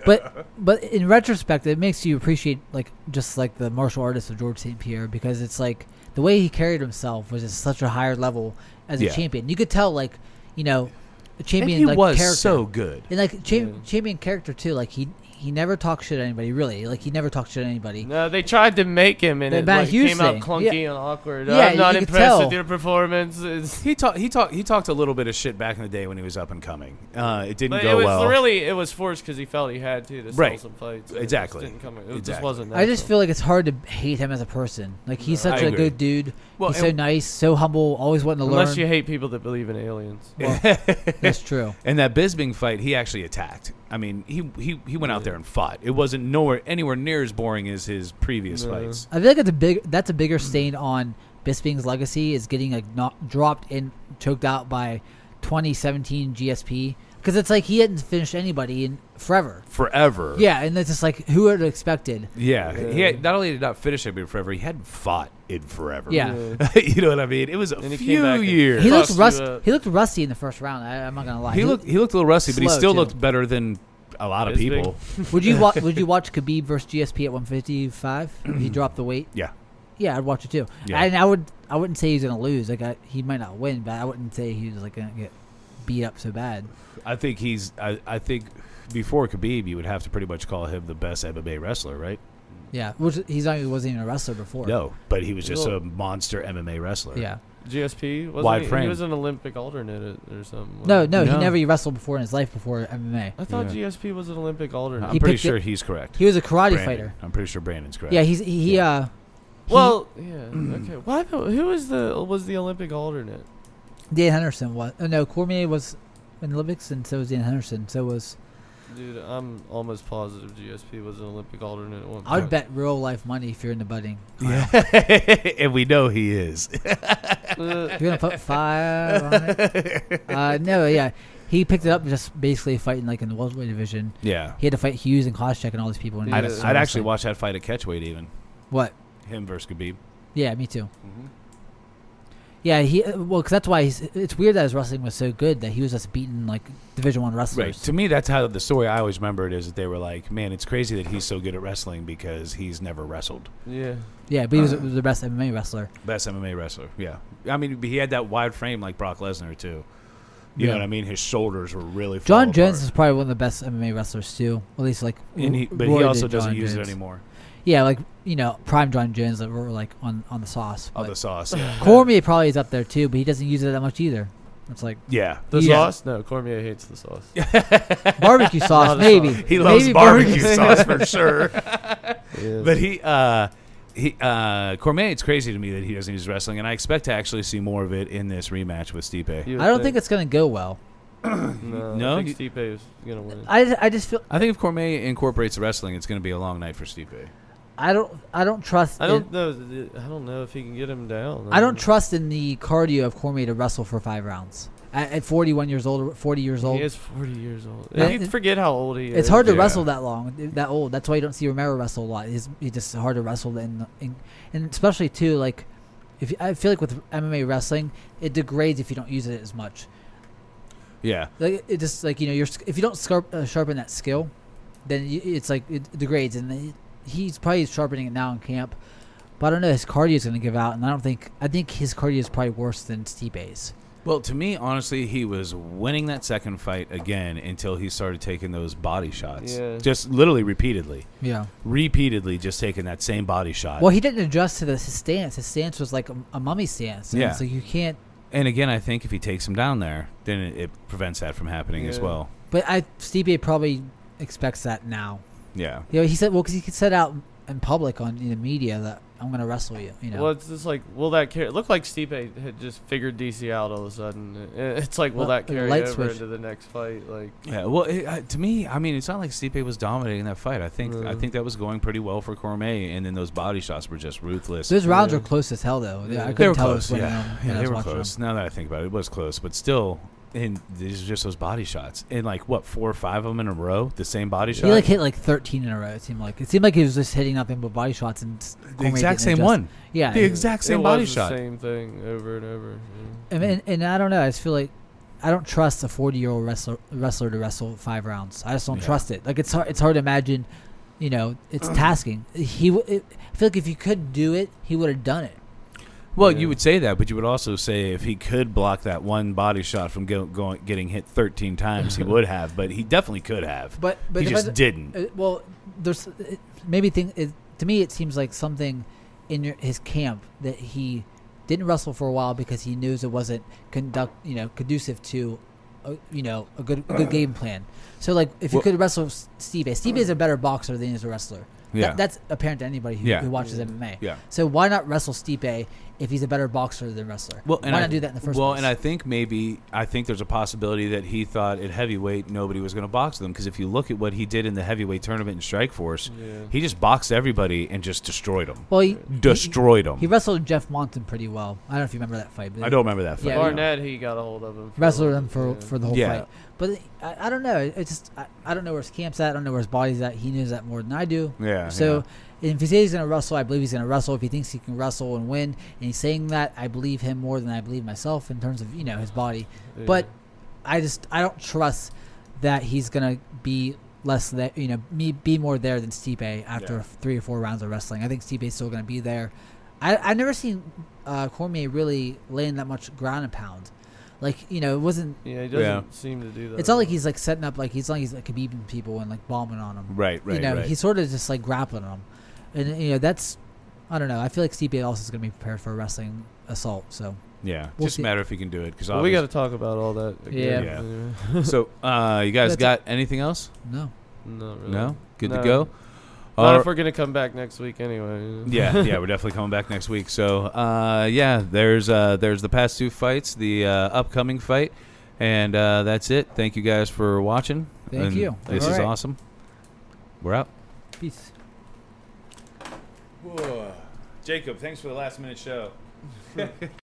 But in retrospect, it makes you appreciate like just like the martial artist of George St. Pierre because it's like the way he carried himself was just such a higher level as a Yeah. champion. You could tell like a And champion he like was character. so good. And like champion character too, like he never talked shit at anybody. Really, like he never talked shit at anybody. No, they tried to make him, and The it Matt like, Hughes came out thing. clunky and awkward. Yeah, I'm not you could impressed tell. with your performance. He talked a little bit of shit back in the day when he was up and coming. It didn't But go it was well. it was forced because he felt he had to sell Right. some fights. Exactly. It just Exactly. wasn't. I just natural. feel like it's hard to hate him as a person. Like he's such I a agree. good dude. Well, He's so and- nice, so humble, always wanting to Unless learn. you hate people that believe in aliens. Well, that's true. And that Bisping fight, he actually attacked. I mean, he went out there and fought. It wasn't anywhere near as boring as his previous No. fights. I feel like that's a bigger stain on Bisping's legacy is getting like not dropped and choked out by 2017 GSP because it's like he hadn't finished anybody in forever. Forever. Yeah, and it's just like who would have expected? Yeah. Yeah. He had, not only did not finish it forever, he hadn't fought in forever. Yeah. You know what I mean? It was a And he came few back and- years. He looked Fucked rusty. you up. He looked rusty in the first round. I'm not gonna lie. He looked a little rusty, but he slow, still too. looked better than a lot of Bisping? people. Would you watch Khabib versus GSP at 155? If he dropped the weight. Yeah. Yeah, I'd watch it too. Yeah. And I wouldn't say he's gonna lose. Like he might not win, but I wouldn't say he was like gonna get beat up so bad. I think I think before Khabib, you would have to pretty much call him the best MMA wrestler, right? Yeah, which he wasn't even a wrestler before. No, but he was just Well- a monster MMA wrestler. Yeah. GSP wasn't Wide he? frame. He was an Olympic alternate or something. No, No. he never wrestled before in his life before MMA. I thought Yeah. GSP was an Olympic alternate. I'm He pretty picked sure it- he's correct. He was a karate Brandon. fighter. I'm pretty sure Brandon's correct. Yeah, he Well, yeah, okay. Why? Who was the Olympic alternate? Dan Henderson was. Oh, no, Cormier was in the Olympics, and so was Dan Henderson. So was. Dude, I'm almost positive GSP was an Olympic alternate at one point. I would bet real life money if you're in the budding. Yeah. And we know he is. You're gonna put 5 on it. No, yeah, he picked it up just basically fighting like in the welterweight division. Yeah. He had to fight Hughes and Koscheck and all these people. And he Yeah. was so I'd actually wrestling. watch that fight at catchweight even. What? Him versus Khabib. Yeah, me too. Yeah, because that's why it's weird that his wrestling was so good that he was just beating like Division I wrestlers. Right. To me, that's how the story I always remembered is that they were like, man, it's crazy that he's so good at wrestling because he's never wrestled. Yeah. Yeah, but he was the best MMA wrestler. Best MMA wrestler. Yeah. I mean, he had that wide frame like Brock Lesnar too. You Yeah. know what I mean? His shoulders were really John fall Jones apart. is probably one of the best MMA wrestlers too. At least like. But Roy he also did doesn't John use Jones. it anymore. Yeah, like prime John Jones that were like on the sauce. Oh, but the sauce. Yeah. Cormier probably is up there too, but he doesn't use it that much either. It's like Yeah. The Yeah. sauce? No, Cormier hates the sauce. barbecue sauce, Not a maybe. sauce. He loves Maybe barbecue sauce for sure. Yeah. But Cormier, it's crazy to me that he doesn't use wrestling, and I expect to actually see more of it in this rematch with Stipe. You would I don't think it's gonna go well. No, No? I think Stipe is gonna win. I just feel I think if Cormier incorporates wrestling, it's going to be a long night for Stipe. I don't trust. I don't know. I don't know if he can get him down. I don't trust in the cardio of Cormier to wrestle for 5 rounds at 41 years old, 40 years old. He is 40 years old. Yeah, You forget how old he is. It's hard to Yeah. wrestle that long, that old. That's why you don't see Romero wrestle a lot. He's just hard to wrestle and especially too like I feel like with MMA wrestling, it degrades if you don't use it as much. Yeah. Like it just like if you don't sharpen that skill, then it's like it degrades, and he's probably sharpening it now in camp. But I don't know, his cardio is going to give out, and I think his cardio is probably worse than Stipe's. Well, to me, honestly, he was winning that second fight again until he started taking those body shots. Yeah. Just literally repeatedly. Yeah. Repeatedly just taking that same body shot. Well, he didn't adjust to his stance. His stance was like a mummy stance. Yeah. So you can't. And again, I think if he takes him down there, then it prevents that from happening as well. But Stipe probably expects that now. Yeah. You know, he said, well, because he said out in public on the media that I'm going to wrestle you. You know. Well, it's just like, will that carry? It looked like Stipe had just figured DC out all of a sudden. It's like, will that carry over into the next fight? Like, yeah. Well, to me, I mean, it's not like Stipe was dominating that fight. I think that was going pretty well for Cormier, and then those body shots were just ruthless. Those rounds were close as hell, though. Yeah. I couldn't tell close. They were close. Now that I think about it, it was close, but still. And these are just those body shots. And like, what, 4 or 5 of them in a row? The same body shot? He like hit like 13 in a row, it seemed like. It seemed like he was just hitting nothing but body shots. And the exact same one. Yeah. The exact same body shot. The same thing over and over. Yeah. And I don't know. I just feel like I don't trust a 40-year-old wrestler to wrestle 5 rounds. I just don't trust it. Like, it's hard to imagine, you know, it's tasking. I feel like if you could do it, he would have done it. Well, you would say that, but you would also say if he could block that one body shot from getting hit 13 times, he would have. But he definitely could have. But he just didn't. Well, there's to me it seems like something in his camp that he didn't wrestle for a while because he knew it wasn't conducive to a good game plan. So like if you could wrestle Stipe is a better boxer than he is a wrestler. Yeah. That's apparent to anybody who watches MMA. Yeah. So why not wrestle Stipe if he's a better boxer than wrestler? Well, why not do that in the first place? Well, and I think there's a possibility that he thought at heavyweight nobody was going to box them, because if you look at what he did in the heavyweight tournament in Strikeforce, he just boxed everybody and just destroyed them. Well, destroyed them. He wrestled Jeff Monson pretty well. I don't know if you remember that fight. I don't remember that fight. Yeah, Barnett, he got a hold of him. Wrestled him for the whole Yeah. fight. But I don't know. It's just I don't know where his camp's at. I don't know where his body's at. He knows that more than I do. Yeah. So if he says he's going to wrestle, I believe he's going to wrestle. If he thinks he can wrestle and win, and he's saying that, I believe him more than I believe myself in terms of his body. Yeah. But I don't trust that he's going to be less that be more there than Stipe after 3 or 4 rounds of wrestling. I think Stipe's still going to be there. I've never seen Cormier really laying that much ground and pound. Like, it wasn't. Yeah, he doesn't seem to do that. It's not like he's like setting up, like he's like Khabibing people and like bombing on them. Right. He's sort of just like grappling them, and that's, I don't know. I feel like Stipe also is going to be prepared for a wrestling assault. So yeah, just a matter if he can do it, because we got to talk about all that again. Yeah. So you guys got anything else? No. Not really. No. Good to go. Not if we're going to come back next week anyway. Yeah, we're definitely coming back next week. So, there's the past 2 fights, the upcoming fight, and that's it. Thank you guys for watching. Thank you. This is awesome. We're out. Peace. Whoa. Jacob, thanks for the last minute show.